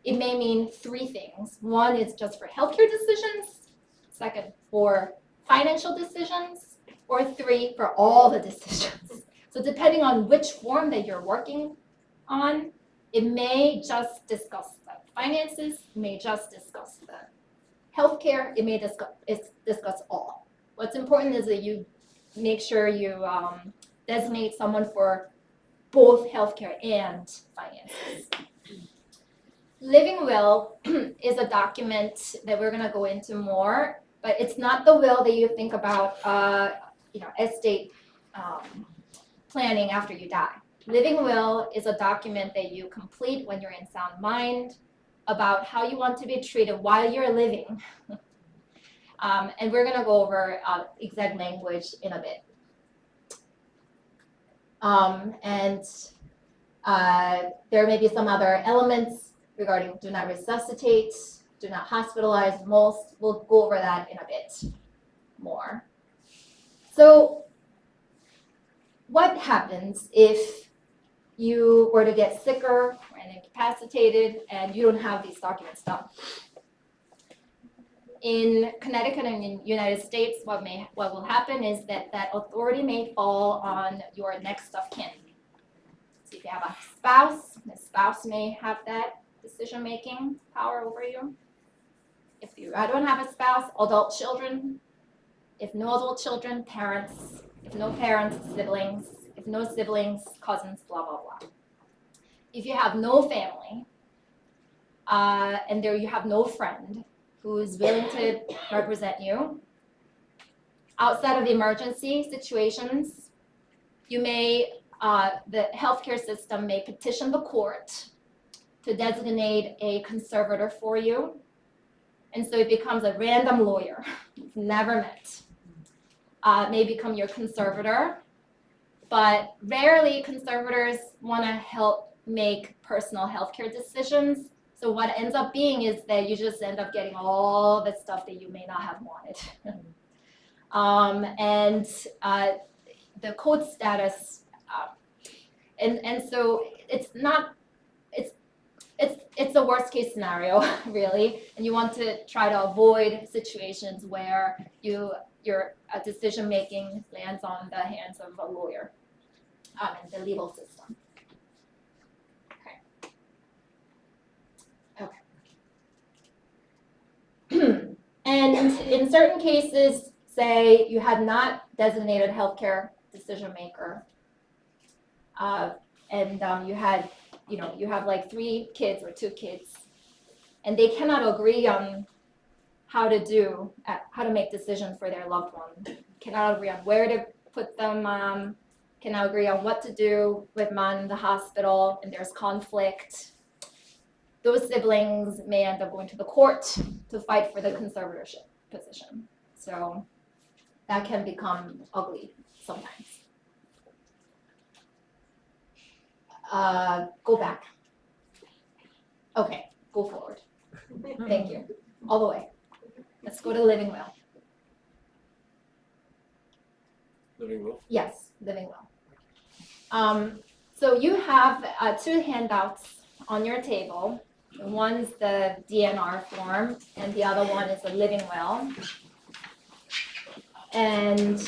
it may mean three things. One is just for healthcare decisions, second for financial decisions, or three for all the decisions. So depending on which form that you're working on, it may just discuss the finances, it may just discuss the healthcare, it may discuss all. What's important is that you make sure you designate someone for both healthcare and finances. Living will is a document that we're going to go into more, but it's not the will that you think about, estate planning after you die. Living will is a document that you complete when you're in sound mind about how you want to be treated while you're living. And we're going to go over exact language in a bit. There may be some other elements regarding do not resuscitate, do not hospitalize most. We'll go over that in a bit more. So what happens if you were to get sicker and incapacitated and you don't have these documents done? In Connecticut and in the United States, what will happen is that authority may fall on your next of kin. So if you have a spouse, the spouse may have that decision-making power over you. If you don't have a spouse, adult children, If no adult children, parents. If no parents, siblings. If no siblings, cousins, blah, blah, blah. If you have no family, and there you have no friend who is willing to represent you, outside of emergency situations, you may, the healthcare system may petition the court to designate a conservator for you. And so it becomes a random lawyer you've never met. May become your conservator, but rarely conservators want to help make personal healthcare decisions. So what ends up being is that you just end up getting all the stuff that you may not have wanted. The code status, and so it's not, it's a worst case scenario, really, and you want to try to avoid situations where your decision making lands on the hands of a lawyer in the legal system. Okay. And in certain cases, say you had not designated healthcare decision maker, and you have like 3 kids or 2 kids, and they cannot agree on how to make decisions for their loved one. Cannot agree on where to put them. Cannot agree on what to do with mom in the hospital, and there's conflict. Those siblings may end up going to the court to fight for the conservatorship position. So that can become ugly sometimes. Go back. Okay, go forward. Thank you. All the way. Let's go to living will. Living will? Yes, living will. So you have 2 handouts on your table. One's the DNR form, and the other one is the living will. And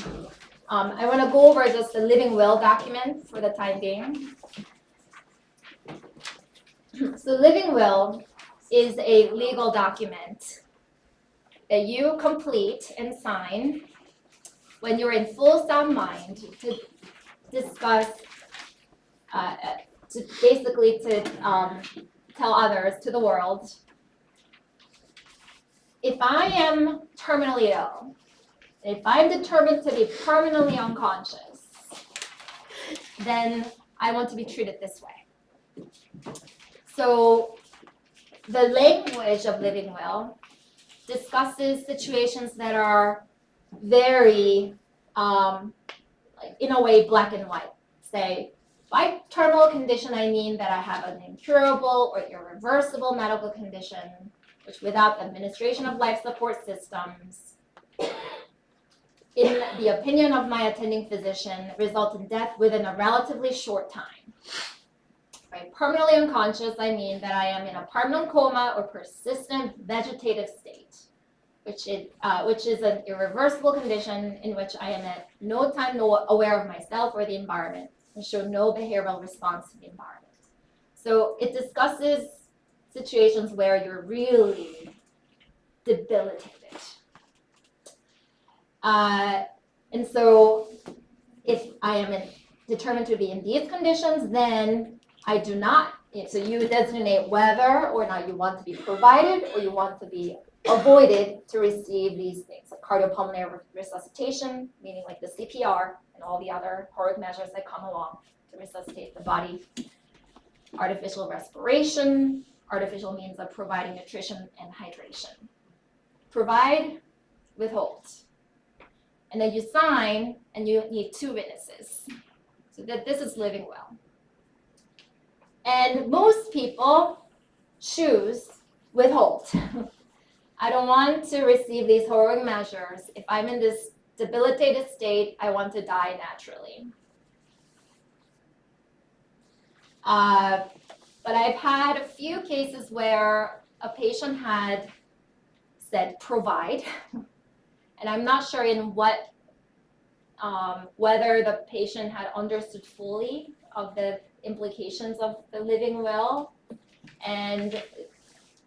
I want to go over just the living will document for the time being. So living will is a legal document that you complete and sign when you're in full sound mind to discuss, to basically tell others, to the world, if I am terminally ill, if I'm determined to be permanently unconscious, then I want to be treated this way. So the language of living will discusses situations that are very, in a way, black and white. Say, by terminal condition, I mean that I have an incurable or irreversible medical condition, which without administration of life support systems, in the opinion of my attending physician, result in death within a relatively short time. By permanently unconscious, I mean that I am in a permanent coma or persistent vegetative state, which is an irreversible condition in which I am at no time aware of myself or the environment and show no behavioral response to the environment. So it discusses situations where you're really debilitated. And so if I am determined to be in these conditions, then I do not, so you designate whether or not you want to be provided or you want to be avoided to receive these things, like cardiopulmonary resuscitation, meaning like the CPR and all the other heroic measures that come along to resuscitate the body, artificial respiration, artificial means of providing nutrition and hydration. Provide, withhold. And then you sign, and you need 2 witnesses, so that this is living well. And most people choose withhold. I don't want to receive these heroic measures. If I'm in this debilitated state, I want to die naturally. But I've had a few cases where a patient had said provide, and I'm not sure in what, whether the patient had understood fully of the implications of the living will and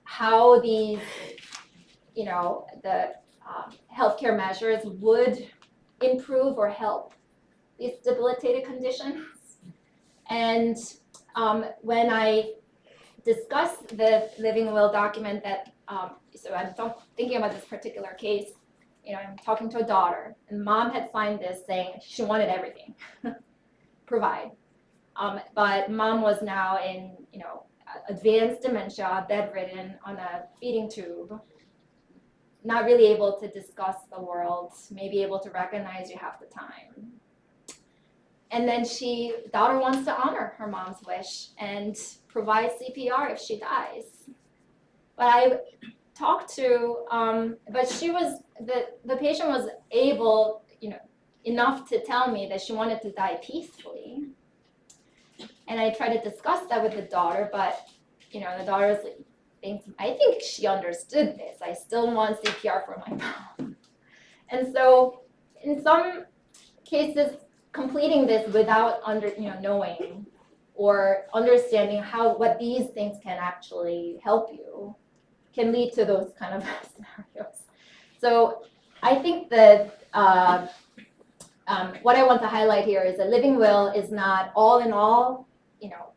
how these, the healthcare measures would improve or help these debilitated conditions. And when I discussed the living will document that, so I'm thinking about this particular case, I'm talking to a daughter, and mom had signed this saying she wanted everything, provide. But mom was now in, advanced dementia, bedridden, on a feeding tube, not really able to discuss the world, maybe able to recognize you have the time. And then daughter wants to honor her mom's wish and provide CPR if she dies. But I talked to, but the patient was able, enough to tell me that she wanted to die peacefully. And I tried to discuss that with the daughter, but, the daughter's like, I think she understood this. I still want CPR for my mom. And so in some cases, completing this without knowing or understanding what these things can actually help you can lead to those kind of scenarios. So I think that what I want to highlight here is that living will is not all in all,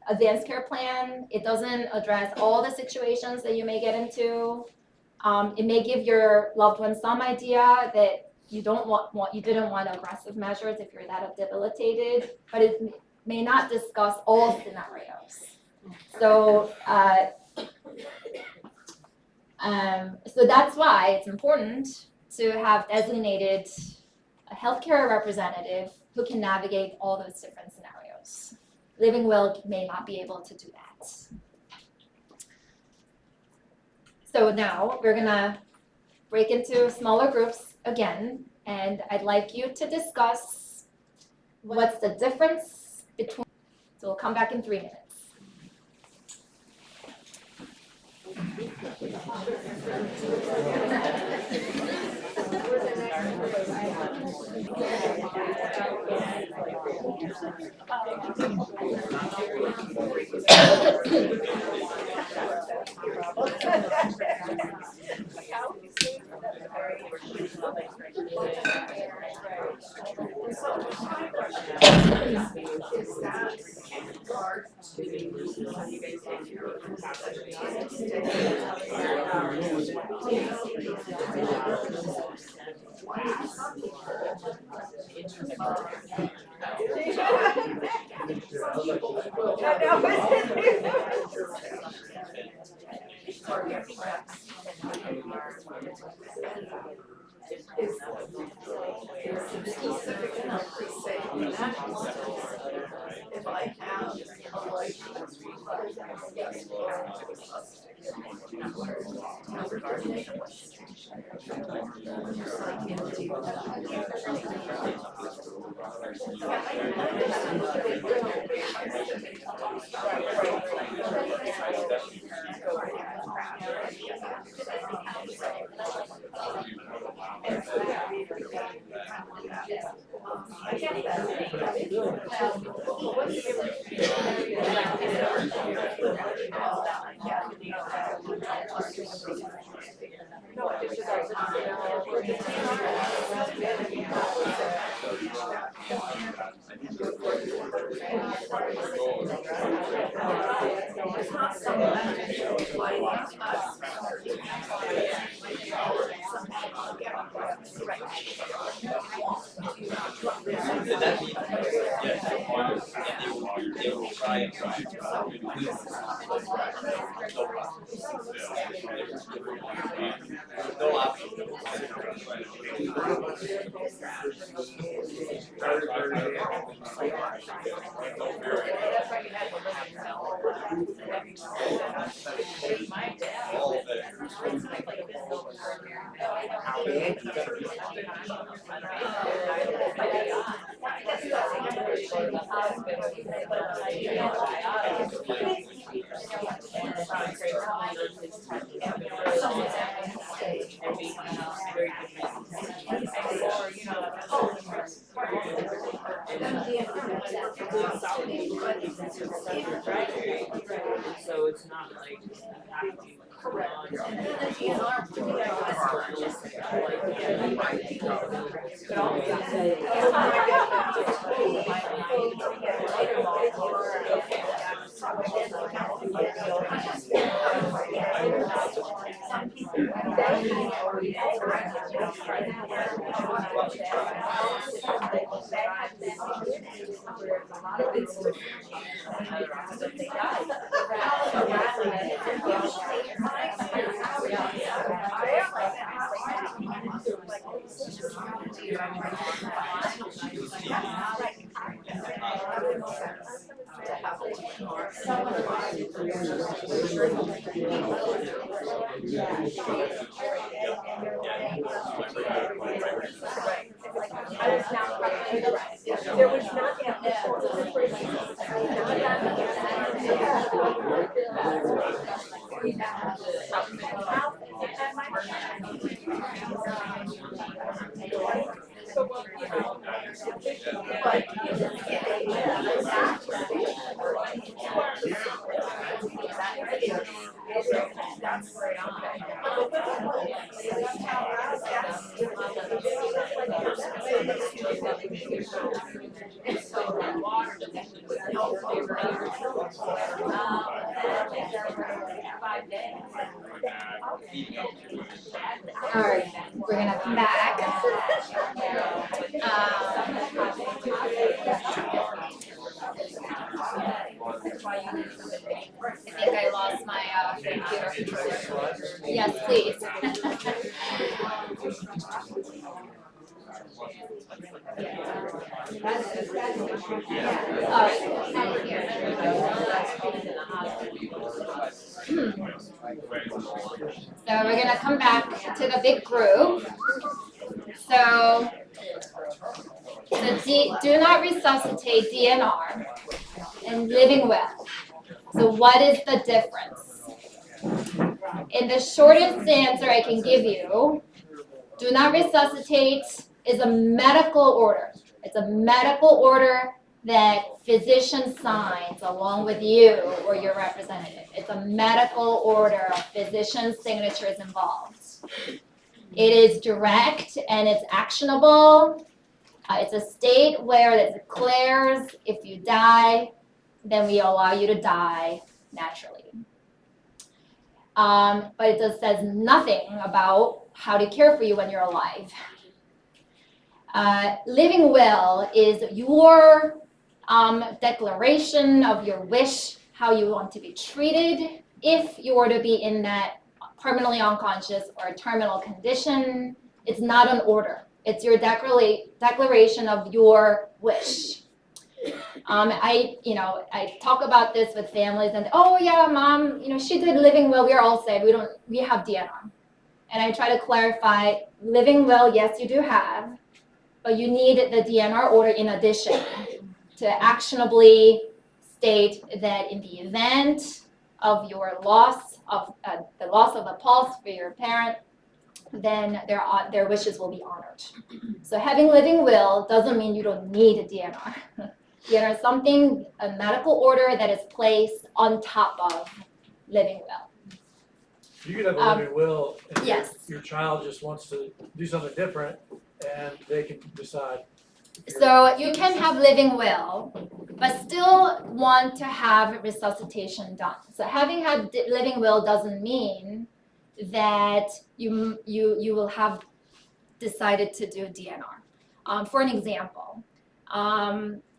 advanced care plan. It doesn't address all the situations that you may get into. It may give your loved one some idea that you didn't want aggressive measures if you're that debilitated, but it may not discuss all scenarios. So, so that's why it's important to have designated a healthcare representative who can navigate all those different scenarios. Living will may not be able to do that. So now we're gonna break into smaller groups again, and I'd like you to discuss what's the difference between, so we'll come back in 3 minutes. So it's not like you have to Correct. And then the DNR would be our just but I'll say. There was not yet All right, we're gonna come back. I think I lost my computer. Yes, please. All right. So we're gonna come back to the big group. So do not resuscitate DNR and living well. So what is the difference? In the shortest answer I can give you, do not resuscitate is a medical order. It's a medical order that physician signs along with you or your representative. It's a medical order, physician signatures involved. It is direct and it's actionable. It's a state where it declares if you die, then we allow you to die naturally. But it just says nothing about how to care for you when you're alive. Living will is your declaration of your wish, how you want to be treated if you were to be in that permanently unconscious or terminal condition. It's not an order. It's your declaration of your wish. I talk about this with families and, oh yeah, mom, she did living will, we're all safe, we have DNR. And I try to clarify, living will, yes, you do have, but you need the DNR order in addition to actionably state that in the event of your loss of the loss of a pulse for your parent, then their wishes will be honored. So having living will doesn't mean you don't need a DNR. DNR is something, a medical order that is placed on top of living will. You could have a living will, and yes. your child just wants to do something different, and they can decide. So you can have living will, but still want to have resuscitation done. So having had living will doesn't mean that you will have decided to do DNR. For an example,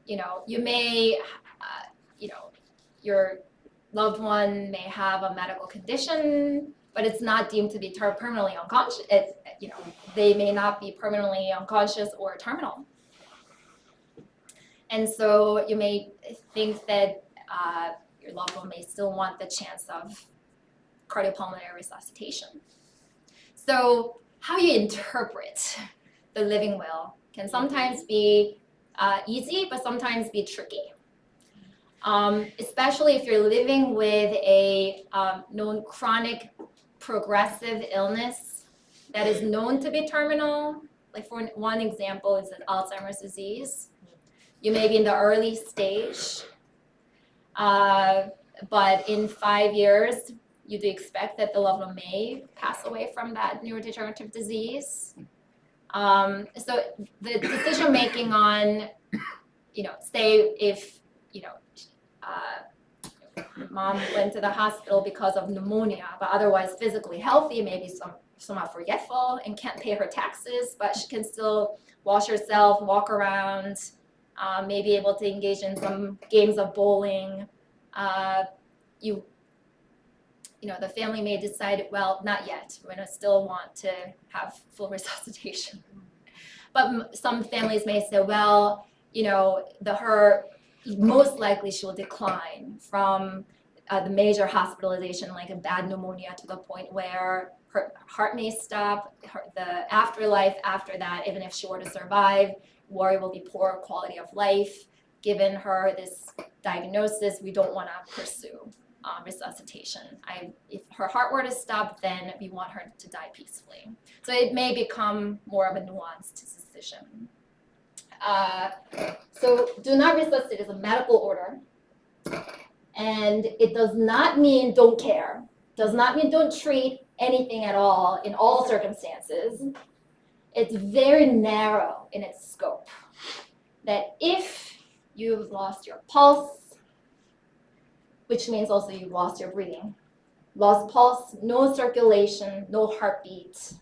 you may, your loved one may have a medical condition, but it's not deemed to be permanently unconscious. They may not be permanently unconscious or terminal. And so you may think that your loved one may still want the chance of cardiopulmonary resuscitation. So how you interpret the living will can sometimes be easy, but sometimes be tricky. Especially if you're living with a known chronic progressive illness that is known to be terminal. Like for one example is an Alzheimer's disease. You may be in the early stage, but in 5 years, you do expect that the loved one may pass away from that neurodegenerative disease. So the decision making on, say if, mom went to the hospital because of pneumonia, but otherwise physically healthy, maybe somewhat forgetful and can't pay her taxes, but she can still wash herself, walk around, maybe able to engage in some games of bowling. The family may decide, well, not yet. We're gonna still want to have full resuscitation. But some families may say, well, her most likely she will decline from the major hospitalization, like a bad pneumonia, to the point where her heart may stop. The afterlife after that, even if she were to survive, worry will be poor quality of life. Given her this diagnosis, we don't want to pursue resuscitation. If her heart were to stop, then we want her to die peacefully. So it may become more of a nuanced decision. So do not resuscitate is a medical order, and it does not mean don't care, does not mean don't treat anything at all in all circumstances. It's very narrow in its scope, that if you've lost your pulse, which means also you've lost your breathing, lost pulse, no circulation, no heartbeat,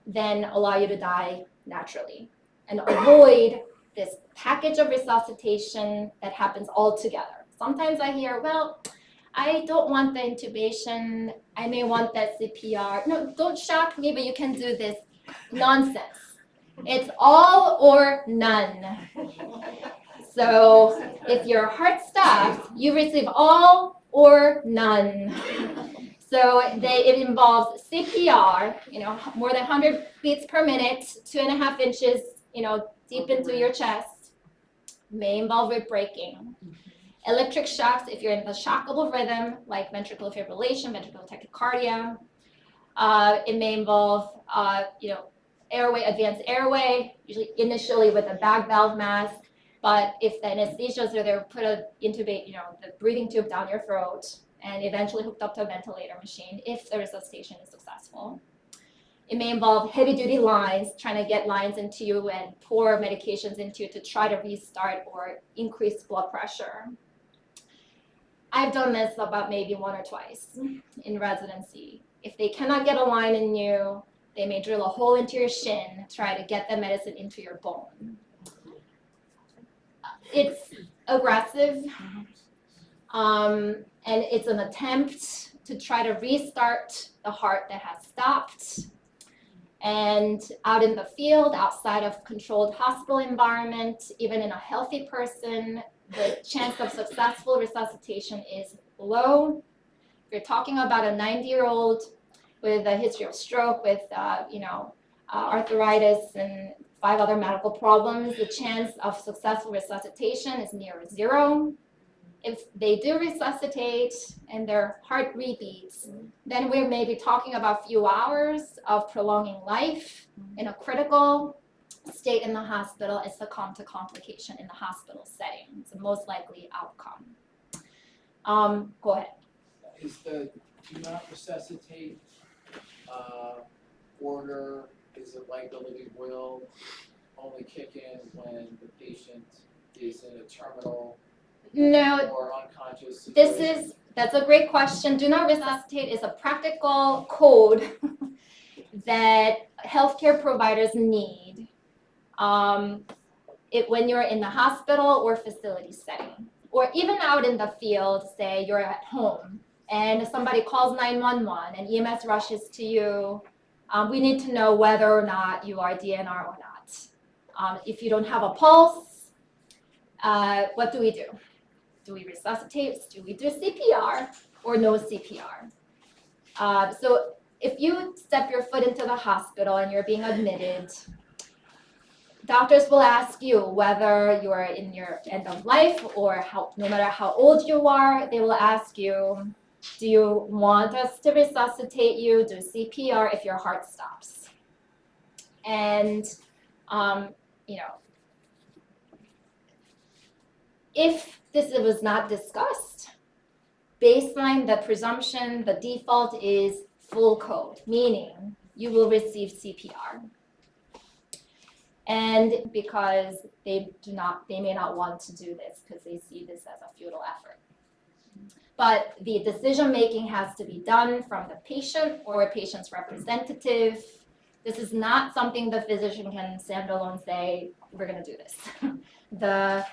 then allow you to die naturally and avoid this package of resuscitation that happens all together. Sometimes I hear, well, I don't want the intubation, I may want that CPR. No, don't shock me, but you can do this. Nonsense. It's all or none. So if your heart stops, you receive all or none. So it involves CPR, more than 100 beats per minute, 2.5 inches, deep into your chest. May involve rib breaking. Electric shocks, if you're in the shockable rhythm, like ventricular fibrillation, ventricular tachycardia. It may involve, advanced airway, usually initially with a bag valve mask. But if the anesthesia is there, they'll put intubate, the breathing tube down your throat and eventually hooked up to a ventilator machine if the resuscitation is successful. It may involve heavy-duty lines, trying to get lines into you and pour medications into you to try to restart or increase blood pressure. I've done this about maybe 1 or twice in residency. If they cannot get a line in you, they may drill a hole into your shin, try to get the medicine into your bone. It's aggressive, and it's an attempt to try to restart the heart that has stopped. And out in the field, outside of controlled hospital environment, even in a healthy person, the chance of successful resuscitation is low. If you're talking about a 90-year-old with a history of stroke, with arthritis and 5 other medical problems, the chance of successful resuscitation is near 0. If they do resuscitate and their heart rebeats, then we may be talking about a few hours of prolonging life in a critical state in the hospital and succumb to complication in the hospital setting. It's the most likely outcome. Go ahead. Is the do not resuscitate order, is it like the living will only kick in when the patient is in a terminal or unconscious situation? That's a great question. Do not resuscitate is a practical code that healthcare providers need when you're in the hospital or facility setting, or even out in the field. Say you're at home and somebody calls 911 and EMS rushes to you. We need to know whether or not you are DNR or not. If you don't have a pulse, what do we do? Do we resuscitate? Do we do CPR or no CPR? So if you step your foot into the hospital and you're being admitted, doctors will ask you whether you are in your end of life or no matter how old you are, they will ask you, do you want us to resuscitate you, do CPR if your heart stops? And, if this was not discussed, baseline, the presumption, the default is full code, meaning you will receive CPR. And because they may not want to do this because they see this as a futile effort. But the decision-making has to be done from the patient or a patient's representative. This is not something the physician can stand alone and say, we're gonna do this. The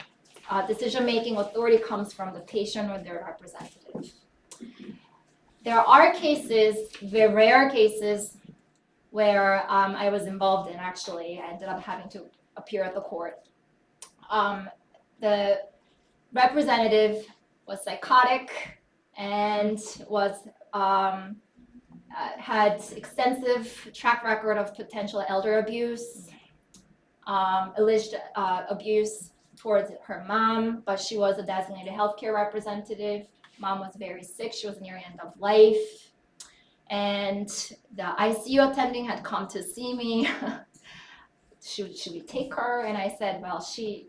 decision-making authority comes from the patient or their representative. There are cases, very rare cases, where I was involved in, actually. I ended up having to appear at the court. The representative was psychotic and was had extensive track record of potential elder abuse, alleged abuse towards her mom, but she was a designated healthcare representative. Mom was very sick, she was near the end of life. And the ICU attending had come to see me. Should we take her? And I said, well, she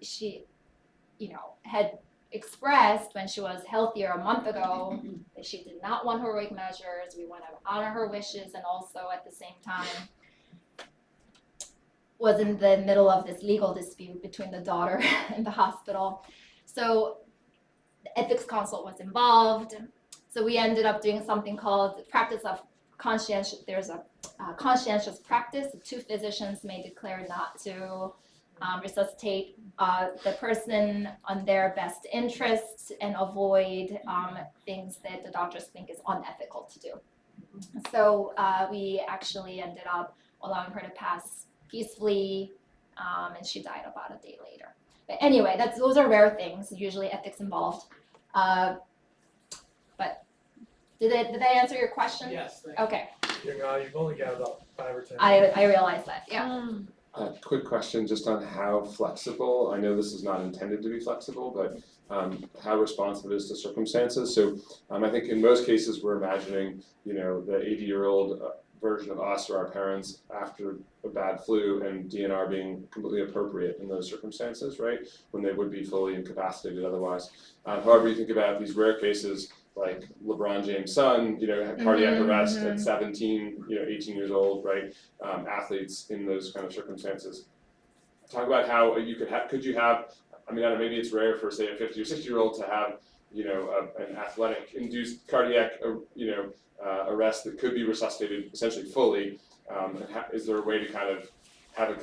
had expressed when she was healthier a month ago that she did not want heroic measures. We want to honor her wishes, and also at the same time was in the middle of this legal dispute between the daughter and the hospital. So the ethics consult was involved. So we ended up doing something called practice of conscientious. There's a conscientious practice. 2 physicians may declare not to resuscitate the person on their best interests and avoid things that the doctors think is unethical to do. So we actually ended up allowing her to pass peacefully, and she died about a day later. But anyway, those are rare things, usually ethics involved. But did I answer your question? Yes. Okay. You've only got about 5 or 10 I realize that, yeah. Quick question just on how flexible, I know this is not intended to be flexible, but how responsive it is to circumstances. So I think in most cases we're imagining, the 80-year-old version of us or our parents after a bad flu and DNR being completely appropriate in those circumstances, right? When they would be fully incapacitated otherwise. However, you think about these rare cases like LeBron James' son, had cardiac arrest at 17, 18 years old, right? Athletes in those kind of circumstances. Talk about how could you have, I don't know, maybe it's rare for, say, a 50 or 60-year-old to have, an athletic induced cardiac, arrest that could be resuscitated essentially fully. Is there a way to kind of have a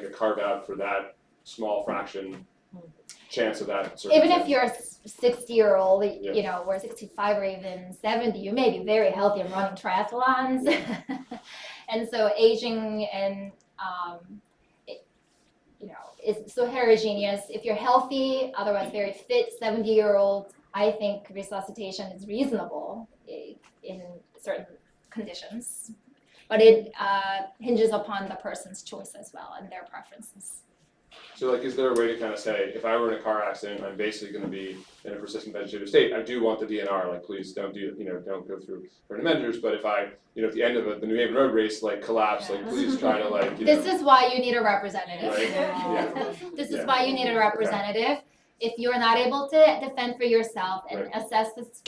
carve out for that small fraction chance of that circumstance? Even if you're a 60-year-old, or 65 or even 70, you may be very healthy and running triathlons. And so aging and, is so heterogeneous. If you're healthy, otherwise very fit, 70-year-old, I think resuscitation is reasonable in certain conditions. But it hinges upon the person's choice as well and their preferences. So is there a way to kind of say, if I were in a car accident, I'm basically going to be in a persistent vegetative state, I do want the DNR, please don't don't go through certain measures, but if I, at the end of the New Haven Road race, collapse, please try to This is why you need a representative. Right? Yeah. This is why you need a representative. If you're not able to defend for yourself and Right. assess this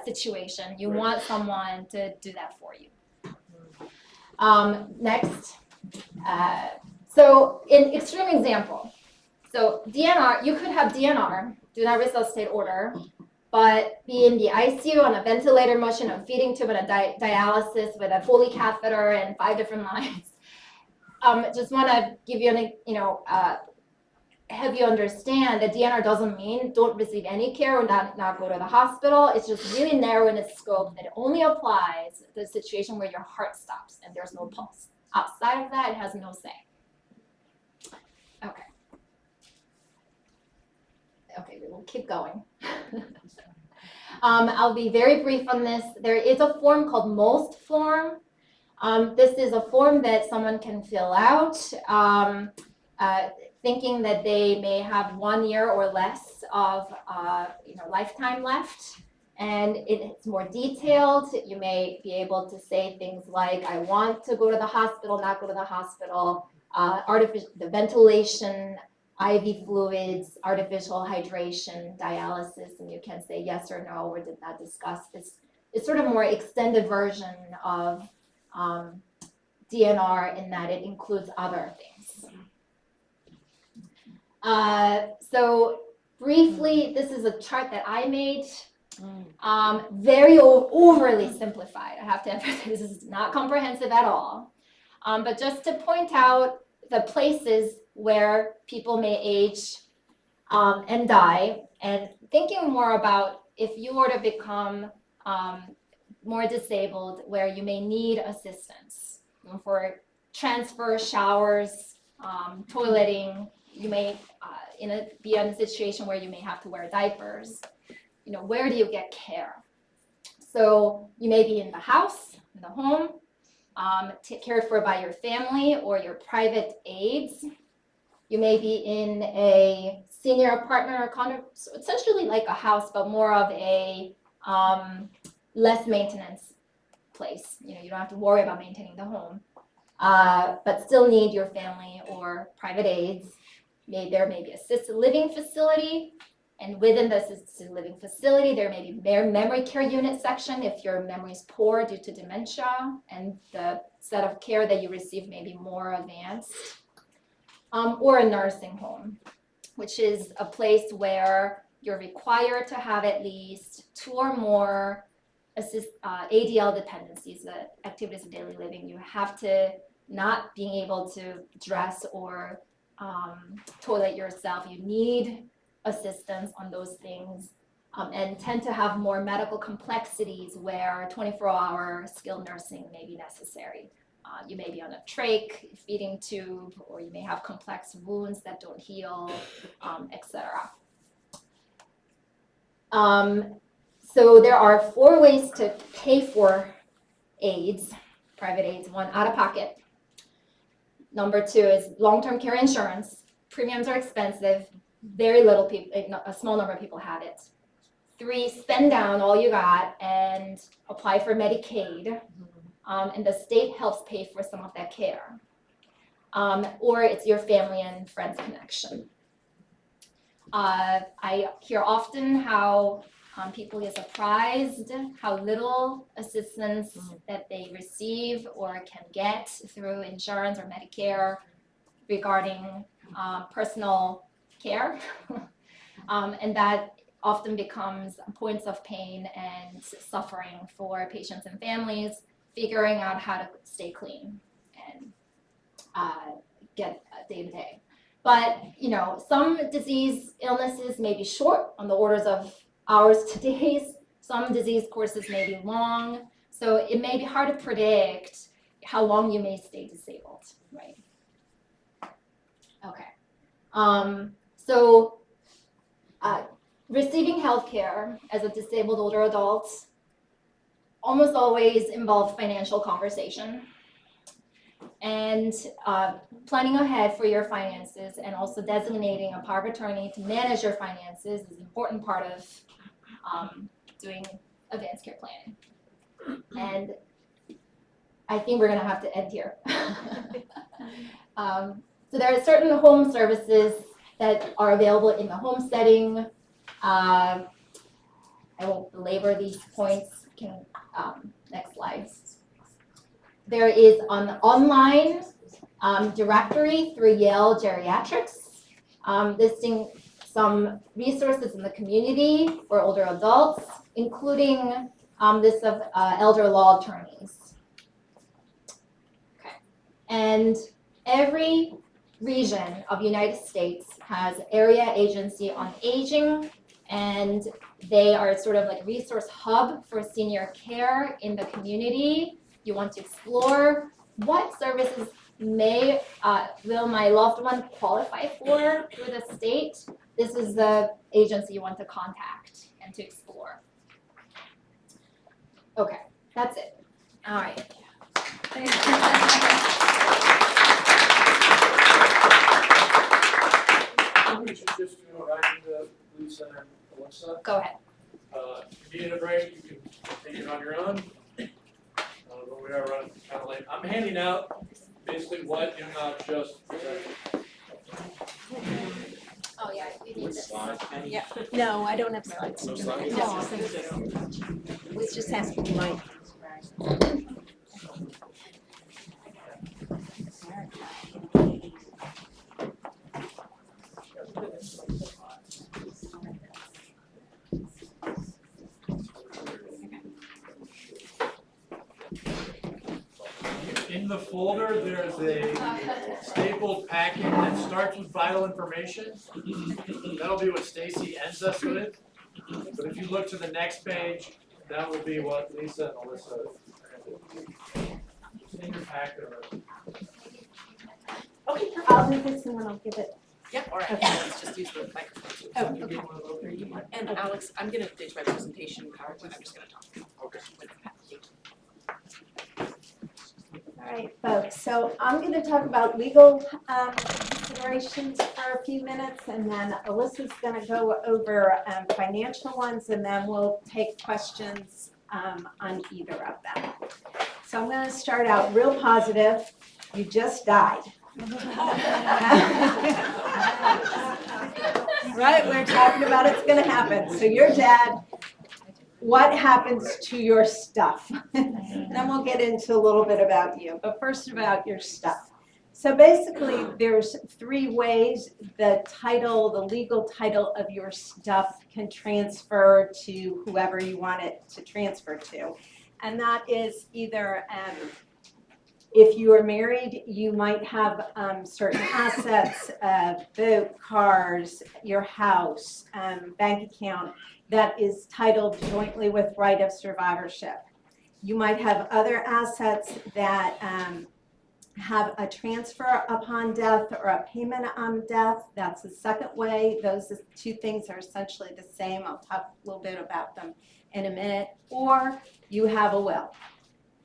situation, you Right. want someone to do that for you. Next. So in extreme example, so DNR, you could have DNR, do not resuscitate order, but be in the ICU on a ventilator machine, a feeding tube, and a dialysis with a Foley catheter and 5 different lines. Just want to give you have you understand that DNR doesn't mean don't receive any care or not go to the hospital. It's just really narrow in its scope that it only applies to the situation where your heart stops and there's no pulse. Outside of that, it has no say. Okay, we will keep going. I'll be very brief on this. There is a form called MOST form. This is a form that someone can fill out, thinking that they may have 1 year or less of lifetime left. And it's more detailed. You may be able to say things like, I want to go to the hospital, not go to the hospital, the ventilation IV fluids, artificial hydration, dialysis, and you can say yes or no, or did not discuss this. It's sort of more extended version of DNR in that it includes other things. So briefly, this is a chart that I made, very overly simplified. I have to emphasize this is not comprehensive at all. But just to point out the places where people may age and die, and thinking more about if you were to become more disabled, where you may need assistance for transfer, showers, toileting. You may be in a situation where you may have to wear diapers. Where do you get care? So you may be in the house, in the home, cared for by your family or your private aides. You may be in a senior apartment or condo, so essentially like a house, but more of a less maintenance place. You don't have to worry about maintaining the home, but still need your family or private aides. There may be assisted living facility, and within the assisted living facility, there may be memory care unit section if your memory is poor due to dementia, and the set of care that you receive may be more advanced. Or a nursing home, which is a place where you're required to have at least 2 or more ADL dependencies, the activities of daily living. You have to not being able to dress or toilet yourself. You need assistance on those things, and tend to have more medical complexities where 24-hour skilled nursing may be necessary. You may be on a trach, feeding tube, or you may have complex wounds that don't heal, etc. So there are 4 ways to pay for aids, private aids. 1, out of pocket. Number 2 is long-term care insurance. Premiums are expensive. Very little people, a small number of people have it. 3, spend down all you got and apply for Medicaid. And the state helps pay for some of that care. Or it's your family and friends connection. I hear often how people get surprised how little assistance that they receive or can get through insurance or Medicare regarding personal care. And that often becomes points of pain and suffering for patients and families, figuring out how to stay clean and get day to day. But some illnesses may be short, on the orders of hours to days. Some disease courses may be long, so it may be hard to predict how long you may stay disabled, right? Okay. So receiving health care as a disabled older adult almost always involves financial conversation, and planning ahead for your finances and also designating a power of attorney to manage your finances is an important part of doing advanced care planning. And I think we're going to have to end here. So there are certain home services that are available in the home setting. I won't belabor these points. Next slide. There is an online directory through Yale Geriatrics listing some resources in the community for older adults, including lists of elder law attorneys. Okay. And every region of the United States has Area Agency on Aging, and they are sort of like a resource hub for senior care in the community. You want to explore what services will my loved one qualify for through the state. This is the agency you want to contact and to explore. Okay, that's it. All right. We should just go right into Food Center, Alexa. Go ahead. If you need a break, you can take it on your own. But we are running kind of late. I'm handing out basically what, not just Oh, yeah, you need this. Yeah, no, I don't have slides. No slides? No, thank you. Was just asking Mike. In the folder, there's a stapled packet that starts with vital information. That'll be what Stacy ends us with. But if you look to the next page, that will be what Lisa and Alyssa. In your packet already. Okay, I'll do this and then I'll give it. Yep, all right, Okay. let's just use the microphone. Oh, okay. And Alex, I'm gonna ditch my presentation PowerPoint, I'm just gonna talk. Okay. All right, folks, so I'm going to talk about legal considerations for a few minutes, and then Alyssa's going to go over financial ones, and then we'll take questions on either of them. So I'm going to start out real positive. You just died. Right, we're talking about it's going to happen. So you're dead. What happens to your stuff? Then we'll get into a little bit about you, but first about your stuff. So basically, there's three ways the legal title of your stuff can transfer to whoever you want it to transfer to. And that is either, if you are married, you might have certain assets, boat, cars, your house, bank account, that is titled jointly with right of survivorship. You might have other assets that have a transfer upon death or a payment on death. That's the second way. Those two things are essentially the same. I'll talk a little bit about them in a minute. Or you have a will.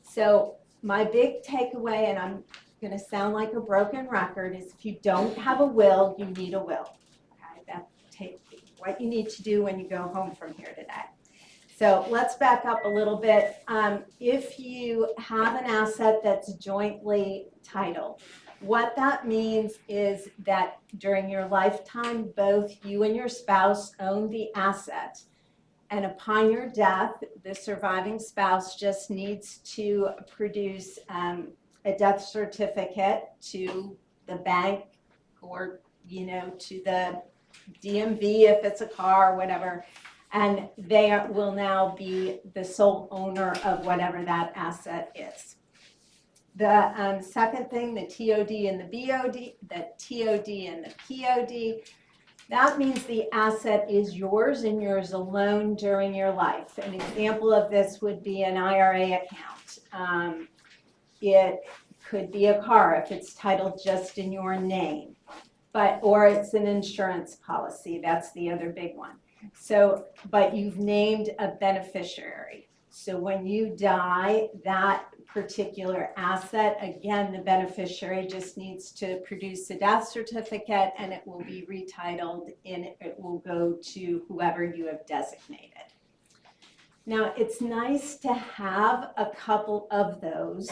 So my big takeaway, and I'm going to sound like a broken record, is if you don't have a will, you need a will. Okay, that takes what you need to do when you go home from here today. So let's back up a little bit. If you have an asset that's jointly titled, what that means is that during your lifetime, both you and your spouse own the asset. And upon your death, the surviving spouse just needs to produce a death certificate to the bank or, to the DMV if it's a car or whatever, and they will now be the sole owner of whatever that asset is. The second thing, the TOD and the BOD, the TOD and the POD, that means the asset is yours and yours alone during your life. An example of this would be an IRA account. It could be a car if it's titled just in your name. Or it's an insurance policy. That's the other big one. So, but you've named a beneficiary. So when you die, that particular asset, again, the beneficiary just needs to produce a death certificate and it will be retitled and it will go to whoever you have designated. Now, it's nice to have a couple of those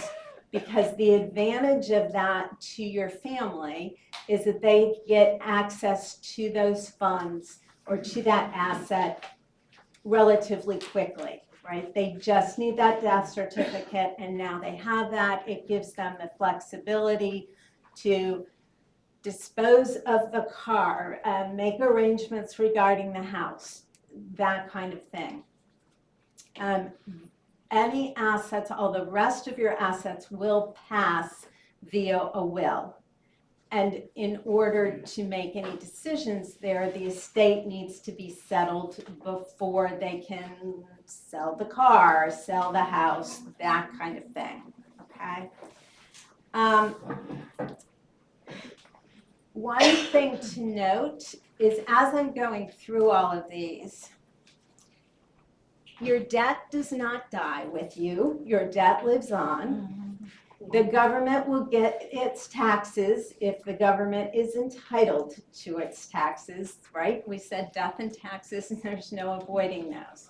because the advantage of that to your family is that they get access to those funds or to that asset relatively quickly, right? They just need that death certificate and now they have that. It gives them the flexibility to dispose of the car, make arrangements regarding the house, that kind of thing. Any assets, all the rest of your assets will pass via a will. And in order to make any decisions there, the estate needs to be settled before they can sell the car, sell the house, that kind of thing, okay? One thing to note is as I'm going through all of these, your debt does not die with you. Your debt lives on. The government will get its taxes if the government is entitled to its taxes, right? We said death and taxes, and there's no avoiding those.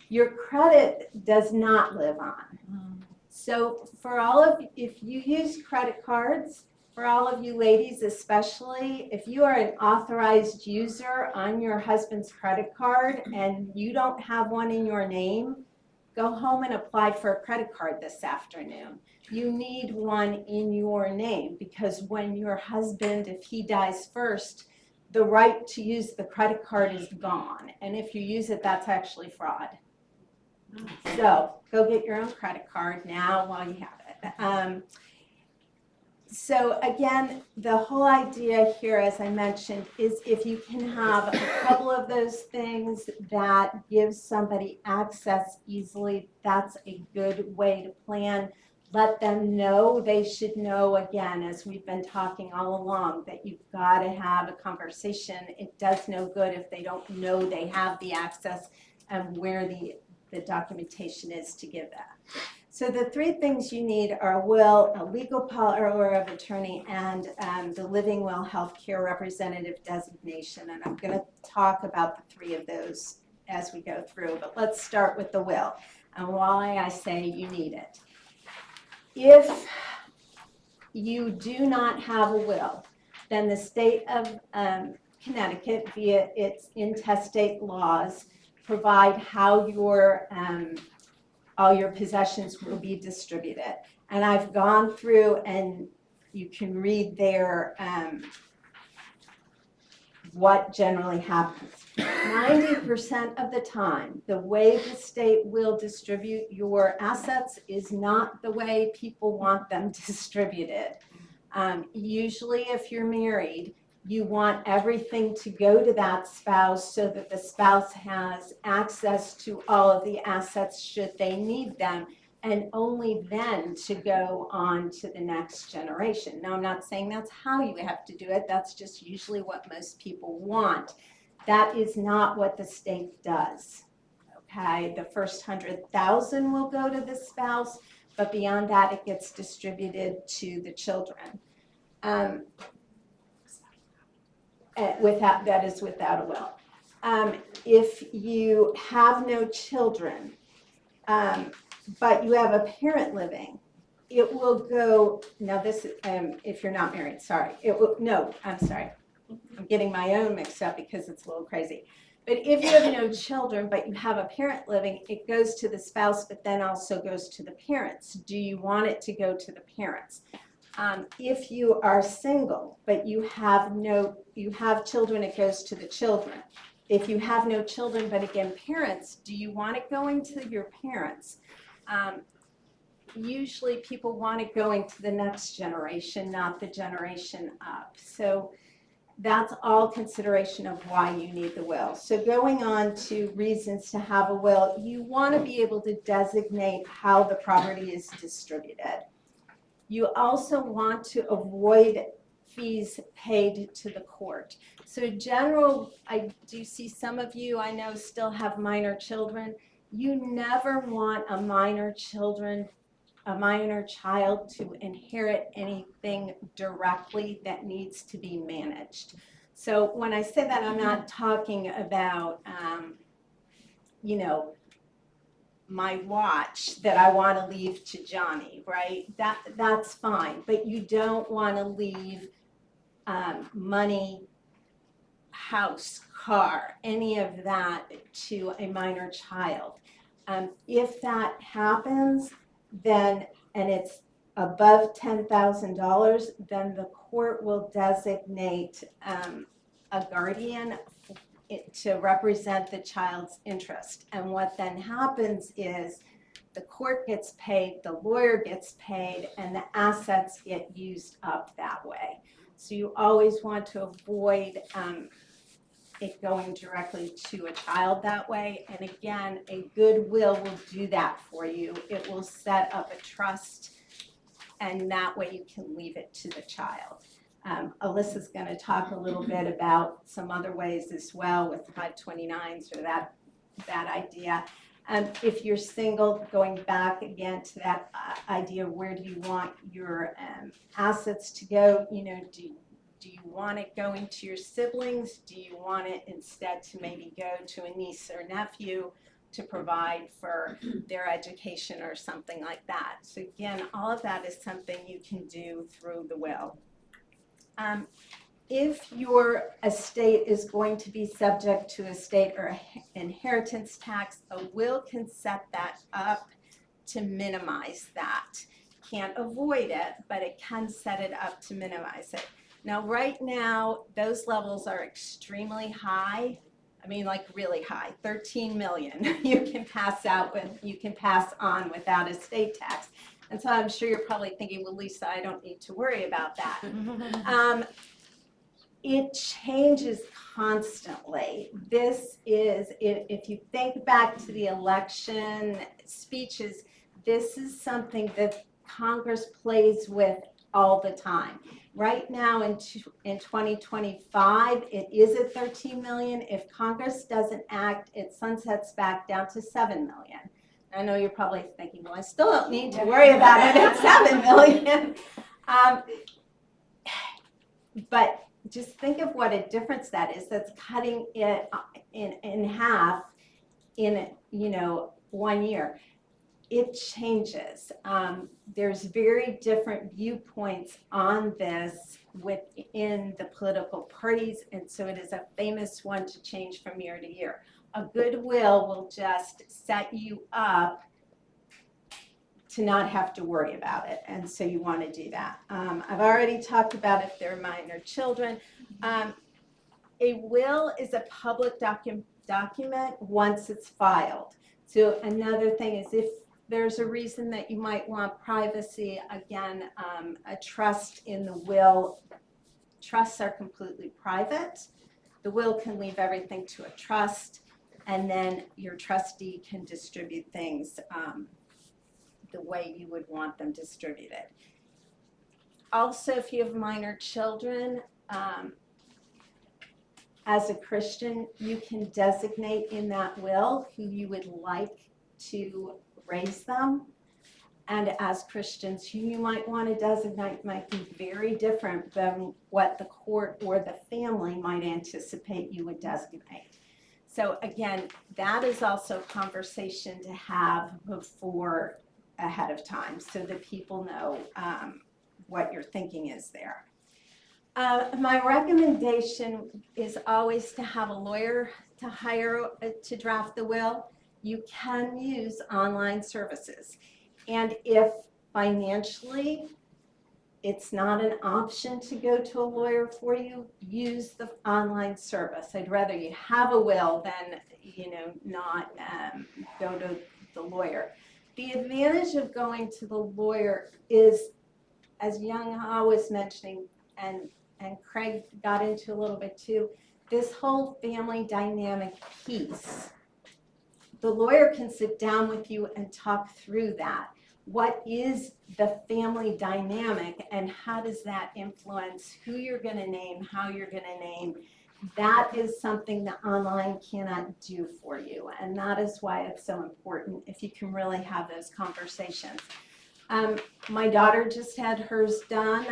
Your credit does not live on. So for all of, if you use credit cards, for all of you ladies especially, if you are an authorized user on your husband's credit card and you don't have one in your name, go home and apply for a credit card this afternoon. You need one in your name because when your husband, if he dies first, the right to use the credit card is gone. And if you use it, that's actually fraud. So go get your own credit card now while you have it. So again, the whole idea here, as I mentioned, is if you can have a couple of those things that give somebody access easily, that's a good way to plan. Let them know, they should know, again, as we've been talking all along, that you've got to have a conversation. It does no good if they don't know they have the access and where the documentation is to give that. So the three things you need are a will, a legal power of attorney, and the living will healthcare representative designation. And I'm going to talk about the three of those as we go through. But let's start with the will and why I say you need it. If you do not have a will, then the state of Connecticut, via its intestate laws, provide how all your possessions will be distributed. And I've gone through, and you can read there what generally happens. 90% of the time, the way the state will distribute your assets is not the way people want them distributed. Usually, if you're married, you want everything to go to that spouse so that the spouse has access to all of the assets should they need them, and only then to go on to the next generation. Now, I'm not saying that's how you have to do it. That's just usually what most people want. That is not what the state does. Okay, the first 100,000 will go to the spouse, but beyond that, it gets distributed to the children. That is without a will. If you have no children, but you have a parent living, it will go, now this, if you're not married, sorry, I'm sorry. I'm getting my own mixed up because it's a little crazy. But if you have no children, but you have a parent living, it goes to the spouse, but then also goes to the parents. Do you want it to go to the parents? If you are single, but you have children, it goes to the children. If you have no children, but again, parents, do you want it going to your parents? Usually people want it going to the next generation, not the generation up. So that's all consideration of why you need the will. So going on to reasons to have a will, you want to be able to designate how the property is distributed. You also want to avoid fees paid to the court. So general, I do see some of you I know still have minor children. You never want a minor child to inherit anything directly that needs to be managed. So when I say that, I'm not talking about, my watch that I want to leave to Johnny, right? That's fine, but you don't want to leave money, house, car, any of that to a minor child. If that happens, then, and it's above $10,000, then the court will designate a guardian to represent the child's interest. And what then happens is the court gets paid, the lawyer gets paid, and the assets get used up that way. So you always want to avoid it going directly to a child that way. And again, a good will do that for you. It will set up a trust, and that way you can leave it to the child. Alyssa's going to talk a little bit about some other ways as well with 529s or that idea. If you're single, going back again to that idea, where do you want your assets to go? Do you want it going to your siblings? Do you want it instead to maybe go to a niece or nephew to provide for their education or something like that? So again, all of that is something you can do through the will. If your estate is going to be subject to estate or inheritance tax, a will can set that up to minimize that. Can't avoid it, but it can set it up to minimize it. Now, right now, those levels are extremely high. I mean, like really high, 13 million you can pass on without estate tax. And so I'm sure you're probably thinking, well, Lisa, I don't need to worry about that. It changes constantly. This is, if you think back to the election speeches, this is something that Congress plays with all the time. Right now in 2025, it is at 13 million. If Congress doesn't act, it sunsets back down to 7 million. I know you're probably thinking, well, I still don't need to worry about it at 7 million. But just think of what a difference that is. That's cutting it in half in 1 year. It changes. There's very different viewpoints on this within the political parties, and so it is a famous one to change from year to year. A good will just set you up to not have to worry about it, and so you want to do that. I've already talked about if they're minor children. A will is a public document once it's filed. So another thing is if there's a reason that you might want privacy, again, a trust in the will. Trusts are completely private. The will can leave everything to a trust, and then your trustee can distribute things the way you would want them distributed. Also, if you have minor children, as a Christian, you can designate in that will who you would like to raise them. And as Christians, who you might want to designate might be very different than what the court or the family might anticipate you would designate. So again, that is also a conversation to have before ahead of time so that people know what your thinking is there. My recommendation is always to have a lawyer to hire to draft the will. You can use online services. And if financially it's not an option to go to a lawyer for you, use the online service. I'd rather you have a will than not go to the lawyer. The advantage of going to the lawyer is, as Young Ha was mentioning, and Craig got into a little bit too, this whole family dynamic piece. The lawyer can sit down with you and talk through that. What is the family dynamic and how does that influence who you're going to name, how you're going to name? That is something that online cannot do for you, and that is why it's so important if you can really have those conversations. My daughter just had hers done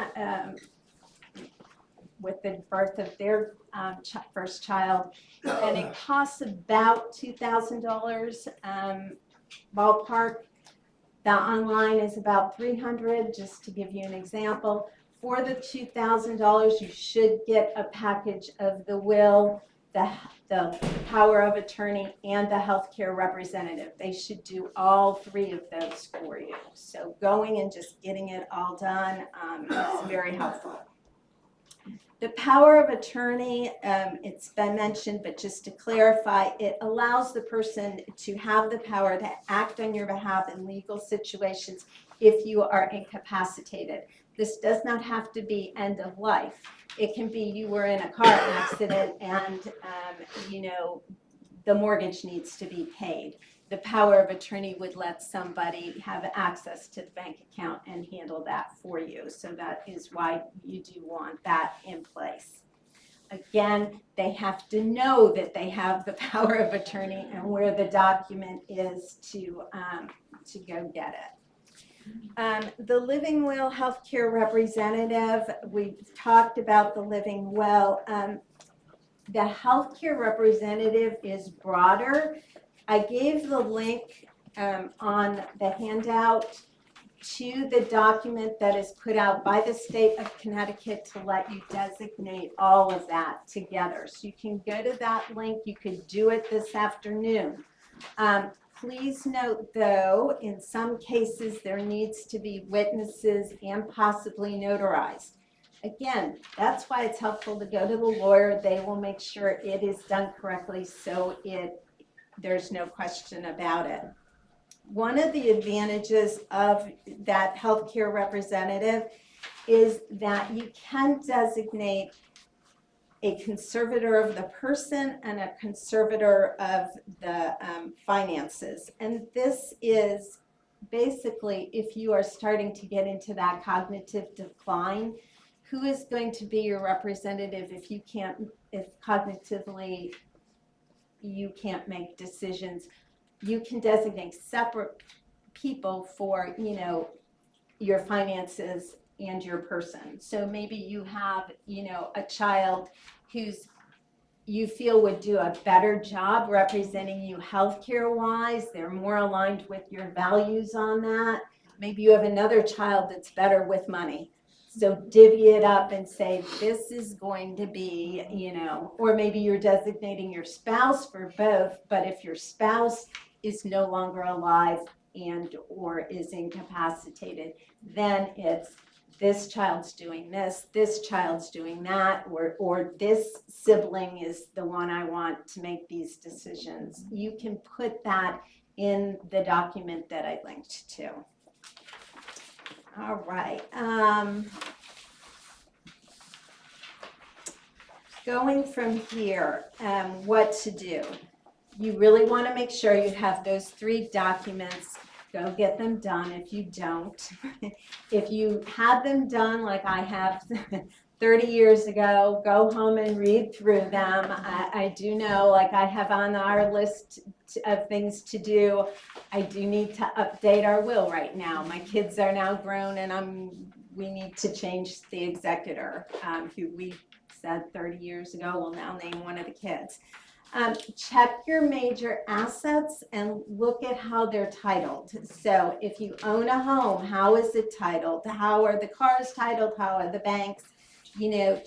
with the birth of their first child, and it costs about $2,000 ballpark. The online is about $300, just to give you an example. For the $2,000, you should get a package of the will, the power of attorney, and the healthcare representative. They should do all three of those for you. So going and just getting it all done is very helpful. The power of attorney, it's been mentioned, but just to clarify, it allows the person to have the power to act on your behalf in legal situations if you are incapacitated. This does not have to be end of life. It can be you were in a car accident and the mortgage needs to be paid. The power of attorney would let somebody have access to the bank account and handle that for you. So that is why you do want that in place. Again, they have to know that they have the power of attorney and where the document is to go get it. The living will healthcare representative, we talked about the living will. The healthcare representative is broader. I gave the link on the handout. to the document that is put out by the state of Connecticut to let you designate all of that together. So you can go to that link. You could do it this afternoon. Please note, though, in some cases, there needs to be witnesses and possibly notarized. Again, that's why it's helpful to go to the lawyer. They will make sure it is done correctly so there's no question about it. One of the advantages of that healthcare representative is that you can designate a conservator of the person and a conservator of the finances. And this is basically, if you are starting to get into that cognitive decline, who is going to be your representative if cognitively you can't make decisions? You can designate separate people for, your finances and your person. So maybe you have, a child you feel would do a better job representing you healthcare wise. They're more aligned with your values on that. Maybe you have another child that's better with money. So divvy it up and say, this is going to be, or maybe you're designating your spouse for both, but if your spouse is no longer alive and or is incapacitated, then it's this child's doing this child's doing that, or this sibling is the one I want to make these decisions. You can put that in the document that I linked to. All right. Going from here, what to do? You really want to make sure you have those 3 documents. Go get them done if you don't. If you had them done like I have 30 years ago, go home and read through them. I do know, like I have on our list of things to do, I do need to update our will right now. My kids are now grown and we need to change the executor, who we said 30 years ago will now name one of the kids. Check your major assets and look at how they're titled. So if you own a home, how is it titled? How are the cars titled? How are the banks?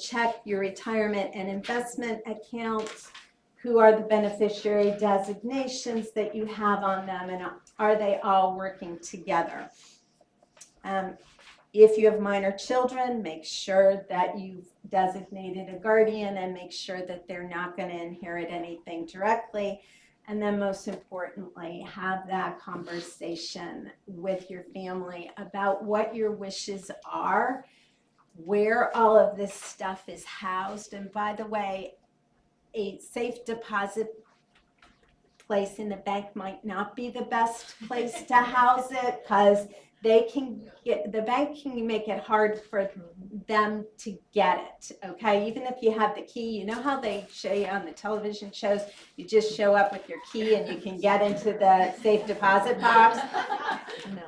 Check your retirement and investment accounts. Who are the beneficiary designations that you have on them, and are they all working together? If you have minor children, make sure that you've designated a guardian and make sure that they're not going to inherit anything directly. And then most importantly, have that conversation with your family about what your wishes are, where all of this stuff is housed. And by the way, a safe deposit place in the bank might not be the best place to house it, because the bank can make it hard for them to get it, okay? Even if you have the key, you know how they show you on the television shows, you just show up with your key and you can get into the safe deposit box?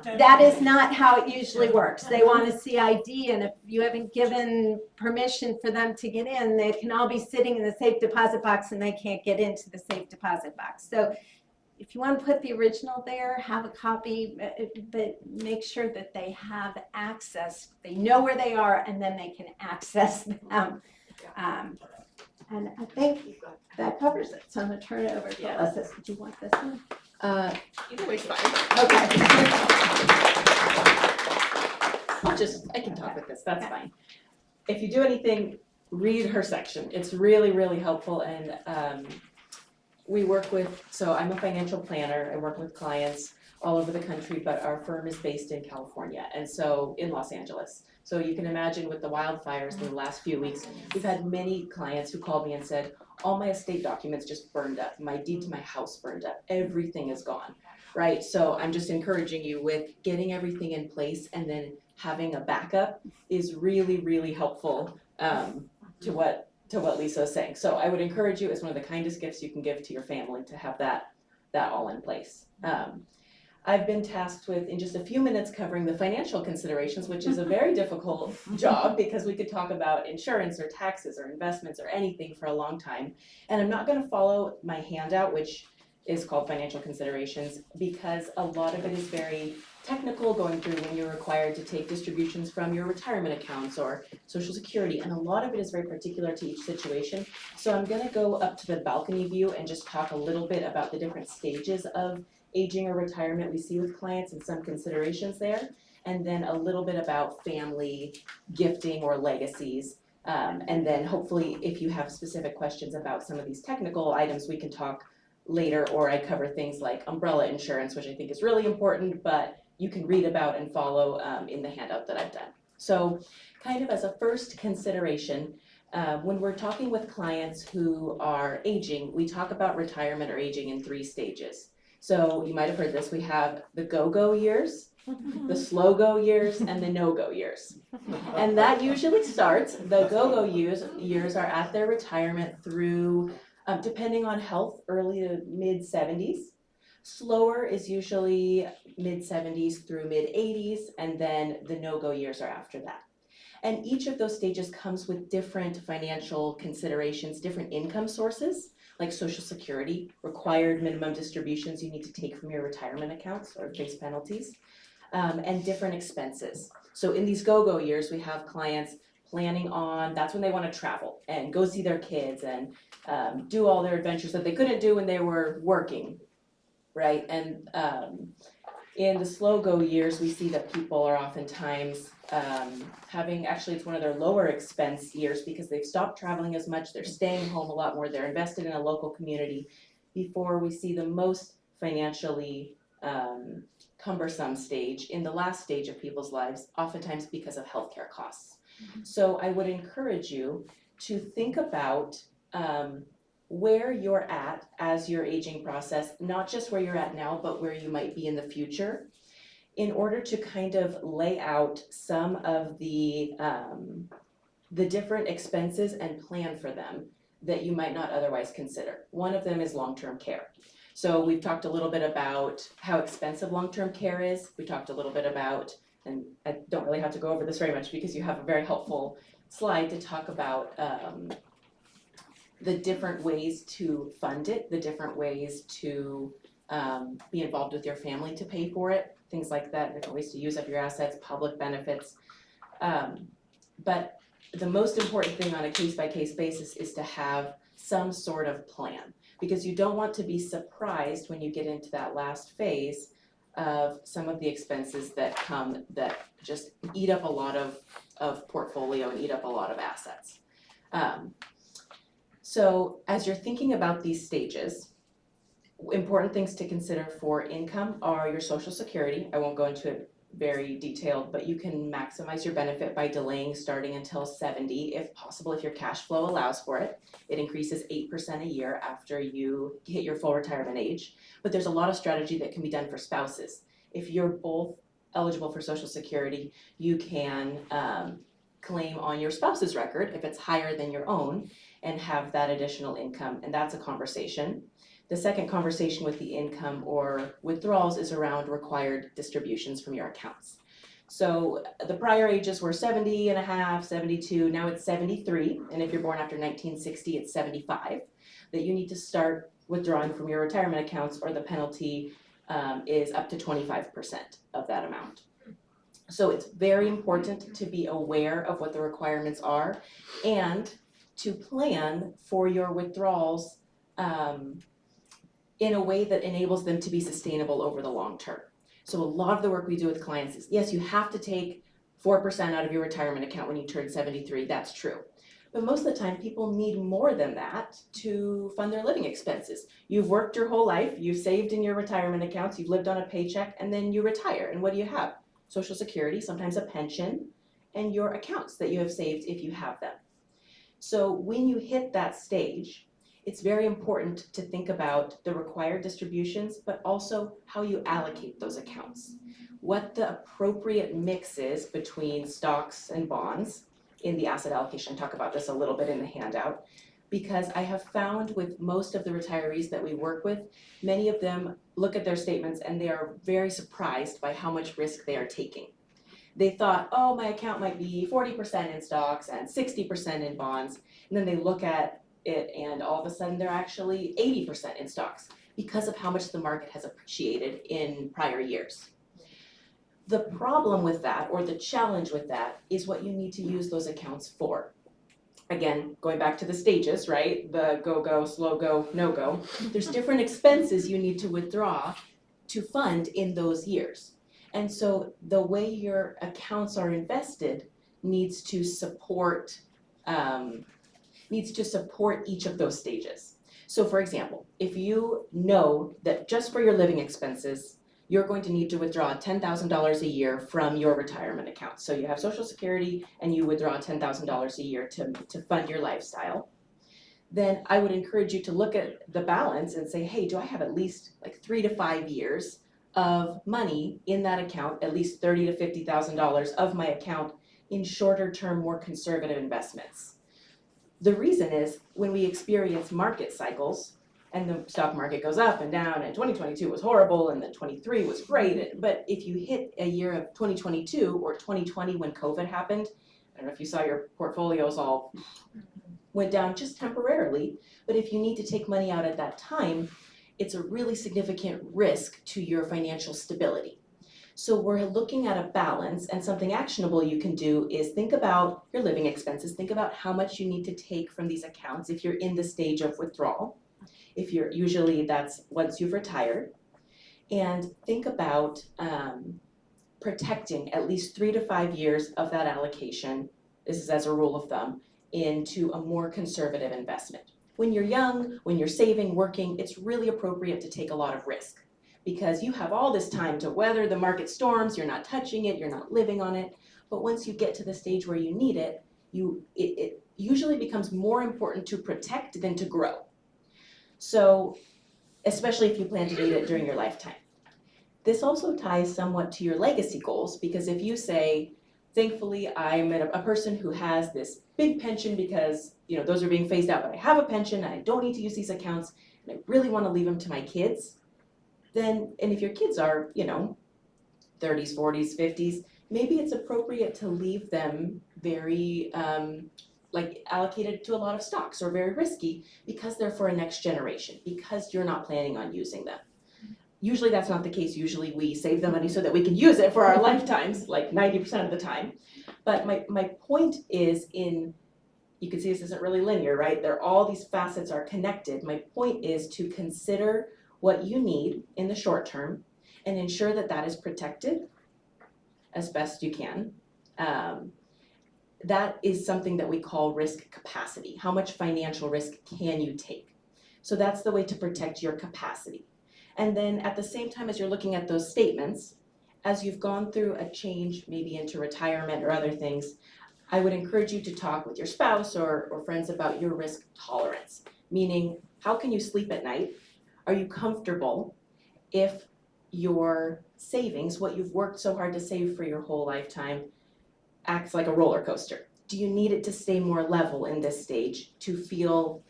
No. That is not how it usually works. They want to see ID, and if you haven't given permission for them to get in, they can all be sitting in the safe deposit box and they can't get into the safe deposit box. So if you want to put the original there, have a copy, but make sure that they have access. They know where they are, and then they can access them. And I think that covers it. So I'm going to turn it over to Alyssa. Do you want this one? Either way's fine. Okay. I can talk with this, that's fine. If you do anything, read her section. It's really, really helpful, and we work with, so I'm a financial planner. I work with clients all over the country, but our firm is based in California, and so in Los Angeles. So you can imagine with the wildfires in the last few weeks, we've had many clients who called me and said, all my estate documents just burned up. My deed to my house burned up. Everything is gone, right? So I'm just encouraging you with getting everything in place, and then having a backup is really, really helpful to what Lisa is saying. So I would encourage you, it's one of the kindest gifts you can give to your family, to have that all in place. I've been tasked with, in just a few minutes, covering the financial considerations, which is a very difficult job, because we could talk about insurance or taxes or investments or anything for a long time. And I'm not going to follow my handout, which is called financial considerations because a lot of it is very technical, going through when you're required to take distributions from your retirement accounts or Social Security, and a lot of it is very particular to each situation. So I'm gonna go up to the balcony view and just talk a little bit about the different stages of aging or retirement we see with clients and some considerations there, and then a little bit about family gifting or legacies. And then hopefully if you have specific questions about some of these technical items, we can talk later, or I cover things like umbrella insurance, which I think is really important, but you can read about and follow in the handout that I've done. So kind of as a first consideration, when we're talking with clients who are aging, we talk about retirement or aging in 3 stages. So you might have heard this, we have the go-go years, the slow-go years, and the no-go years. And that usually starts, the go-go years are at their retirement through, depending on health, early to mid-70s. Slower is usually mid-70s through mid-80s, and then the no-go years are after that. And each of those stages comes with different financial considerations, different income sources, like Social Security, required minimum distributions you need to take from your retirement accounts or face penalties, and different expenses. So in these go-go years, we have clients planning on, that's when they want to travel and go see their kids and do all their adventures that they couldn't do when they were working, right? And in the slow-go years, we see that people are oftentimes having, actually it's one of their lower expense years because they've stopped traveling as much, they're staying home a lot more, they're invested in a local community before we see the most financially cumbersome stage in the last stage of people's lives, oftentimes because of healthcare costs. So I would encourage you to think about where you're at as your aging process, not just where you're at now, but where you might be in the future, in order to kind of lay out some of the different expenses and plan for them that you might not otherwise consider. One of them is long-term care. So we've talked a little bit about how expensive long-term care is. We talked a little bit about, and I don't really have to go over this very much because you have a very helpful slide to talk about the different ways to fund it, the different ways to be involved with your family to pay for it, things like that, different ways to use up your assets, public benefits. But the most important thing on a case-by-case basis is to have some sort of plan, because you don't want to be surprised when you get into that last phase of some of the expenses that come that just eat up a lot of portfolio and eat up a lot of assets. So as you're thinking about these stages, important things to consider for income are your Social Security. I won't go into it very detailed, but you can maximize your benefit by delaying starting until 70 if possible, if your cash flow allows for it. It increases 8% a year after you hit your full retirement age. But there's a lot of strategy that can be done for spouses. If you're both eligible for Social Security, you can claim on your spouse's record if it's higher than your own and have that additional income, and that's a conversation. The second conversation with the income or withdrawals is around required distributions from your accounts. So the prior ages were 70 and a half, 72, now it's 73, and if you're born after 1960, it's 75, that you need to start withdrawing from your retirement accounts, or the penalty is up to 25% of that amount. So it's very important to be aware of what the requirements are and to plan for your withdrawals in a way that enables them to be sustainable over the long term. So a lot of the work we do with clients is, yes, you have to take 4% out of your retirement account when you turn 73, that's true. But most of the time, people need more than that to fund their living expenses. You've worked your whole life, you've saved in your retirement accounts, you've lived on a paycheck, and then you retire. And what do you have? Social Security, sometimes a pension, and your accounts that you have saved if you have them. So when you hit that stage, it's very important to think about the required distributions, but also how you allocate those accounts. What the appropriate mix is between stocks and bonds in the asset allocation. Talk about this a little bit in the handout, because I have found with most of the retirees that we work with, many of them look at their statements and they are very surprised by how much risk they are taking. They thought, oh, my account might be 40% in stocks and 60% in bonds, and then they look at it and all of a sudden they're actually 80% in stocks. because of how much the market has appreciated in prior years. The problem with that, or the challenge with that, is what you need to use those accounts for. Again, going back to the stages, right? The go, slow go, no go. There's different expenses you need to withdraw to fund in those years. And so the way your accounts are invested needs to support each of those stages. So for example, if you know that just for your living expenses, you're going to need to withdraw $10,000 a year from your retirement account. So you have Social Security and you withdraw $10,000 a year to fund your lifestyle. Then I would encourage you to look at the balance and say, hey, do I have at least like 3 to 5 years of money in that account, at least $30,000 to $50,000 of my account in shorter term, more conservative investments. The reason is when we experience market cycles and the stock market goes up and down, and 2022 was horrible and then 23 was great, but if you hit a year of 2022 or 2020 when COVID happened, I don't know if you saw your portfolios all went down just temporarily, but if you need to take money out at that time, it's a really significant risk to your financial stability. So we're looking at a balance, and something actionable you can do is think about your living expenses, think about how much you need to take from these accounts if you're in the stage of withdrawal. If you're, usually that's once you've retired, and think about protecting at least 3 to 5 years of that allocation, this is as a rule of thumb, into a more conservative investment. When you're young, when you're saving, working, it's really appropriate to take a lot of risk because you have all this time to weather the market storms, you're not touching it, you're not living on it, but once you get to the stage where you need it, it usually becomes more important to protect than to grow. So, especially if you plan to need it during your lifetime. This also ties somewhat to your legacy goals, because if you say, thankfully, I'm a person who has this big pension because, those are being phased out, but I have a pension and I don't need to use these accounts and I really want to leave them to my kids, then, and if your kids are, 30s, 40s, 50s, maybe it's appropriate to leave them very, allocated to a lot of stocks or very risky because they're for a next generation, because you're not planning on using them. Usually that's not the case. Usually we save the money so that we can use it for our lifetimes, like 90% of the time. But my point is you can see this isn't really linear, right? All these facets are connected. My point is to consider what you need in the short term and ensure that that is protected as best you can. That is something that we call risk capacity. How much financial risk can you take? So that's the way to protect your capacity. And then at the same time as you're looking at those statements, as you've gone through a change, maybe into retirement or other things, I would encourage you to talk with your spouse or friends about your risk tolerance. Meaning, how can you sleep at night? Are you comfortable if your savings, what you've worked so hard to save for your whole lifetime, acts like a roller coaster? Do you need it to stay more level in this stage to feel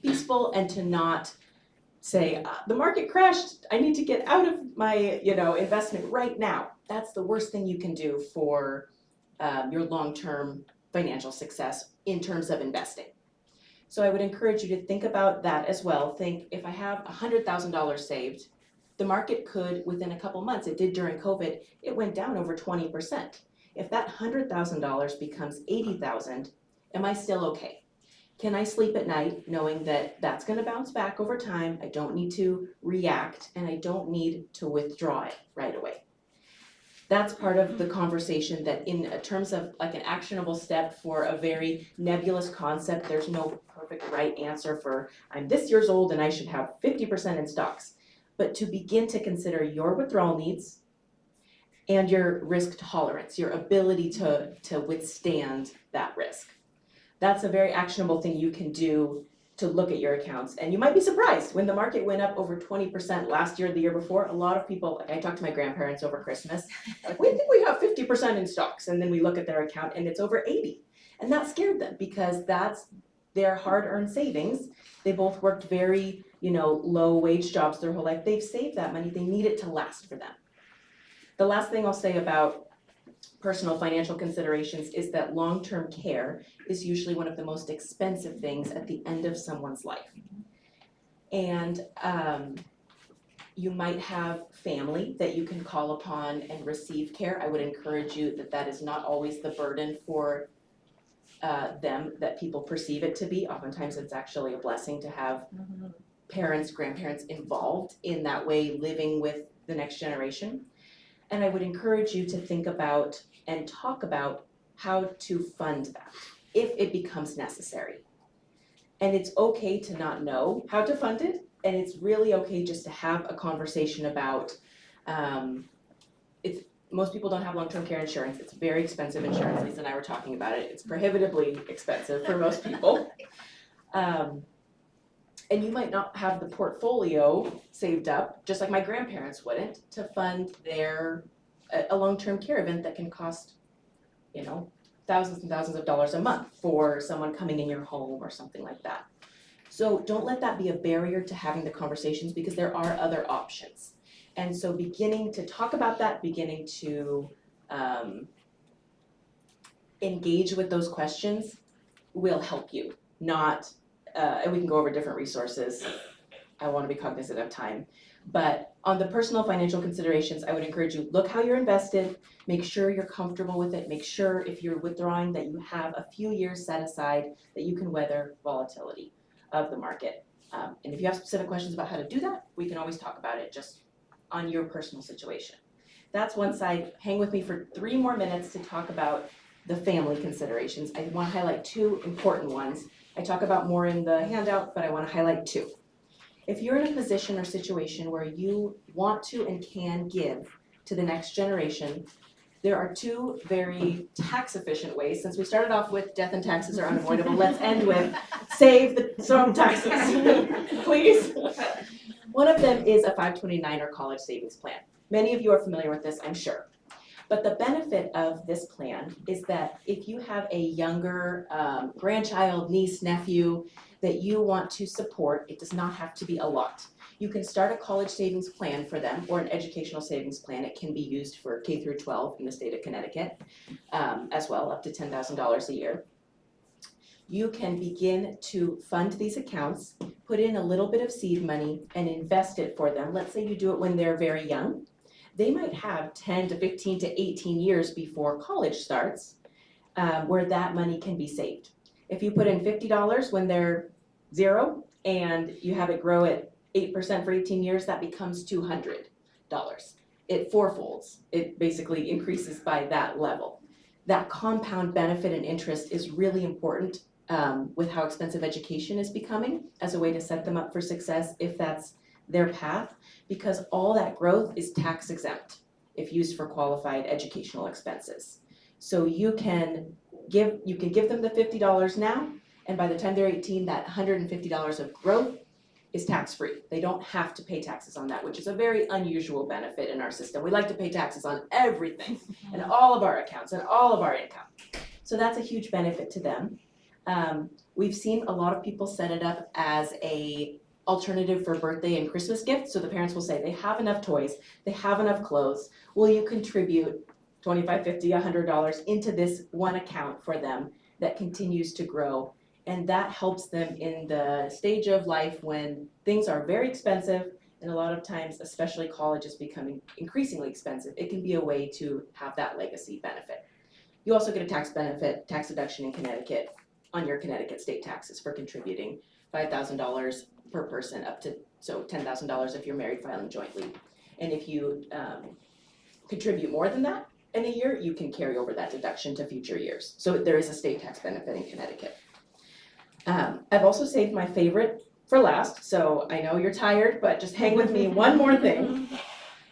peaceful and to not say, the market crashed, I need to get out of my investment right now? That's the worst thing you can do for your long-term financial success in terms of investing. So I would encourage you to think about that as well. Think, if I have $100,000 saved, the market could, within a couple months, it did during COVID, it went down over 20%. If that $100,000 becomes $80,000, am I still okay? Can I sleep at night knowing that that's going to bounce back over time? I don't need to react and I don't need to withdraw it right away. That's part of the conversation that in terms of like an actionable step for a very nebulous concept, there's no perfect right answer for I'm this years old and I should have 50% in stocks. But to begin to consider your withdrawal needs and your risk tolerance, your ability to withstand that risk. That's a very actionable thing you can do to look at your accounts. And you might be surprised when the market went up over 20% last year, the year before. A lot of people, like I talked to my grandparents over Christmas, like, we think we have 50% in stocks. And then we look at their account and it's over 80. And that scared them because that's their hard-earned savings. They both worked very, low wage jobs their whole life. They've saved that money. They need it to last for them. The last thing I'll say about personal financial considerations is that long-term care is usually one of the most expensive things at the end of someone's life. And you might have family that you can call upon and receive care. I would encourage you that that is not always the burden for them that people perceive it to be. Oftentimes it's actually a blessing to have parents, grandparents involved in that way, living with the next generation. And I would encourage you to think about and talk about how to fund that if it becomes necessary. And it's okay to not know how to fund it, and it's really okay just to have a conversation about, most people don't have long-term care insurance. It's very expensive insurance. Lisa and I were talking about it. It's prohibitively expensive for most people. And you might not have the portfolio saved up, just like my grandparents wouldn't, to fund a long-term care event that can cost, thousands and thousands of dollars a month for someone coming in your home or something like that. So don't let that be a barrier to having the conversations, because there are other options. And so beginning to talk about that, beginning to engage with those questions will help you, not, and we can go over different resources. I want to be cognizant of time. But on the personal financial considerations, I would encourage you, look how you're invested, make sure you're comfortable with it, make sure if you're withdrawing that you have a few years set aside that you can weather volatility of the market. And if you have specific questions about how to do that, we can always talk about it just on your personal situation. That's one side. Hang with me for 3 more minutes to talk about the family considerations. I want to highlight 2 important ones. I talk about more in the handout, but I want to highlight 2. If you're in a position or situation where you want to and can give to the next generation, there are 2 very tax efficient ways. Since we started off with death and taxes are unavoidable, let's end with save some taxes, please. One of them is a 529 or college savings plan. Many of you are familiar with this, I'm sure. But the benefit of this plan is that if you have a younger grandchild, niece, nephew that you want to support, it does not have to be a lot. You can start a college savings plan for them or an educational savings plan. It can be used for K through 12 in the state of Connecticut as well, up to $10,000 a year. You can begin to fund these accounts, put in a little bit of seed money and invest it for them. Let's say you do it when they're very young. They might have 10 to 15 to 18 years before college starts where that money can be saved. If you put in $50 when they're 0 and you have it grow at 8% for 18 years, that becomes $200. It fourfolds. It basically increases by that level. That compound benefit and interest is really important with how expensive education is becoming as a way to set them up for success if that's their path, because all that growth is tax exempt if used for qualified educational expenses. So you can give them the $50 now, and by the time they're 18, that $150 of growth is tax-free. They don't have to pay taxes on that, which is a very unusual benefit in our system. We like to pay taxes on everything and all of our accounts and all of our income. So that's a huge benefit to them. We've seen a lot of people set it up as a alternative for birthday and Christmas gifts. So the parents will say they have enough toys, they have enough clothes. Will you contribute $25, $50, $100 into this one account for them that continues to grow? And that helps them in the stage of life when things are very expensive, and a lot of times, especially college is becoming increasingly expensive. It can be a way to have that legacy benefit. You also get a tax benefit, tax deduction in Connecticut on your Connecticut state taxes for contributing $5,000 per person up to, so $10,000 if you're married filing jointly. And if you contribute more than that in a year, you can carry over that deduction to future years. So there is a state tax benefit in Connecticut. I've also saved my favorite for last, so I know you're tired, but just hang with me. One more thing.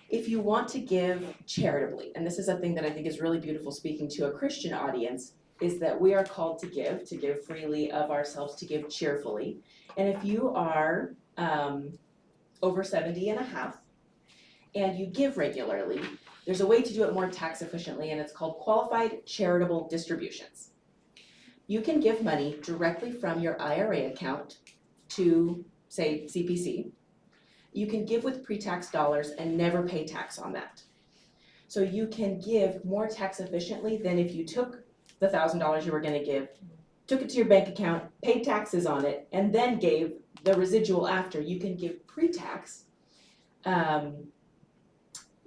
If you want to give charitably, and this is a thing that I think is really beautiful speaking to a Christian audience, is that we are called to give freely of ourselves, to give cheerfully. And if you are over 70 and a half and you give regularly, there's a way to do it more tax efficiently, and it's called qualified charitable distributions. You can give money directly from your IRA account to, say, CPC. You can give with pre-tax dollars and never pay tax on that. So you can give more tax efficiently than if you took the $1,000 you were going to give, took it to your bank account, paid taxes on it, and then gave the residual after, you can give pre-tax.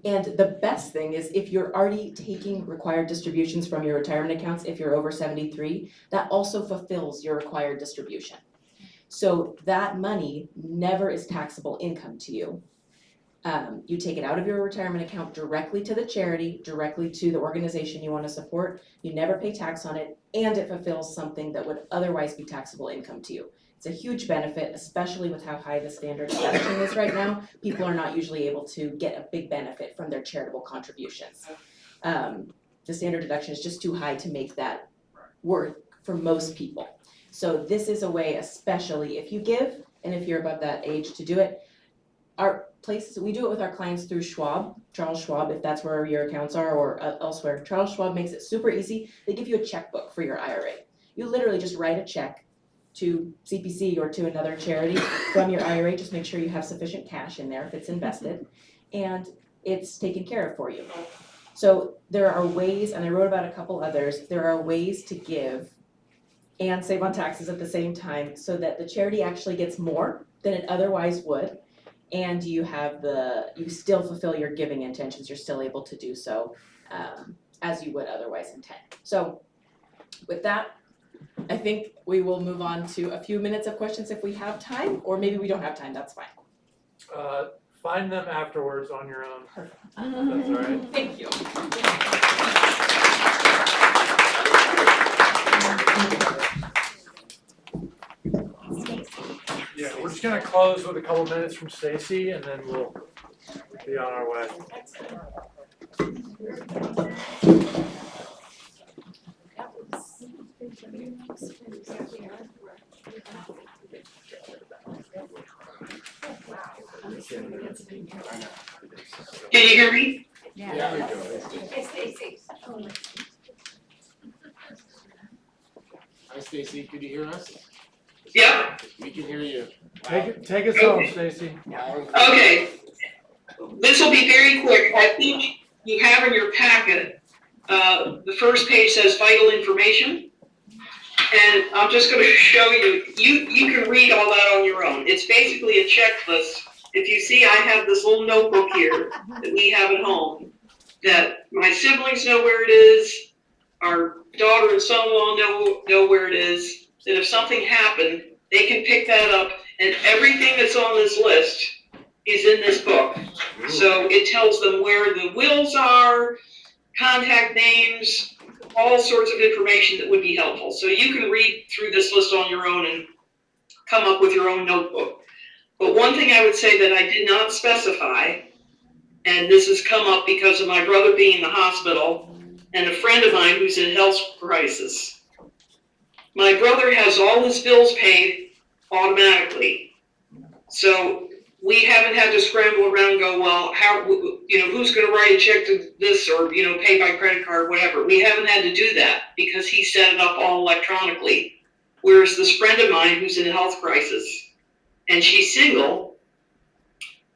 And the best thing is if you're already taking required distributions from your retirement accounts, if you're over 73, that also fulfills your required distribution. So that money never is taxable income to you. You take it out of your retirement account directly to the charity, directly to the organization you want to support. You never pay tax on it, and it fulfills something that would otherwise be taxable income to you. It's a huge benefit, especially with how high the standard deduction is right now. People are not usually able to get a big benefit from their charitable contributions. The standard deduction is just too high to make that work for most people. So this is a way, especially if you give, and if you're above that age to do it. Our places, we do it with our clients through Schwab, Charles Schwab, if that's where your accounts are, or elsewhere. Charles Schwab makes it super easy. They give you a checkbook for your IRA. You literally just write a check to CPC or to another charity from your IRA. Just make sure you have sufficient cash in there if it's invested, and it's taken care of for you. So there are ways, and I wrote about a couple others, there are ways to give and save on taxes at the same time so that the charity actually gets more than it otherwise would. And you still fulfill your giving intentions, you're still able to do so as you would otherwise intend. So with that, I think we will move on to a few minutes of questions if we have time, or maybe we don't have time, that's fine. Find them afterwards on your own. Perfect. That's all right. Thank you. Yeah, we're just gonna close with a couple minutes from Stacy, and then we'll be on our way. Can you hear me? Yeah, we go. Hey, Stacy. Hi Stacy, could you hear us? Yep. We can hear you. Take us home, Stacy. Okay. This will be very quick. I think you have in your packet, the first page says vital information. And I'm just going to show you, you can read all that on your own. It's basically a checklist. If you see, I have this little notebook here that we have at home that my siblings know where it is, our daughter and son-in-law know where it is, that if something happened, they can pick that up, and everything that's on this list is in this book. So it tells them where the wills are, contact names, all sorts of information that would be helpful. So you can read through this list on your own and come up with your own notebook. But one thing I would say that I did not specify, and this has come up because of my brother being in the hospital and a friend of mine who's in health crisis. My brother has all his bills paid automatically. So we haven't had to scramble around and go, well, how, who's going to write a check to this or, pay by credit card, whatever. We haven't had to do that because he set it up all electronically. Whereas this friend of mine who's in a health crisis and she's single,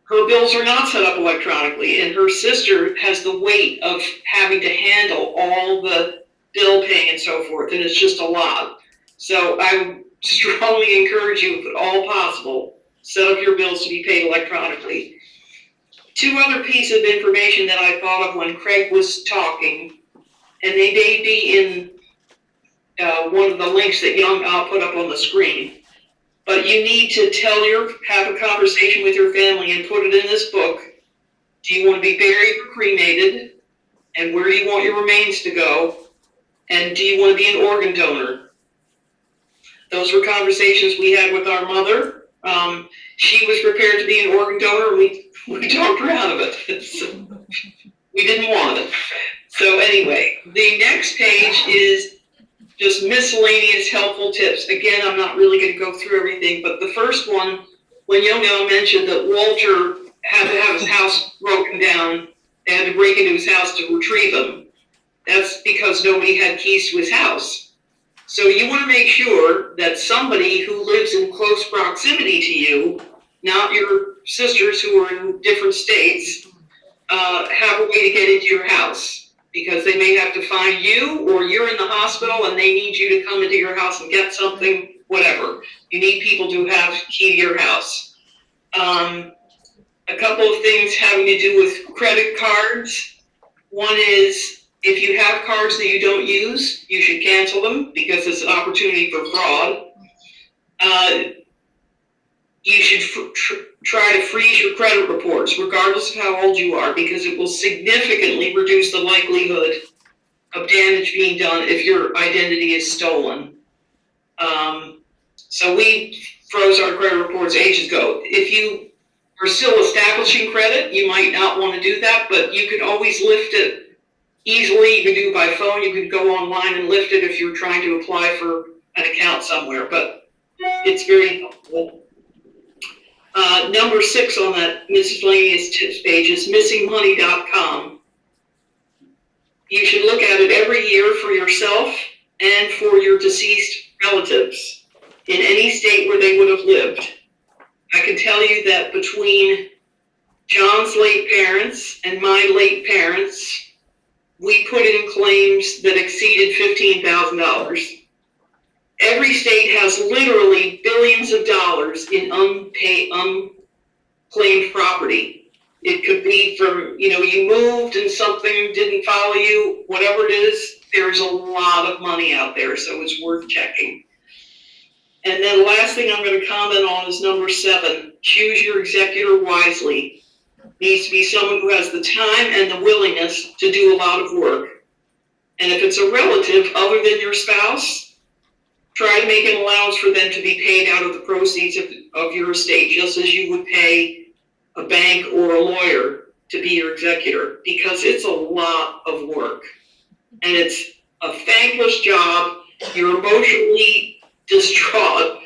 her bills are not set up electronically, and her sister has the weight of having to handle all the bill paying and so forth, and it's just a lot. So I would strongly encourage you, if at all possible, set up your bills to be paid electronically. Two other pieces of information that I thought of when Craig was talking, and they may be in one of the links that I'll put up on the screen. But you need to have a conversation with your family and put it in this book. Do you want to be buried or cremated? And where do you want your remains to go? And do you want to be an organ donor? Those were conversations we had with our mother. She was prepared to be an organ donor. We talked her out of it. So we didn't want it. So anyway, the next page is just miscellaneous helpful tips. Again, I'm not really going to go through everything, but the first one, when Young mentioned that Walter had to have his house broken down, they had to break into his house to retrieve him. That's because nobody had keys to his house. So you want to make sure that somebody who lives in close proximity to you, not your sisters who are in different states, have a way to get into your house. Because they may have to find you, or you're in the hospital and they need you to come into your house and get something, whatever. You need people to have key to your house. A couple of things having to do with credit cards. One is, if you have cards that you don't use, you should cancel them because it's an opportunity for fraud. You should try to freeze your credit reports, regardless of how old you are, because it will significantly reduce the likelihood of damage being done if your identity is stolen. So we froze our credit reports ages ago. If you are still establishing credit, you might not want to do that, but you can always lift it easily. You can do it by phone. You can go online and lift it if you're trying to apply for an account somewhere, but it's very helpful. Number 6 on that miscellaneous tips page is missingmoney.com. You should look at it every year for yourself and for your deceased relatives in any state where they would have lived. I can tell you that between John's late parents and my late parents, we put in claims that exceeded $15,000. Every state has literally billions of dollars in unclaimed property. It could be from, you moved and something didn't follow you, whatever it is, there's a lot of money out there, so it's worth checking. And then the last thing I'm going to comment on is number 7, choose your executor wisely. Needs to be someone who has the time and the willingness to do a lot of work. And if it's a relative other than your spouse, try to make an allowance for them to be paid out of the proceeds of your estate, just as you would pay a bank or a lawyer to be your executor, because it's a lot of work. And it's a thankless job. You're emotionally distraught,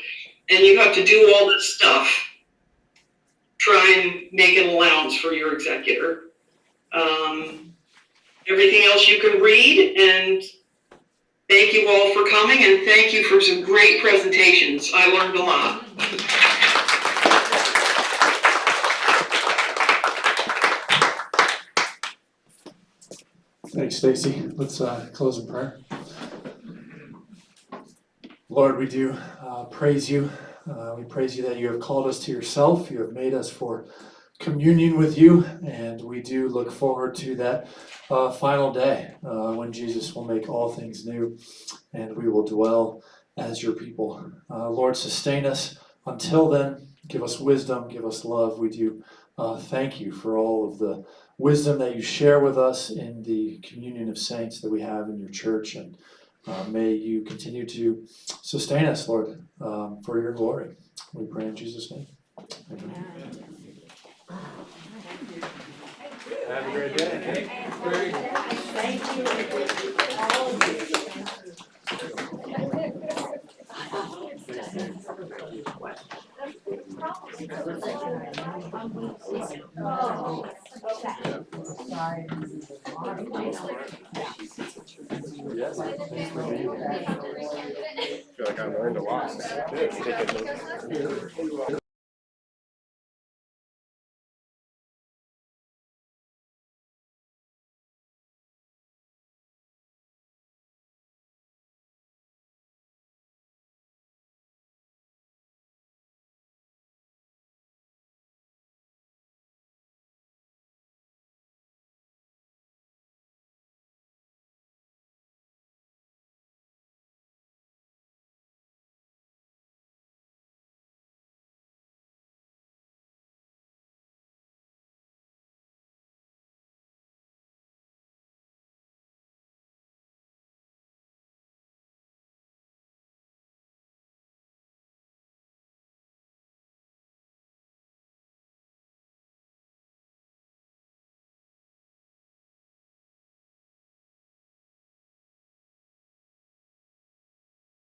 and you have to do all this stuff. Try and make an allowance for your executor. Everything else you can read, and thank you all for coming, and thank you for some great presentations. I learned a lot. Thanks, Stacy. Let's close in prayer. Lord, we do praise you. We praise you that you have called us to yourself. You have made us for communion with you, and we do look forward to that final day when Jesus will make all things new, and we will dwell as your people. Lord, sustain us until then. Give us wisdom, give us love. We do thank you for all of the wisdom that you share with us in the communion of saints that we have in your church, and may you continue to sustain us, Lord, for your glory. We pray in Jesus' name. Amen. Have a great day. Thank you, all of you. Oh, okay. Sorry. Yes. I feel like I learned a lot.